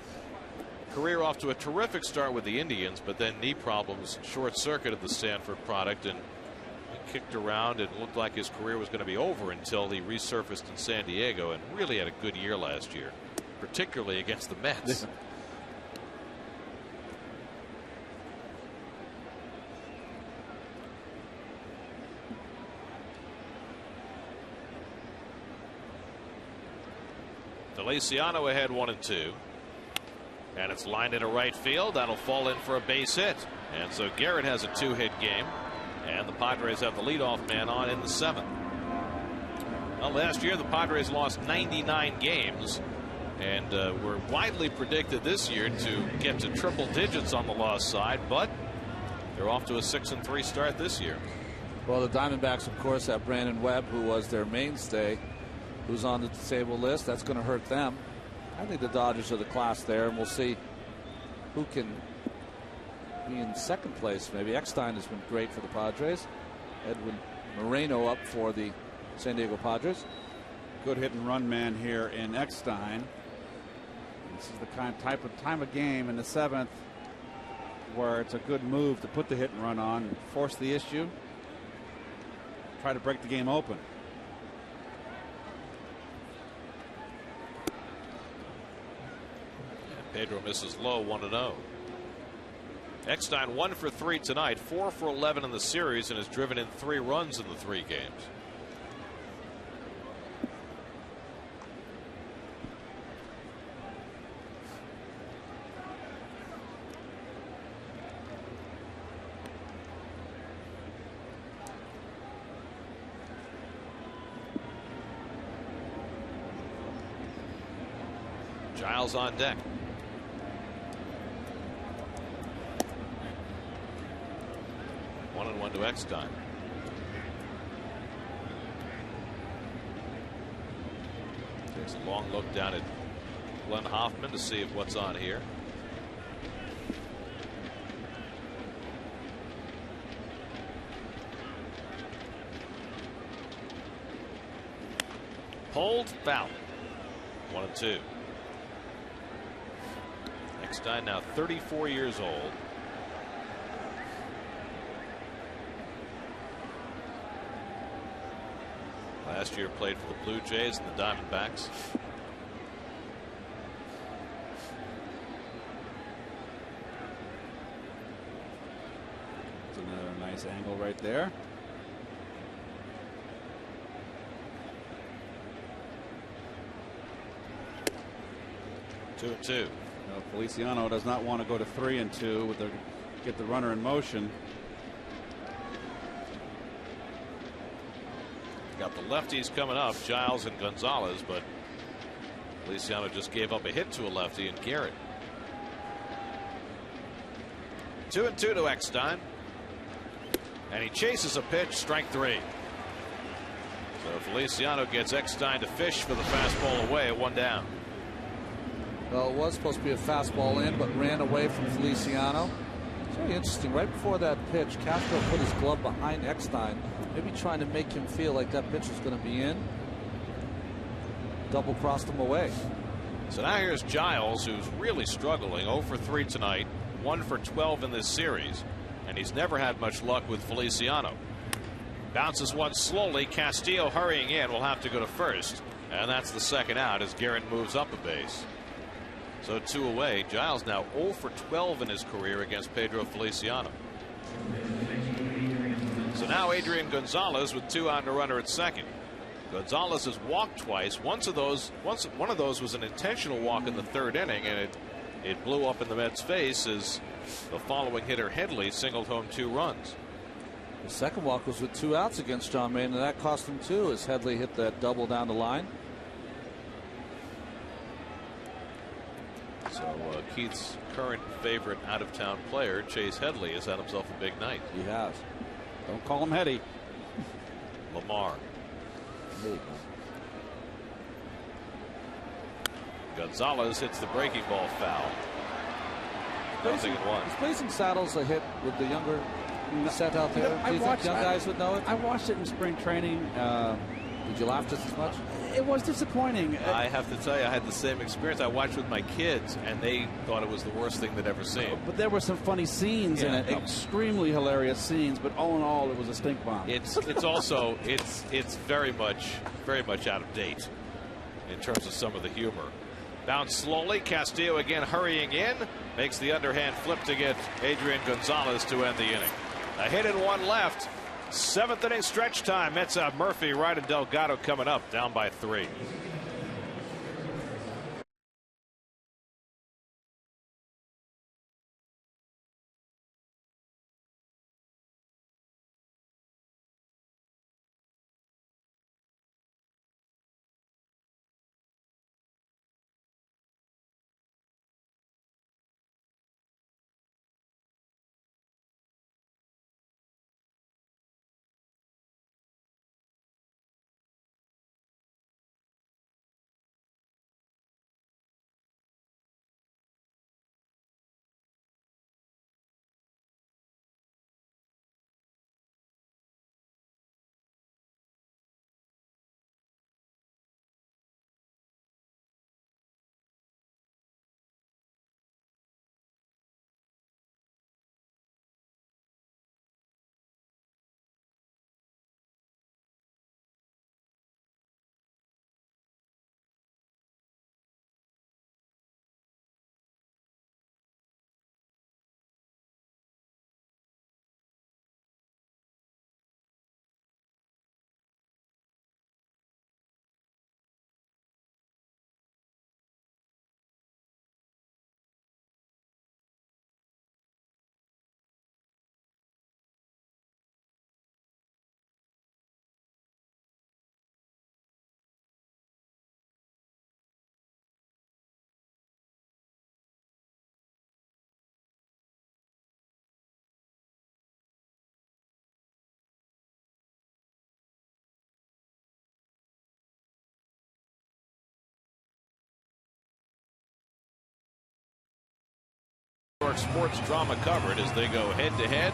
career off to a terrific start with the Indians, but then knee problems short-circuited the Stanford product, and he kicked around and looked like his career was going to be over until he resurfaced in San Diego and really had a good year last year, particularly against the Mets. Feliciano ahead 1-2, and it's lined into right field. That'll fall in for a base hit, and so Garrett has a 2-hit game, and the Padres have the leadoff man on in the 7th. Well, last year the Padres lost 99 games, and were widely predicted this year to get to triple digits on the loss side, but they're off to a 6-3 start this year. Well, the Diamondbacks, of course, have Brandon Webb, who was their mainstay, who's on the disabled list. That's going to hurt them. I think the Dodgers are the class there, and we'll see who can be in 2nd place. Maybe Eckstein has been great for the Padres. Edwin Moreno up for the San Diego Padres. Good hit and run man here in Eckstein. This is the time of game in the 7th where it's a good move to put the hit and run on and force the issue. Try to break the game open. Pedro misses low, 1-0. Eckstein 1 for 3 tonight, 4 for 11 in the series, and has driven in 3 runs in the 3 games. Giles on deck. 1-1 to Eckstein. Takes a long look down at Glenn Hoffman to see if what's on here. Pulled, foul. 1-2. Eckstein now 34 years old. Last year played for the Blue Jays and the Diamondbacks. That's another nice angle right there. Two and two. Feliciano does not want to go to 3-2 with get the runner in motion. Got the lefties coming up, Giles and Gonzalez, but Feliciano just gave up a hit to a lefty in Garrett. 2-2 to Eckstein, and he chases a pitch, strike 3. So Feliciano gets Eckstein to fish for the fastball away at 1 down. Well, it was supposed to be a fastball in, but ran away from Feliciano. It's very interesting. Right before that pitch, Castro put his glove behind Eckstein, maybe trying to make him feel like that pitch was going to be in. Double crossed him away. So now here's Giles, who's really struggling. 0 for 3 tonight, 1 for 12 in this series, and he's never had much luck with Feliciano. Bounces one slowly. Castillo hurrying in will have to go to first, and that's the second out as Guerin moves up a base. So 2 away. Giles now 0 for 12 in his career against Pedro Feliciano. So now Adrian Gonzalez with 2 out and a runner at second. Gonzalez has walked twice. One of those was an intentional walk in the 3rd inning, and it blew up in the Mets' face as the following hitter Headley singled home 2 runs. The second walk was with 2 outs against John Maine, and that cost him 2 as Headley hit that double down the line. So Keith's current favorite out-of-town player, Chase Headley, has had himself a big night. He has. Don't call him Hetty. Lamar. Gonzalez hits the breaking ball foul. Nothing in 1. Is Blazing Saddles a hit with the younger set out there? Do you think young guys would know it? I watched it in spring training. Did you laugh just as much? It was disappointing. I have to tell you, I had the same experience. I watched with my kids, and they thought it was the worst thing they'd ever seen. But there were some funny scenes in it, extremely hilarious scenes. But all in all, it was a stink bomb. It's also it's very much out of date in terms of some of the humor. Bounce slowly. Castillo again hurrying in, makes the underhand flip to get Adrian Gonzalez to end the inning. A hit and 1 left. 7th inning stretch time. Mets have Murphy, Wright, and Delgado coming up, down by 3. Sports drama covered as they go head-to-head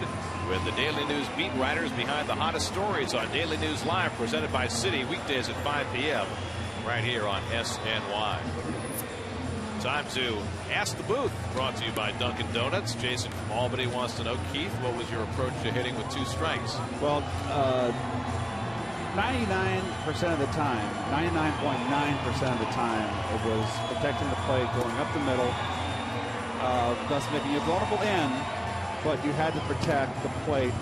with the Daily News beat writers behind the hottest stories on Daily News Live, presented by Citi, weekdays at 5 p.m. right here on SNY. Time to Ask the Booth, brought to you by Dunkin' Donuts. Jason from Albany wants to know, Keith, what was your approach to hitting with 2 strikes? Well, 99% of the time, 99.9% of the time, it was protecting the plate, going up the middle, thus making you vulnerable in, but you had to protect the plate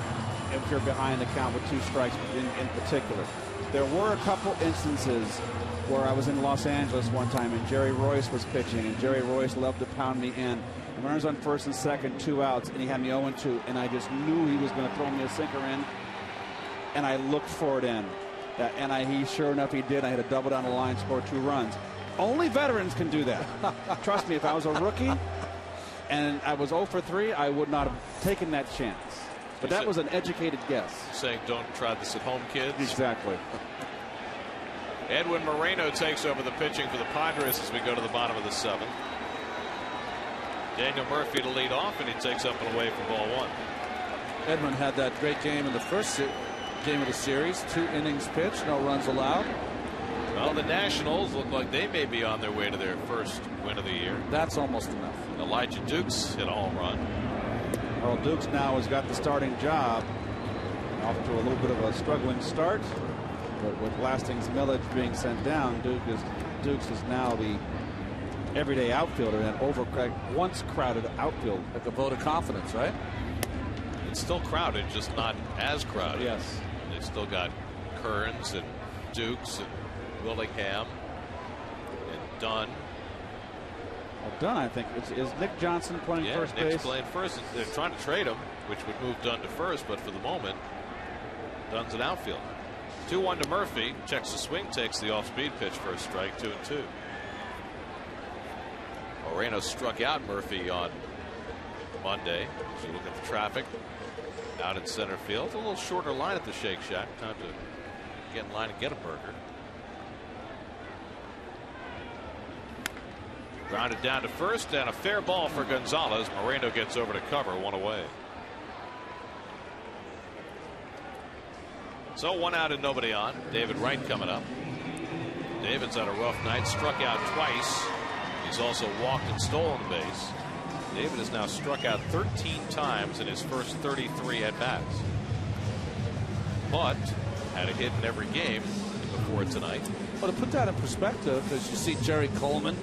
if you're behind the count with 2 strikes in particular. There were a couple instances where I was in Los Angeles one time and Jerry Royce was pitching, and Jerry Royce loved to pound me in. And runners on first and second, 2 outs, and he had me 0-2, and I just knew he was going to throw me a sinker in, and I looked for it in. He sure enough, he did. I had a double down the line, scored 2 runs. Only veterans can do that. Trust me, if I was a rookie and I was 0 for 3, I would not have taken that chance. But that was an educated guess. Saying don't try this at home, kids. Exactly. Edwin Moreno takes over the pitching for the Padres as we go to the bottom of the 7th. Daniel Murphy to lead off, and he takes up and away for ball 1. Edwin had that great game in the first game of the series. 2 innings pitched, no runs allowed. Well, the Nationals look like they may be on their way to their first win of the year. That's almost enough. Elijah Dukes hit a home run. Well, Dukes now has got the starting job. Off to a little bit of a struggling start, but with Lasting's millage being sent down, Dukes is now the everyday outfielder in an once crowded outfield. Like a vote of confidence, right? It's still crowded, just not as crowded. Yes. They've still got Kearns and Dukes and Willingham and Dunn. Well, Dunn, I think, is Nick Johnson playing first base? Nick's playing first. They're trying to trade him, which would move Dunn to first, but for the moment, Dunn's an outfield. 2-1 to Murphy. Checks the swing, takes the off-speed pitch for a strike. 2-2. Moreno struck out Murphy on Monday. As you look at the traffic out in center field, a little shorter line at the Shake Shack. Time to get in line and get a burger. Grounded down to first, and a fair ball for Gonzalez. Moreno gets over to cover, one away. So 1 out and nobody on. David Wright coming up. David's had a rough night, struck out twice. He's also walked and stolen the base. David has now struck out 13 times in his first 33 at bats, but had a hit in every game before tonight. Well, to put that in perspective, as you see Jerry Coleman,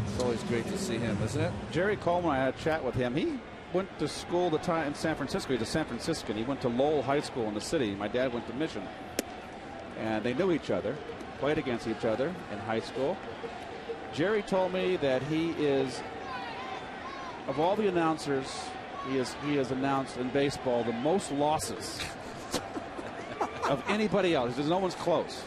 it's always great to see him, isn't it? Jerry Coleman, I had a chat with him. He went to school in San Francisco. He's a San Franciscan. He went to Lowell High School in the city. My dad went to Mission, and they knew each other, played against each other in high school. Jerry told me that he is, of all the announcers, he has announced in baseball the most losses of anybody else. There's no one's close.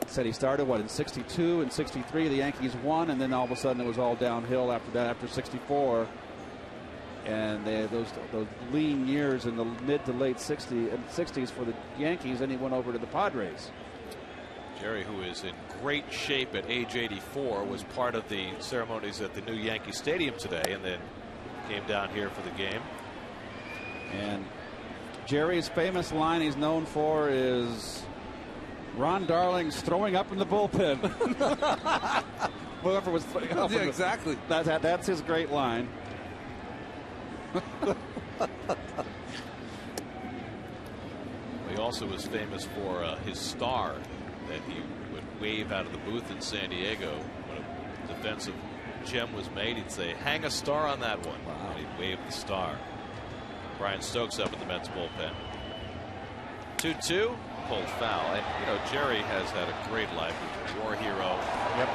Said he started in 62 and 63 the Yankees won, and then all of a sudden it was all downhill after that, after 64, and they had those lean years in the mid to late 60s for the Yankees, and he went over to the Padres. Jerry, who is in great shape at age 84, was part of the ceremonies at the new Yankee Stadium today, and then came down here for the game. And Jerry's famous line he's known for is Ron Darling's throwing up in the bullpen. Whoever was throwing up. Yeah, exactly. That's his great line. He also was famous for his star that he would wave out of the booth in San Diego when a defensive gem was made. He'd say, "Hang a star on that one." Wow. And he'd wave the star. Brian Stokes up in the Mets bullpen. 2-2. Pulled foul. And you know, Jerry has had a great life. He's a war hero. Yep.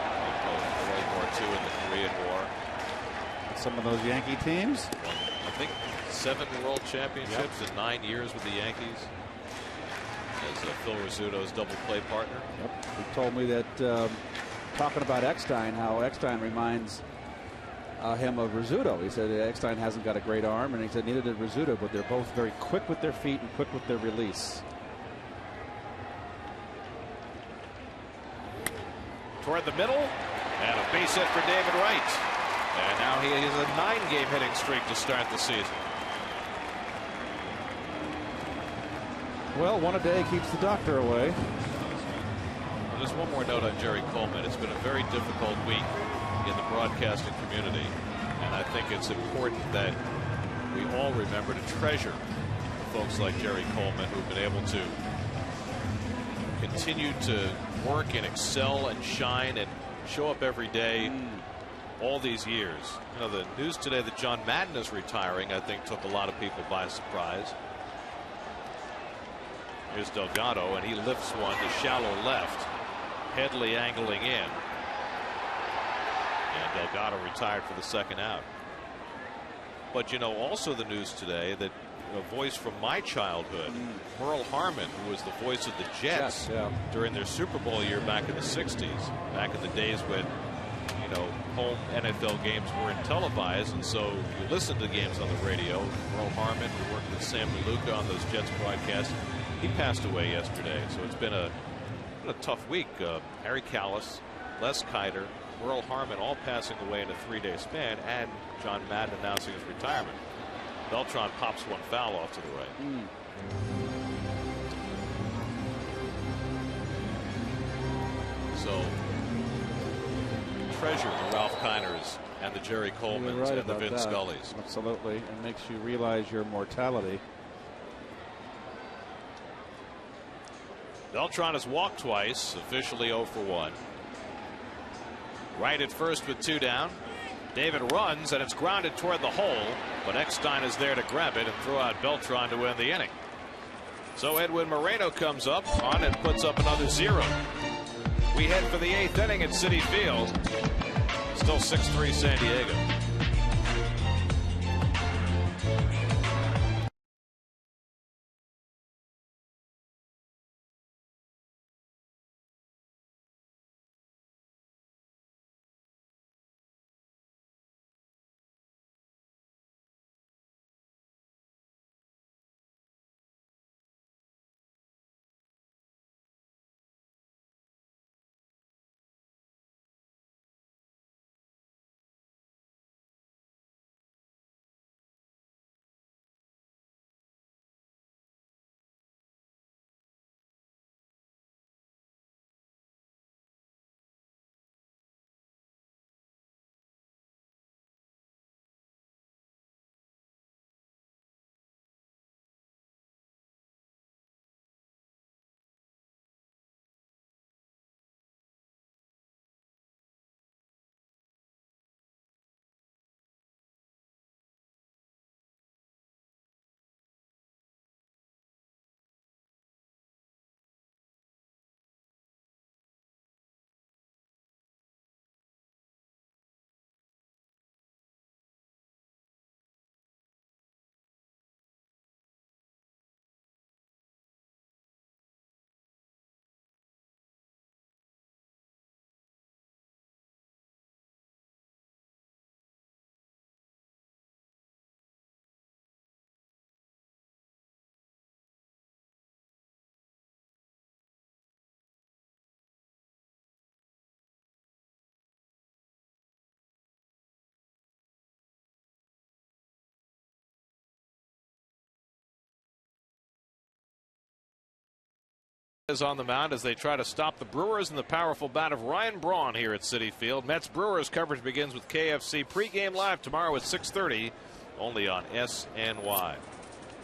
World War II and the Korean War. Some of those Yankee teams. I think 7 world championships in 9 years with the Yankees. As Phil Rizzuto's double play partner. Yep. He told me that talking about Eckstein, how Eckstein reminds him of Rizzuto. He said Eckstein hasn't got a great arm, and he said neither did Rizzuto, but they're both very quick with their feet and quick with their release. Toward the middle, and a base hit for David Wright. And now he has a 9-game hitting streak to start the season. Well, one a day keeps the doctor away. Well, just one more note on Jerry Coleman. It's been a very difficult week in the broadcasting community, and I think it's important that we all remember to treasure folks like Jerry Coleman who've been able to continue to work and excel and shine and show up every day all these years. You know, the news today that John Madden is retiring, I think, took a lot of people by surprise. Here's Delgado, and he lifts one to shallow left. Headley angling in. And Delgado retired for the second out. But, you know, also the news today that a voice from my childhood, Merle Harmon, who was the voice of the Jets during their Super Bowl year back in the 60s, back in the days when, you know, home NFL games weren't televised, and so you listened to games on the radio. Merle Harmon, who worked with Sam DeLuca on those Jets broadcasts, he passed away yesterday. So it's been a tough week. Harry Callis, Les Kiter, Merle Harmon all passing away in a 3-day span, and John Madden announcing his retirement. Beltran pops one foul off to the right. so treasure the Ralph Kiners and the Jerry Colemans right and the Vin that. Scullys. Absolutely. It makes you realize your mortality. Beltran has walked twice, officially 0 for 1. Right at first with 2 down. David runs, and it's grounded toward the hole, but Eckstein is there to grab it and throw out Beltran to win the inning. So Edwin Moreno comes up on and puts up another 0. We head for the 8th inning at Citi Field. Still 6-3 San Diego. Is on the mound as they try to stop the Brewers and the powerful bat of Ryan Braun here at Citi Field. Mets Brewers coverage begins with KFC pregame live tomorrow at 6:30, only on SNY.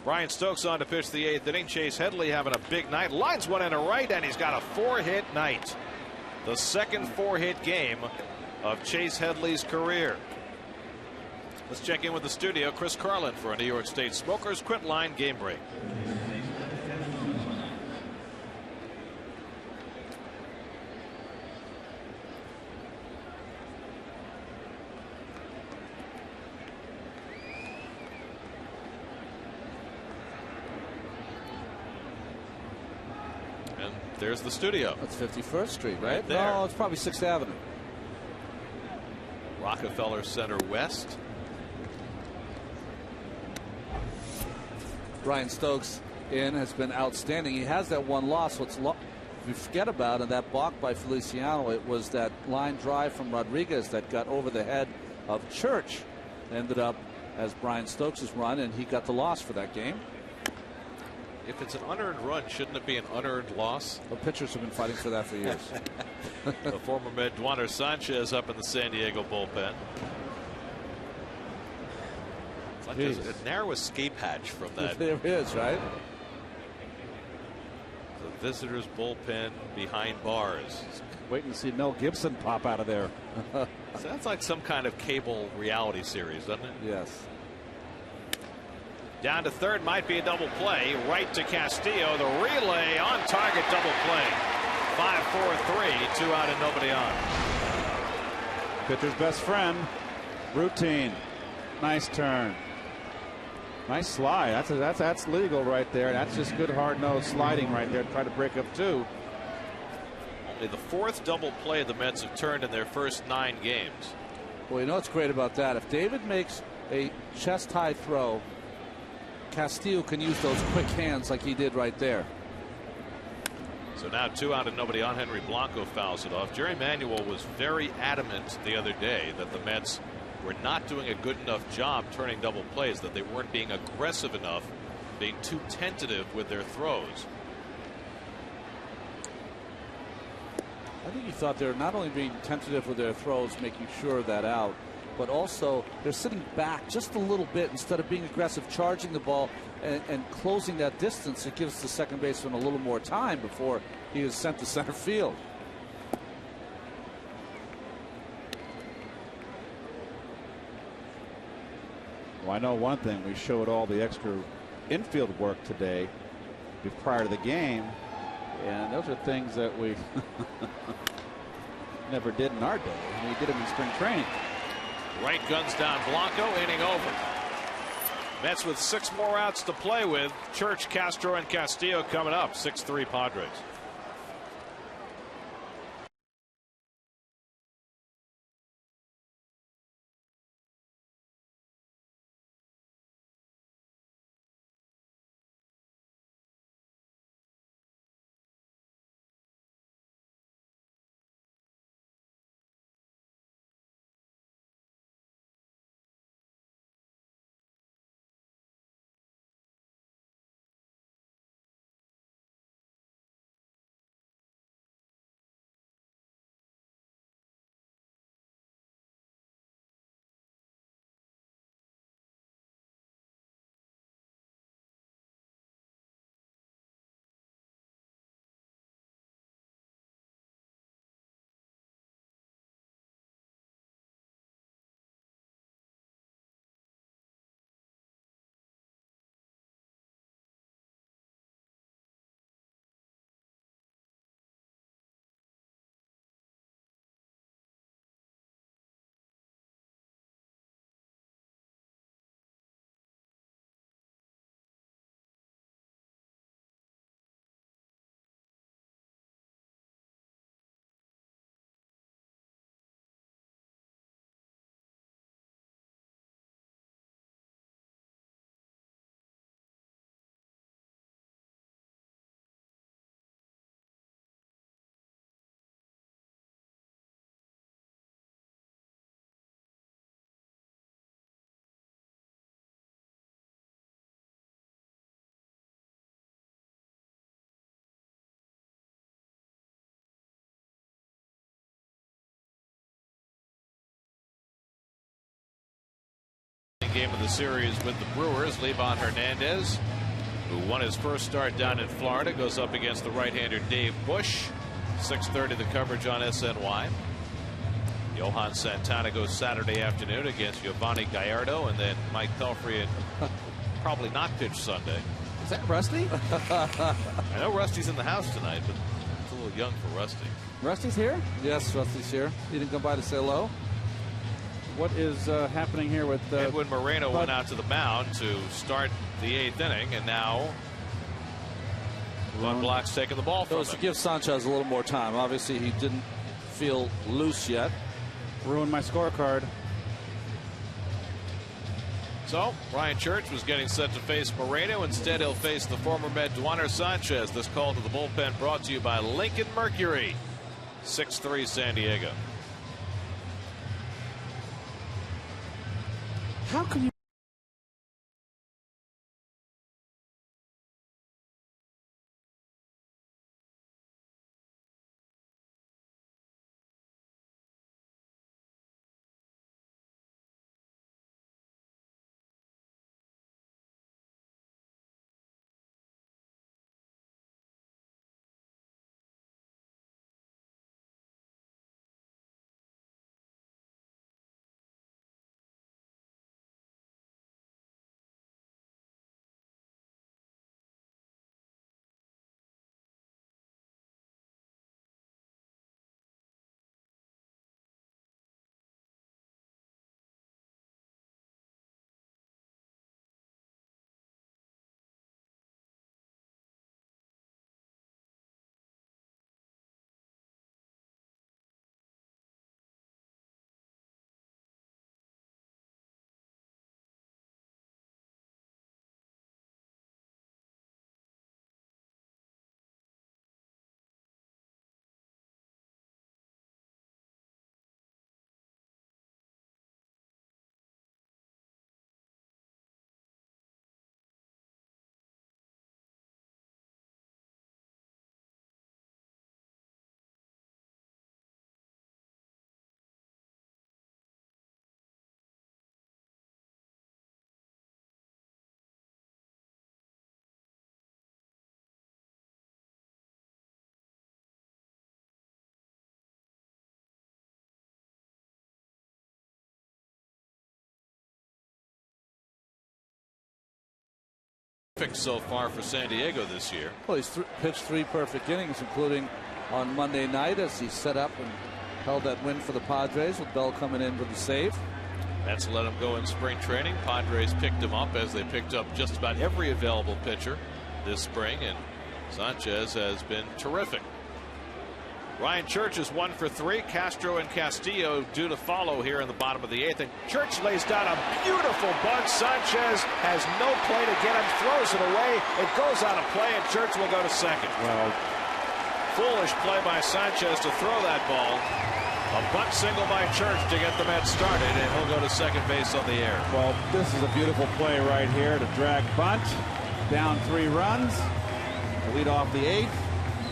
Brian Stokes on to pitch the 8th inning. Chase Headley having a big night. Lines one in a right, and he's got a 4-hit night. The second 4-hit game of Chase Headley's career. Let's check in with the studio. Chris Carlin for a New York State Smokers Quit Line game break. There's the studio. That's 51st Street, right? There. No, it's probably 6th Avenue. Rockefeller Center West. Brian Stokes in has been outstanding. He has that one loss. What's we forget about, and that balk by Feliciano, it was that line drive from Rodriguez that got over the head of Church. Ended up as Brian Stokes' run, and he got the loss for that game. If it's an unearned run, shouldn't it be an unearned loss? The pitchers have been fighting for that for years. The former Med Duaner Sanchez up in the San Diego bullpen. It's like there's a narrow escape hatch from that. There is, right? The visitors' bullpen behind bars. Waiting to see Mel Gibson pop out of there. Sounds like some kind of cable reality series, doesn't it? Yes. Down to third, might be a double play. Right to Castillo. The relay on target, double play. 5-4-3, 2 out and nobody on. Pitcher's best friend. Routine. Nice turn. Nice slide. That's legal right there. That's just good hard-nosed sliding right there. Try to break up 2. Only the 4th double play the Mets have turned in their first 9 games. Well, you know what's great about that? If David makes a chest-high throw, Castillo can use those quick hands like he did right there. So now 2 out and nobody on. Henry Blanco fouls it off. Jerry Manuel was very adamant the other day that the Mets were not doing a good enough job turning double plays, that they weren't being aggressive enough, being too tentative with their throws. I think he thought they were not only being tentative with their throws, making sure of that out, but also they're sitting back just a little bit instead of being aggressive, charging the ball and closing that distance. It gives the second baseman a little more time before he is sent to center field. Well, I know one thing. We showed all the extra infield work today prior to the game, and those are things that we never did in our day. We did them in spring training. Right guns down Blanco, inning over. Mets with 6 more outs to play with. Church, Castro, and Castillo coming up. 6-3 Padres. Game of the series with the Brewers. Livan Hernandez, who won his first start down in Florida, goes up against the right-hander Dave Bush. 6:30 the coverage on SNY. Johan Santana goes Saturday afternoon against Giovanni Gallardo, and then Mike Pelfrey and probably not pitch Sunday. Is that Rusty? I know Rusty's in the house tonight, but it's a little young for Rusty. Rusty's here? Yes, Rusty's here. He didn't come by to say hello. What is happening here with Edwin Moreno went out to the mound to start the 8th inning, and now Von Block's taking the ball It from was to him. give Sanchez a little more time. Obviously, he didn't feel loose yet. ruined my scorecard? So Ryan Church was getting set to face Moreno. Instead, he'll face the former Met Duaner Sanchez. This call to the bullpen brought to you by Lincoln Mercury. 6-3 San Diego. How can you perfect so far for San Diego this year. Well, he's pitched 3 perfect innings, including on Monday night as he set up and held that win for the Padres with Bell coming in with the save. Mets let him go in spring training. Padres picked him up as they picked up just about every available pitcher this spring, and Sanchez has been terrific. Ryan Church is 1 for 3. Castro and Castillo due to follow here in the bottom of the 8th. And Church lays down a beautiful bunt. Sanchez has no play to get him, throws it away. It goes out of play, and Church will go to second. Well, foolish play by Sanchez to throw that ball. A bunt single by Church to get the Mets started, and he'll go to second base on the air. well, this is a beautiful play right here to drag bunt. Down 3 runs. To lead off the 8th.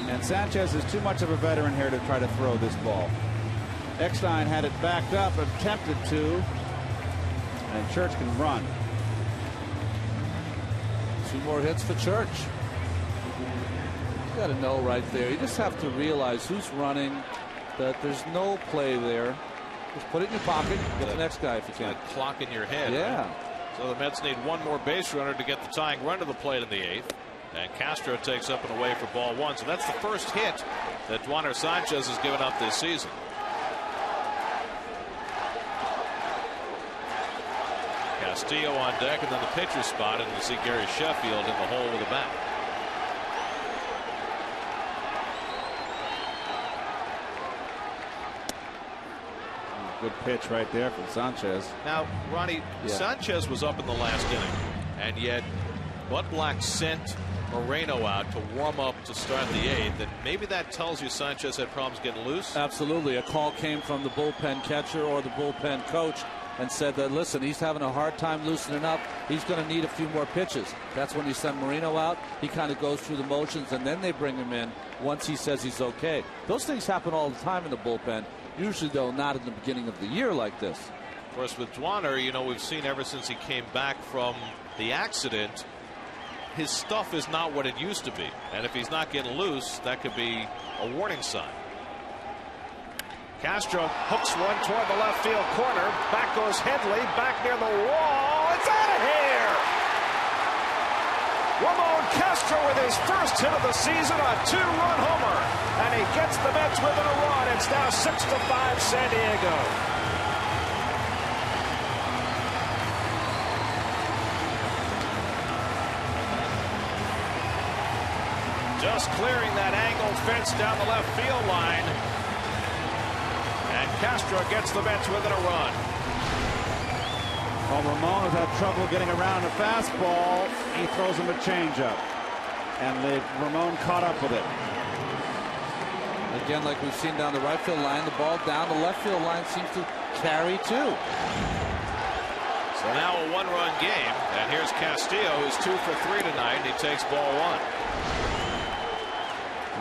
And Sanchez is too much of a veteran here to try to throw this ball. Eckstein had it backed up, attempted to. And Church can run. 2 more hits for Church. You got to know right there. You just have to realize who's running, that there's no play there. Just put it in your pocket. Get the next guy if you can. That clock in your head. Yeah. Right? So the Mets need 1 more base runner to get the tying run to the plate in the 8th. And Castro takes up and away for ball 1. So that's the first hit that Duaner Sanchez has given up this season. Castillo on deck, and then the pitcher's spot, and we see Gary Sheffield in the hole with a bat. Good pitch right there from Sanchez. Now, Ronnie, Sanchez was up in the last inning, and yet Bud Black sent Moreno out to warm up to start the 8th, and maybe that tells you Sanchez had problems getting loose. Absolutely. A call came from the bullpen catcher or the bullpen coach and said that, listen, he's having a hard time loosening up. He's going to need a few more pitches. That's when you send Moreno out. He kind of goes through the motions, and then they bring him in once he says he's okay. Those things happen all the time in the bullpen. Usually, though, not in the beginning of the year like this. Of course, with Duaner, you know, we've seen ever since he came back from the accident, his stuff is not what it used to be. And if he's not getting loose, that could be a warning sign. Castro hooks one toward the left field corner. Back goes Headley, back near the wall. It's out of here! Ramon Castro with his first hit of the season, a 2-run homer. And he gets the Mets within a run. It's now 6-5 San Diego. Just clearing that angled fence down the left field line. And Castro gets the Mets within a run. Well, Ramon has had trouble getting around a fastball. He throws him a changeup. And Ramon caught up with it. Again, like we've seen down the right field line, the ball down the left field line seems to carry too. So now a 1-run game. And here's Castillo, who's 2 for 3 tonight. And he takes ball 1.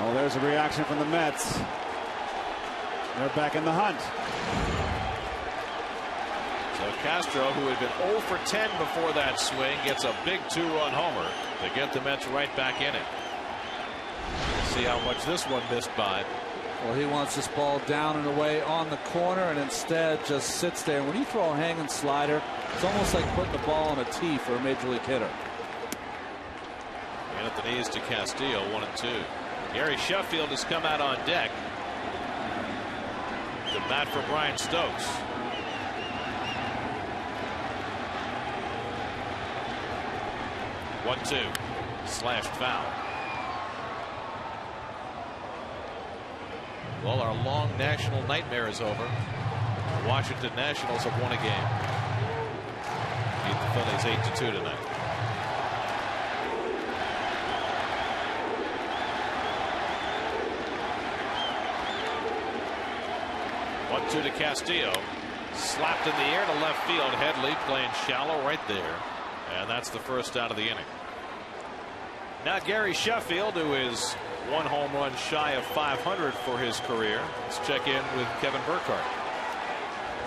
Oh, there's a reaction from the Mets. They're back in the hunt. So Castro, who had been 0 for 10 before that swing, gets a big 2-run homer to get the Mets right back in it. Let's see how much this one missed by. Well, he wants this ball down and away on the corner, and instead just sits there. When you throw a hanging slider, it's almost like putting the ball on a tee for a major league hitter. And at the knees to Castillo, 1-2. Gary Sheffield has come out on deck. The bat from Brian Stokes. One-two. Slashed foul. Well, our long national nightmare is over. The Washington Nationals have won a game. Beat the Phillies 8-2 tonight. One-two to Castillo. Slapped in the air to left field. Headley playing shallow right there. And that's the first out of the inning. Now Gary Sheffield, who is 1 home run shy of 500 for his career. Let's check in with Kevin Burkhardt.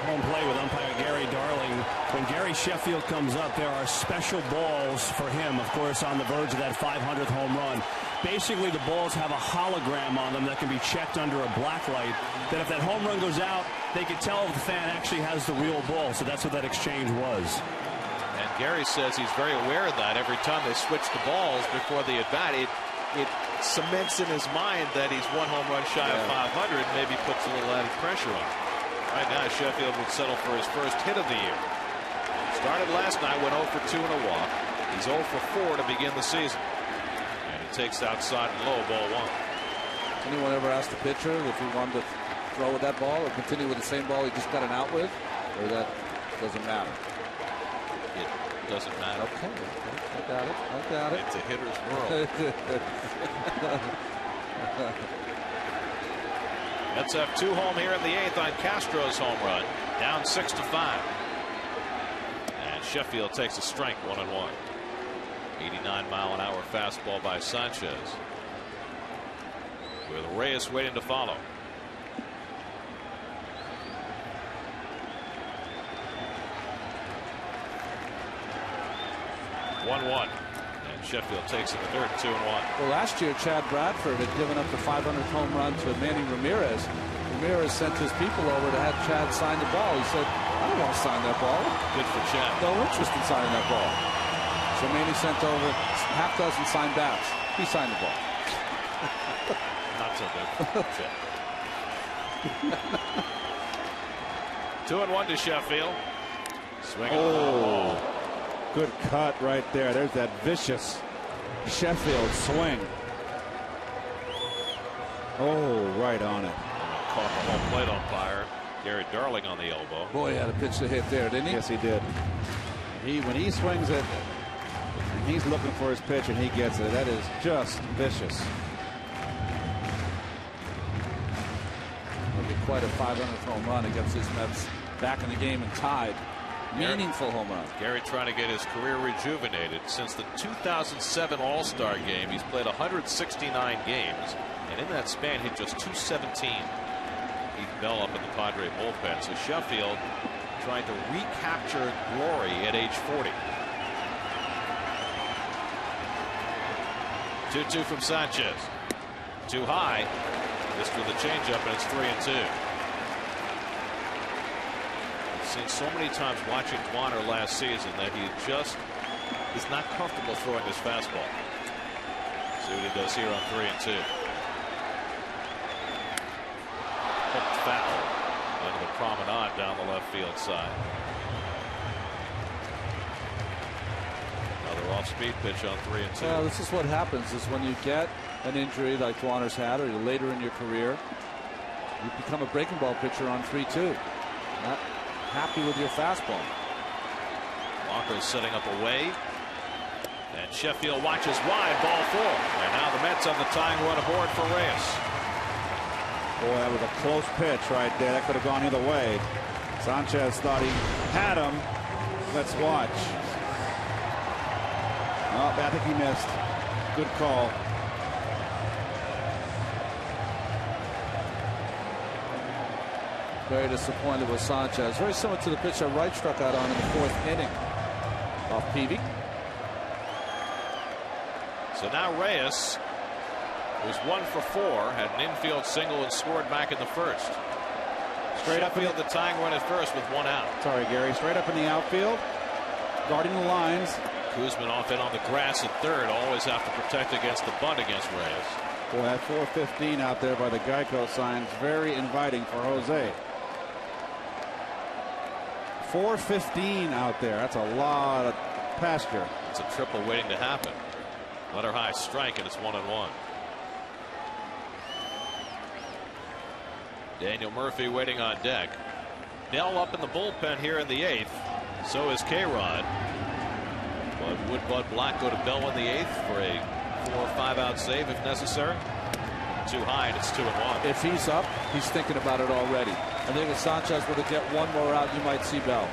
Home play with umpire Gary Darling. When Gary Sheffield comes up, there are special balls for him, of course, on the verge of that 500th home run. Basically, the balls have a hologram on them that can be checked under a black light. That if that home run goes out, they can tell if the fan actually has the real ball. So that's what that exchange was. And Gary says he's very aware of that. Every time they switch the balls before the at-bat, it cements in his mind that he's one home run shy of 500, maybe puts a little added pressure on him. Right now, Sheffield would settle for his first hit of the year. Started last night, went 0 for 2 and a walk. He's 0 for 4 to begin the season. And he takes outside and low, ball 1. Anyone ever asked the pitcher if he wanted to throw with that ball or continue with the same ball he just got an out with? Or that doesn't matter? It doesn't matter. Okay. I got it. I got it. It's a hitter's world. Mets have 2 home here in the 8th on Castro's home run. Down 6-5. And Sheffield takes a strike, 1-1. 89-mile-an-hour fastball by Sanchez, with Reyes waiting to follow. One. And Sheffield takes it to third, 2-1. Well, last year Chad Bradford had given up the 500th home run to Manny Ramirez. Ramirez sent his people over to have Chad sign the ball. He said, I don't want to sign that ball. Good for Chad. No interest in signing that ball. So Manny sent over half dozen signed bats. He signed the ball. Not so good. 2-1 to Sheffield. Swinging. Oh, good cut right there. There's that vicious Sheffield swing. Oh, right on it. Caught the home plate umpire, Gary Darling, on the elbow. Boy, he had a pitch to hit there, didn't he? Yes, he did. When he swings it, he's looking for his pitch and he gets it. That is just vicious. It'll be quite a 500th home run against his Mets back in the game and tied. Meaningful home run. Gary trying to get his career rejuvenated. Since the 2007 All-Star game, he's played 169 games, and in that span hit just 217. Heath Bell up in the Padre bullpen. So Sheffield trying to recapture glory at age 40. 2-2 from Sanchez. Too high. Missed with the changeup, and it's 3-2. Seen so many times watching Warner last season that he just is not comfortable throwing his fastball. See what he does here on 3-2. Hooked foul under the promenade down the left field side. Another off-speed pitch on 3-2. Well, this is what happens is when you get an injury like Warner's had, or you're later in your career, you become a breaking ball pitcher on 3-2. Not happy with your fastball. Walker's setting up away, and Sheffield watches wide, ball 4. And now the Mets have the tying run aboard for Reyes. Boy, that was a close pitch right there. That could have gone either way. Sanchez thought he had him. Let's watch. Oh, I think he missed. Good call. Very disappointed with Sanchez. Very similar to the pitch that Wright struck out on in the 4th inning off Peavy. So now Reyes, who's 1 for 4, had an infield single and scored back in the 1st. Straight upfield, the tying run at first with 1 out. Sorry, Gary. Straight up in the outfield, guarding the lines. Kuzman off in on the grass at 3rd. Always have to protect against the bunt against Reyes. Boy, that 415 out there by the Geico signs very inviting for Jose. 415 out there. That's a lot of pasture. It's a triple waiting to happen. Letter high strike, and it's 1-1. Daniel Murphy waiting on deck. Bell up in the bullpen here in the 8th. So is K-Rod. But would Bud Black go to Bell in the 8th for a 4 or 5 out save if necessary? Too high, and it's 2-1. If he's up, he's thinking about it already. I think if Sanchez were to get one more out, you might see Bell.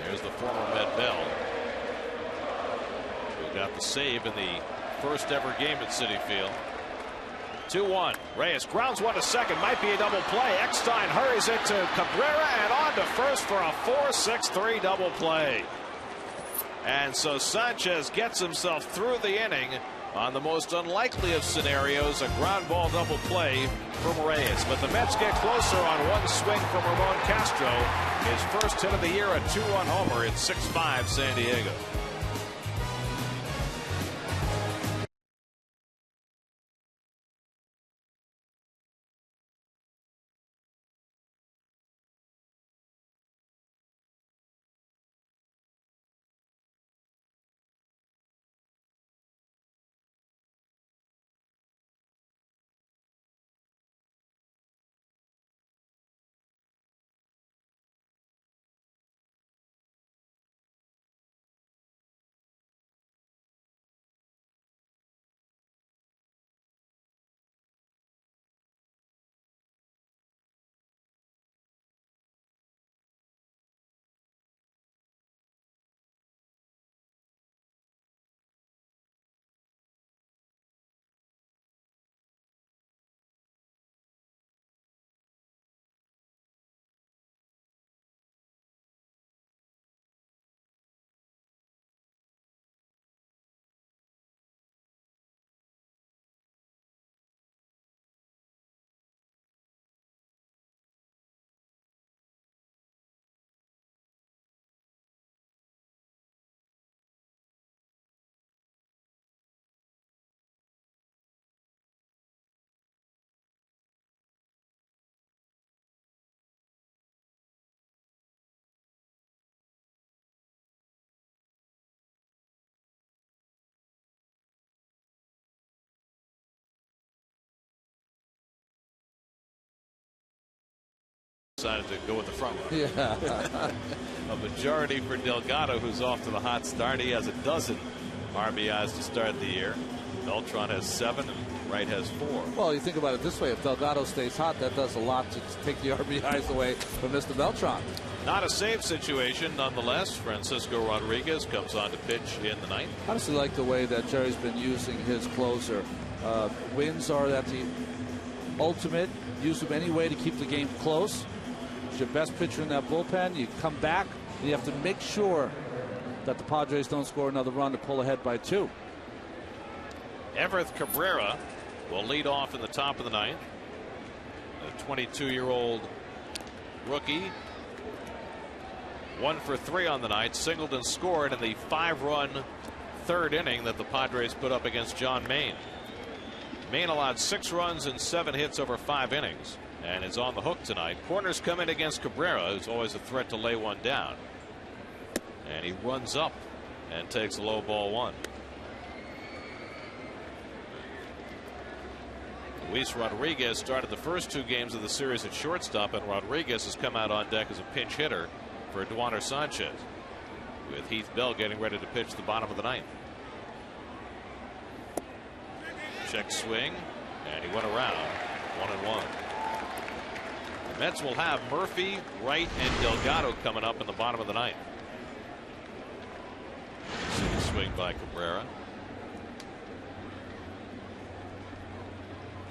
There's the former Met Bell, who got the save in the first ever game at Citi Field. 2-1. Reyes grounds one to second. Might be a double play. Eckstein hurries it to Cabrera and on to first for a 4-6-3 double play. And so Sanchez gets himself through the inning On the most unlikely of scenarios, a ground ball double play from Reyes. But the Mets get closer on one swing from Ramon Castro. His first hit of the year, a 2-run homer. It's 6-5 San Diego. Decided to go with the front run. Yeah. A majority for Delgado, who's off to the hot start. He has a dozen RBIs to start the year. Beltran has 7 and Wright has 4. Well, you think about it this way: if Delgado stays hot, that does a lot to take the RBIs away from Mr. Beltran. Not a save situation, nonetheless. Francisco Rodriguez comes on to pitch in the 9th. I honestly like the way that Jerry's been using his closer. Wins are at the ultimate. Use them any way to keep the game close. It's your best pitcher in that bullpen. You come back, and you have to make sure that the Padres don't score another run to pull ahead by 2. Everett Cabrera will lead off in the top of the 9th. A 22-year-old rookie. 1 for 3 on the night. Singled and scored in the 5-run 3rd inning that the Padres put up against John Maine. Maine allowed 6 runs and 7 hits over 5 innings and is on the hook tonight. Corners come in against Cabrera, who's always a threat to lay one down. And he runs up and takes a low ball 1. Luis Rodriguez started the first 2 games of the series at shortstop, and Rodriguez has come out on deck as a pinch hitter for Eduardo Sanchez, with Heath Bell getting ready to pitch the bottom of the 9th. Check swing, and he went around 1-1. The Mets will have Murphy, Wright, and Delgado coming up in the bottom of the 9th. See the swing by Cabrera.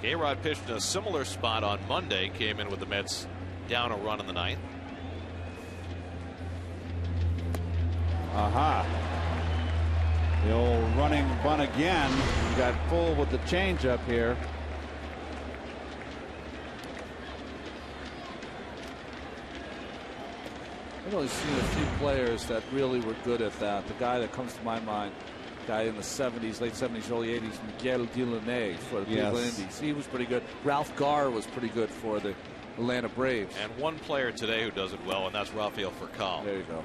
K-Rod pitched in a similar spot on Monday, came in with the Mets down a run in the 9th. Aha. The old running bunt again. He got full with the changeup here. I've only seen a few players that really were good at that. The guy that comes to my mind, guy in the 70s, late 70s, early 80s, Miguel Delaney for the Cleveland Indians. He was pretty good. Ralph Garr was pretty good for the Atlanta Braves. And one player today who does it well, and that's Rafael Furcal. There you go.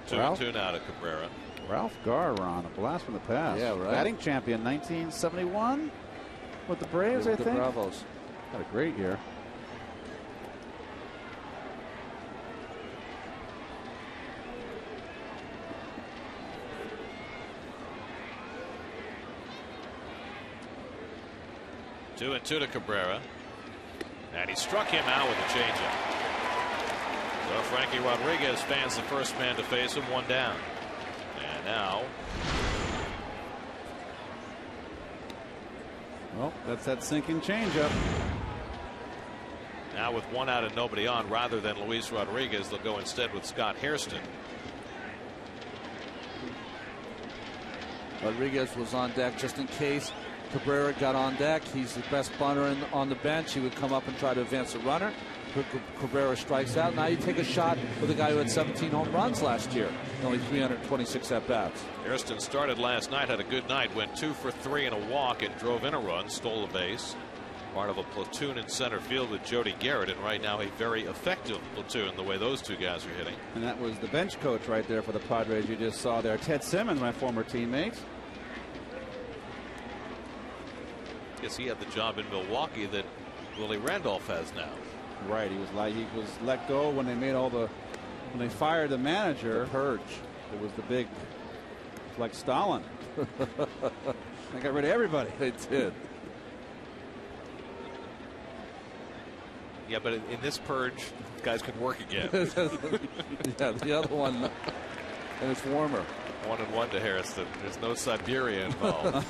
2-2 now to Cabrera. Ralph Garr on a blast from the past. Yeah, right. Batting champion 1971 with the Braves, I think. The Bravos. Had a great year. 2-2 to Cabrera, and he struck him out with a changeup. So Frankie Rodriguez fans the first man to face him, 1 down. And now, well, that's that sinking changeup. Now with 1 out and nobody on, rather than Luis Rodriguez, they'll go instead with Scott Hairston. Rodriguez was on deck just in case Cabrera got on deck. He's the best bunter on the bench. He would come up and try to advance the runner. Cabrera strikes out. Now you take a shot with a guy who had 17 home runs last year, only 326 at-bats. Hairston started last night, had a good night, went 2 for 3 and a walk and drove in a run, stole a base. Part of a platoon in center field with Jody Garrett, and right now a very effective platoon the way those two guys are hitting. And that was the bench coach right there for the Padres you just saw there. Ted Simmons, my former teammate. Guess he had the job in Milwaukee that Willie Randolph has now. Right, he was let go when they fired the manager. The purge. It was the big, like Stalin. They got rid of everybody. They did. Yeah, but in this purge, guys could work again. Yeah, the other one, and it's warmer. 1-1 to Hairston. There's no Siberia involved.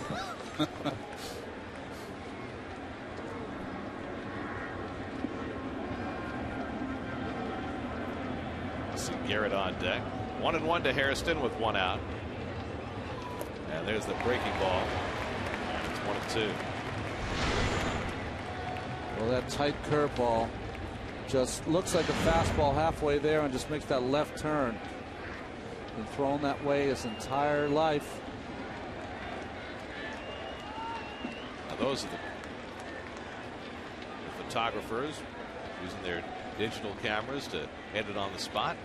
See Garrett on deck. 1-1 to Hairston with 1 out. And there's the breaking ball. It's 1-2. Well, that tight curveball just looks like a fastball halfway there and just makes that left turn. Been thrown that way his entire life. Now those are the photographers using their digital cameras to hit it on the spot.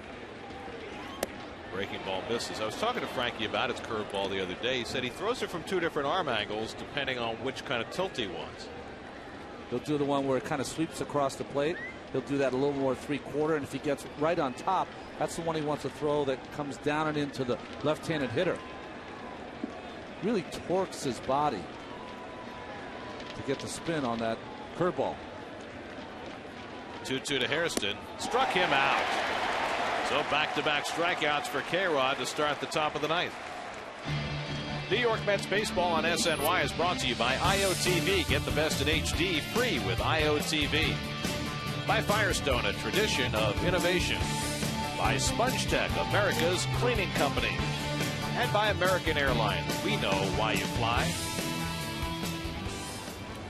Breaking ball misses. I was talking to Frankie about his curveball the other day. He said he throws it from 2 different arm angles depending on which kind of tilt he wants. He'll do the one where it kind of sweeps across the plate. He'll do that a little more 3/4, and if he gets right on top, that's the one he wants to throw that comes down and into the left-handed hitter. Really torques his body to get the spin on that curveball. 2-2 to Hairston. Struck him out. So back-to-back strikeouts for K-Rod to start the top of the 9th. New York Mets baseball on SNY is brought to you by IOTV. Get the best in HD free with IOTV. By Firestone, a tradition of innovation. By Sponge Tech, America's cleaning company. And by American Airlines. We know why you fly.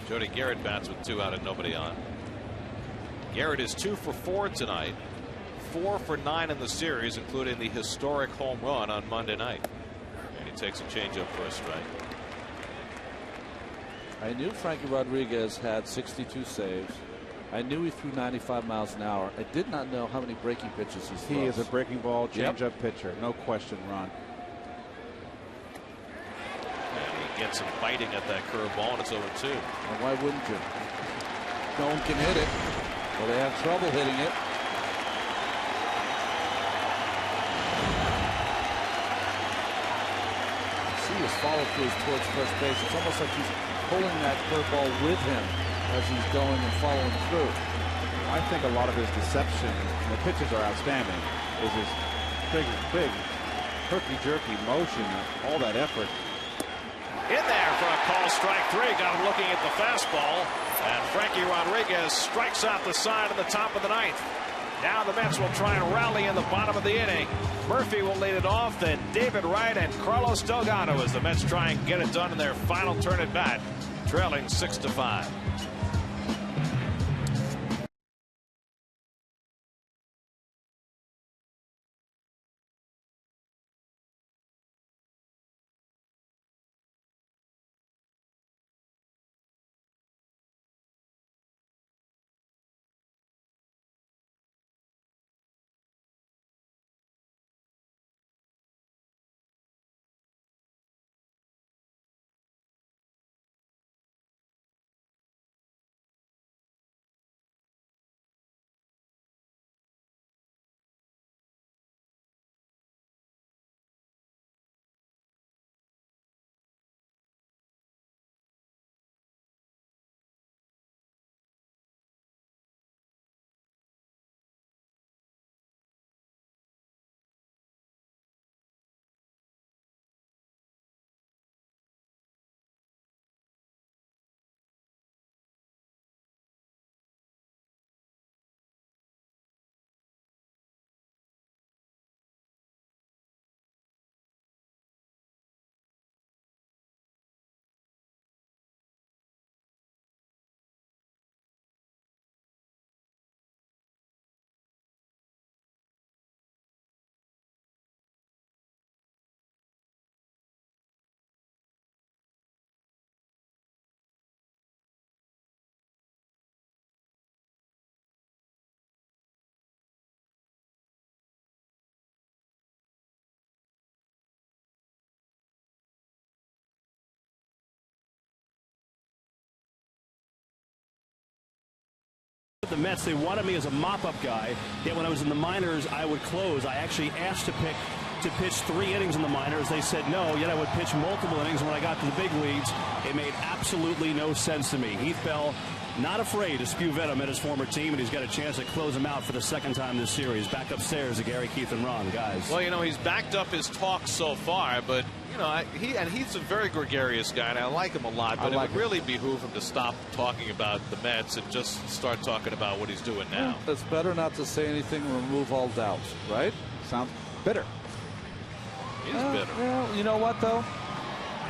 Jody Garrett bats with 2 out and nobody on. Garrett is 2 for 4 tonight. 4 for 9 in the series, including the historic home run on Monday night. And he takes a changeup for a strike. I knew Frankie Rodriguez had 62 saves. I knew he threw 95 miles an hour. I did not know how many breaking pitches he throws. He is a breaking ball changeup pitcher. No question, Ron. And he gets him biting at that curveball, and it's 0-2. And why wouldn't you? No one can hit it. Well, they have trouble hitting it. See his follow-throughs towards first base. It's almost like he's pulling that curveball with him as he's going and following through. I think a lot of his deception, and the pitches are outstanding, is his big herky-jerky motion, all that effort. In there for a call, strike 3. Got him looking at the fastball. And Frankie Rodriguez strikes out the side of the top of the 9th. Now the Mets will try and rally in the bottom of the inning. Murphy will lead it off, then David Wright and Carlos Delgado as the Mets try and get it done in their final turn at bat, trailing 6-5. The Mets, they wanted me as a mop-up guy, yet when I was in the minors, I would close. I actually asked to pitch 3 innings in the minors. They said no, yet I would pitch multiple innings. When I got to the big leagues, it made absolutely no sense to me. Heath Bell, not afraid to spew venom at his former team, and he's got a chance to close him out for the 2nd time this series. Back upstairs to Gary, Keith, and Ron, guys. Well, you know, he's backed up his talk so far, but you know, he's a very gregarious guy, and I like him a lot. But it would really behoove him to stop talking about the Mets and just start talking about what he's doing now. It's better not to say anything and remove all doubts, right? Sounds bitter. He's bitter. Well, you know what, though?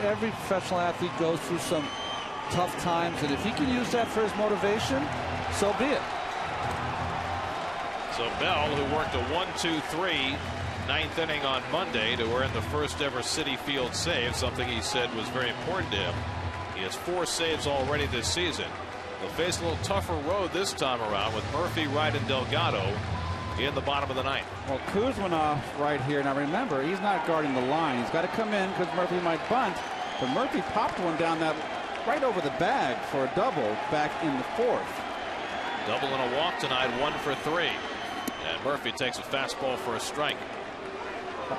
Every professional athlete goes through some tough times, and if he can use that for his motivation, so be it. So Bell, who worked a 1-2-3 9th inning on Monday to earn the first ever Citi Field save, something he said was very important to him. He has 4 saves already this season. They'll face a little tougher road this time around with Murphy, Wright, and Delgado in the bottom of the 9th. Well, Kuz went off right here. Now remember, he's not guarding the line. He's got to come in because Murphy might bunt. But Murphy popped one down that right over the bag for a double back in the 4th. Double and a walk tonight, 1 for 3. And Murphy takes a fastball for a strike.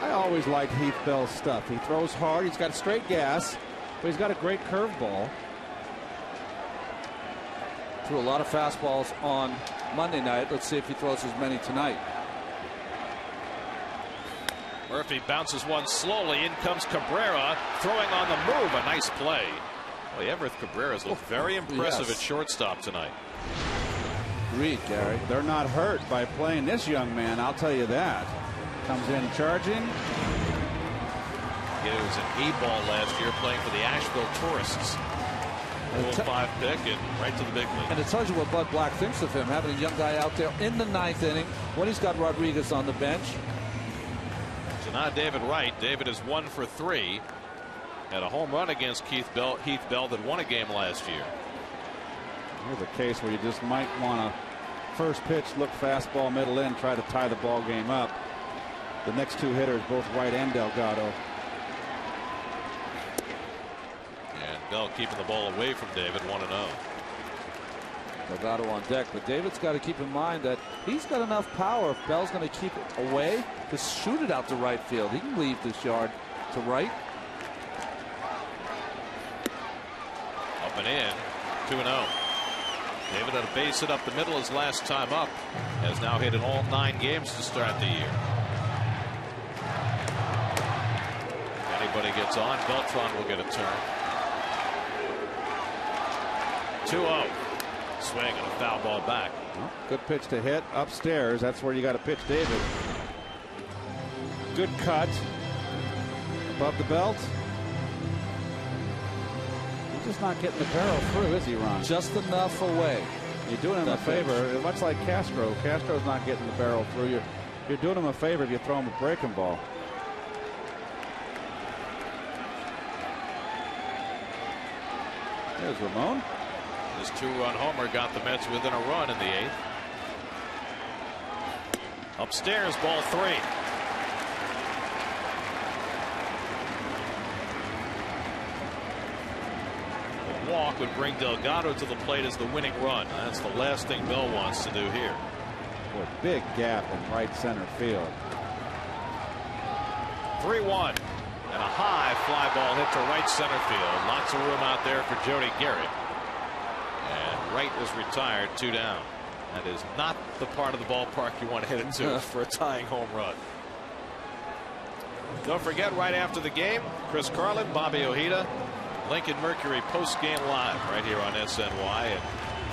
I always liked Heath Bell's stuff. He throws hard. He's got straight gas, but he's got a great curveball. Threw a lot of fastballs on Monday night. Let's see if he throws as many tonight. Murphy bounces one slowly. In comes Cabrera, throwing on the move. A nice play. Well, Everett Cabrera's looked very impressive at shortstop tonight. Agreed, Gary. They're not hurt by playing this young man, I'll tell you that. Comes in charging. He was an E-ball last year playing for the Asheville Tourists. Rule 5 pick and right to the big league. And it tells you what Bud Black thinks of him, having a young guy out there in the 9th inning when he's got Rodriguez on the bench. So now David Wright. David is 1 for 3. Had a home run against Heath Bell that won a game last year. Here's a case where you just might want to first pitch, look fastball, middle in, try to tie the ball game up. The next 2 hitters, both Wright and Delgado. And Bell keeping the ball away from David, 1-0. Delgado on deck, but David's got to keep in mind that he's got enough power. If Bell's going to keep it away, to shoot it out to right field. He can leave this yard to right. Up and in, 2-0. David had a base hit up the middle his last time up. Has now hit in all 9 games to start the year. Anybody gets on, Beltran will get a turn. 2-0. Swing and a foul ball back. Good pitch to hit upstairs. That's where you got to pitch David. Good cut above the belt. He's just not getting the barrel through, is he, Ron? Just enough away. You're doing him a favor, much like Castro. Castro's not getting the barrel through. You're doing him a favor if you throw him a breaking ball. There's Ramon. His 2-run homer got the Mets within a run in the 8th. Upstairs, ball 3. A walk would bring Delgado to the plate as the winning run. That's the last thing Bell wants to do here. Boy, big gap in right center field. 3-1. And a high fly ball hit to right center field. Lots of room out there for Jody Garrett. And Wright is retired, 2 down. That is not the part of the ballpark you want to hit into for a tying home run. Don't forget, right after the game, Chris Carlin, Bobby Ojeda, Lincoln Mercury post-game live right here on SNY, and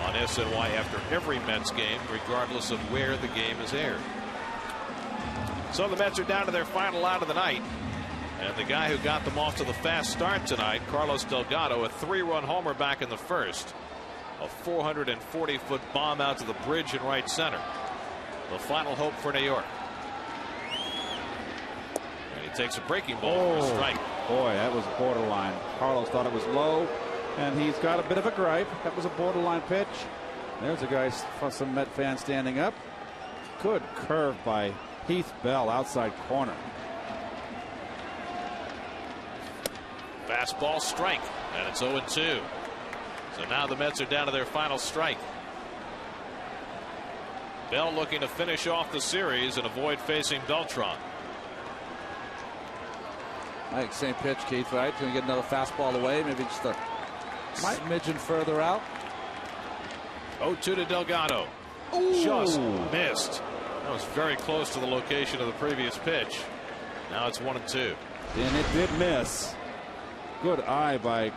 on SNY after every Mets game, regardless of where the game is aired. So the Mets are down to their final out of the night. And the guy who got them off to the fast start tonight, Carlos Delgado, a 3-run homer back in the first. A 440-foot bomb out to the bridge in right center. The final hope for New York. And he takes a breaking ball for a strike. Boy, that was borderline. Carlos thought it was low, and he's got a bit of a gripe. That was a borderline pitch. There's a guy, some Met fan standing up. Good curve by Heath Bell, outside corner. Fastball strike, and it's 0-2. So now the Mets are down to their final strike. Bell looking to finish off the series and avoid facing Beltran. I think same pitch, Keith, right? Going to get another fastball away, maybe just a smidgen further out. 0-2 to Delgado. Ooh. Just missed. That was very close to the location of the previous pitch. Now it's 1-2. And it did miss. Good eye by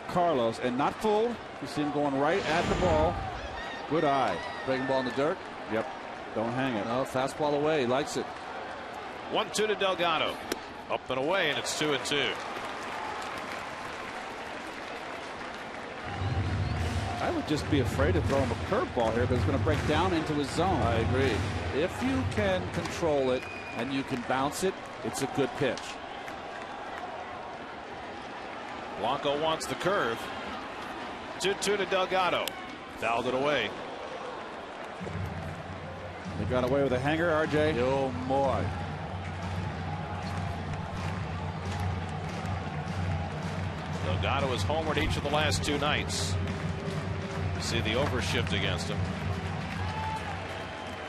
Carlos, and not fooled. You see him going right at the ball. Good eye. Breaking ball in the dirt. Yep. Don't hang it. No, fastball away. He likes it. 1-2 to Delgado. Up and away, and it's 2-2. I would just be afraid to throw him a curveball here because it's going to break down into his zone. I agree. If you can control it and you can bounce it, it's a good pitch. Blanco wants the curve. 2-2 to Delgado. Fouled it away. They got away with a hanger, RJ. Oh, boy. Delgado has homered each of the last 2 nights. You see the overshift against him.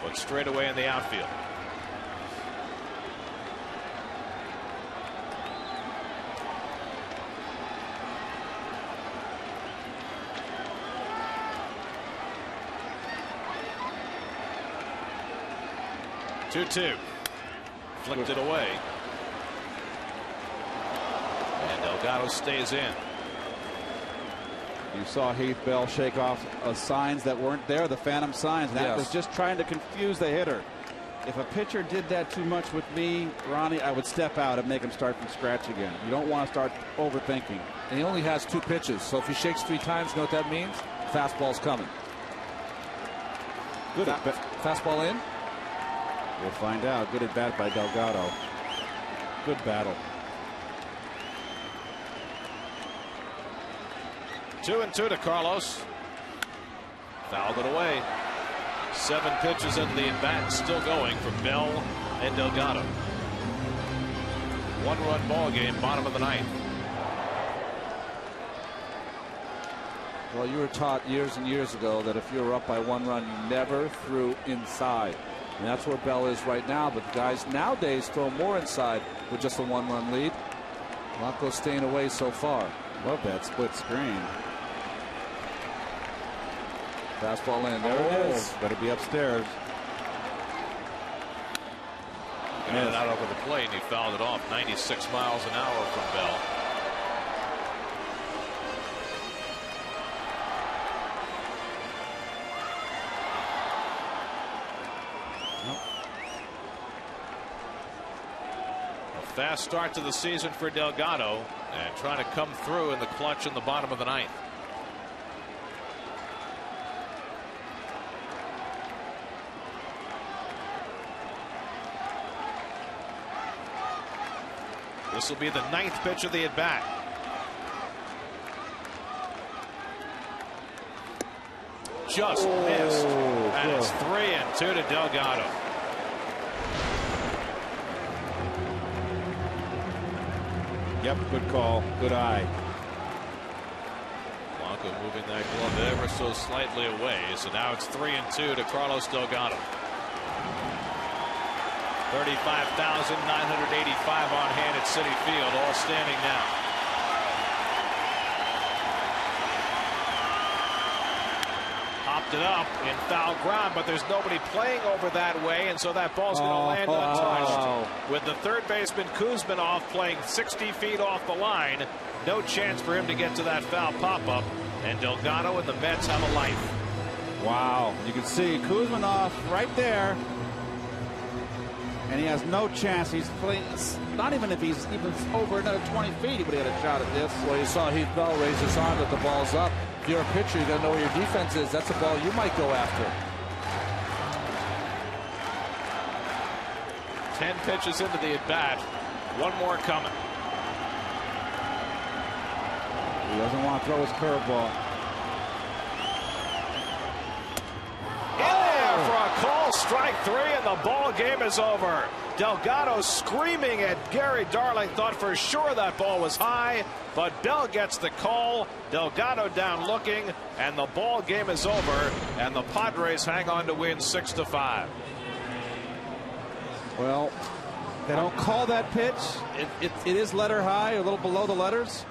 But straight away in the outfield. Two. Flicked it away. And Delgado stays in. You saw Heath Bell shake off signs that weren't there, the phantom signs. That Yes. was just trying to confuse the hitter. If a pitcher did that too much with me, Ronnie, I would step out and make him start from scratch again. You don't want to start overthinking. And he only has 2 pitches, so if he shakes 3 times, you know what that means? Fastball's coming. Good Fastball in. We'll find out. Good at bat by Delgado. Good battle. 2-2 to Carlos. Fouled it away. 7 pitches into the at-bat, still going for Bell and Delgado. 1-run ball game, bottom of the 9th. Well, you were taught years and years ago that if you were up by 1 run, you never threw inside. And that's where Bell is right now. But the guys nowadays throw more inside with just a 1-run lead. Blanco staying away so far. Love that split screen. Fastball in. There it is. Better be upstairs. Got it out over the plate, and he fouled it off. 96 miles an hour from Bell. Fast start to the season for Delgado, and trying to come through in the clutch in the bottom of the 9th. This will be the 9th pitch of the at-bat. Just missed. And it's 3-2 to Delgado. Yep, good call. Good eye. Blanco moving that glove ever so slightly away. So now it's 3-2 to Carlos Delgado. 35,985 on hand at Citi Field, all standing now. Hopped it up in foul ground, but there's nobody playing over that way, and so that ball's going to land untouched. With the third baseman Kuzminoff playing 60 feet off the line, no chance for him to get to that foul pop-up, and Delgado and the Mets have a life. Wow, you can see Kuzminoff right there. And he has no chance. He's playing, not even if he's even over another 20 feet, he would have had a shot at this. Well, you saw Heath Bell raise his arm that the ball's up. If you're a pitcher, you got to know where your defense is. That's a ball you might go after. 10 pitches into the at-bat. One more coming. He doesn't want to throw his curveball. In there for a call strike three, and the ball game is over. Delgado screaming at Gary Darling, thought for sure that ball was high, but Bell gets the call. Delgado down looking, and the ball game is over, and the Padres hang on to win 6-5. Well, they don't call that pitch. It is letter high, a little below the letters.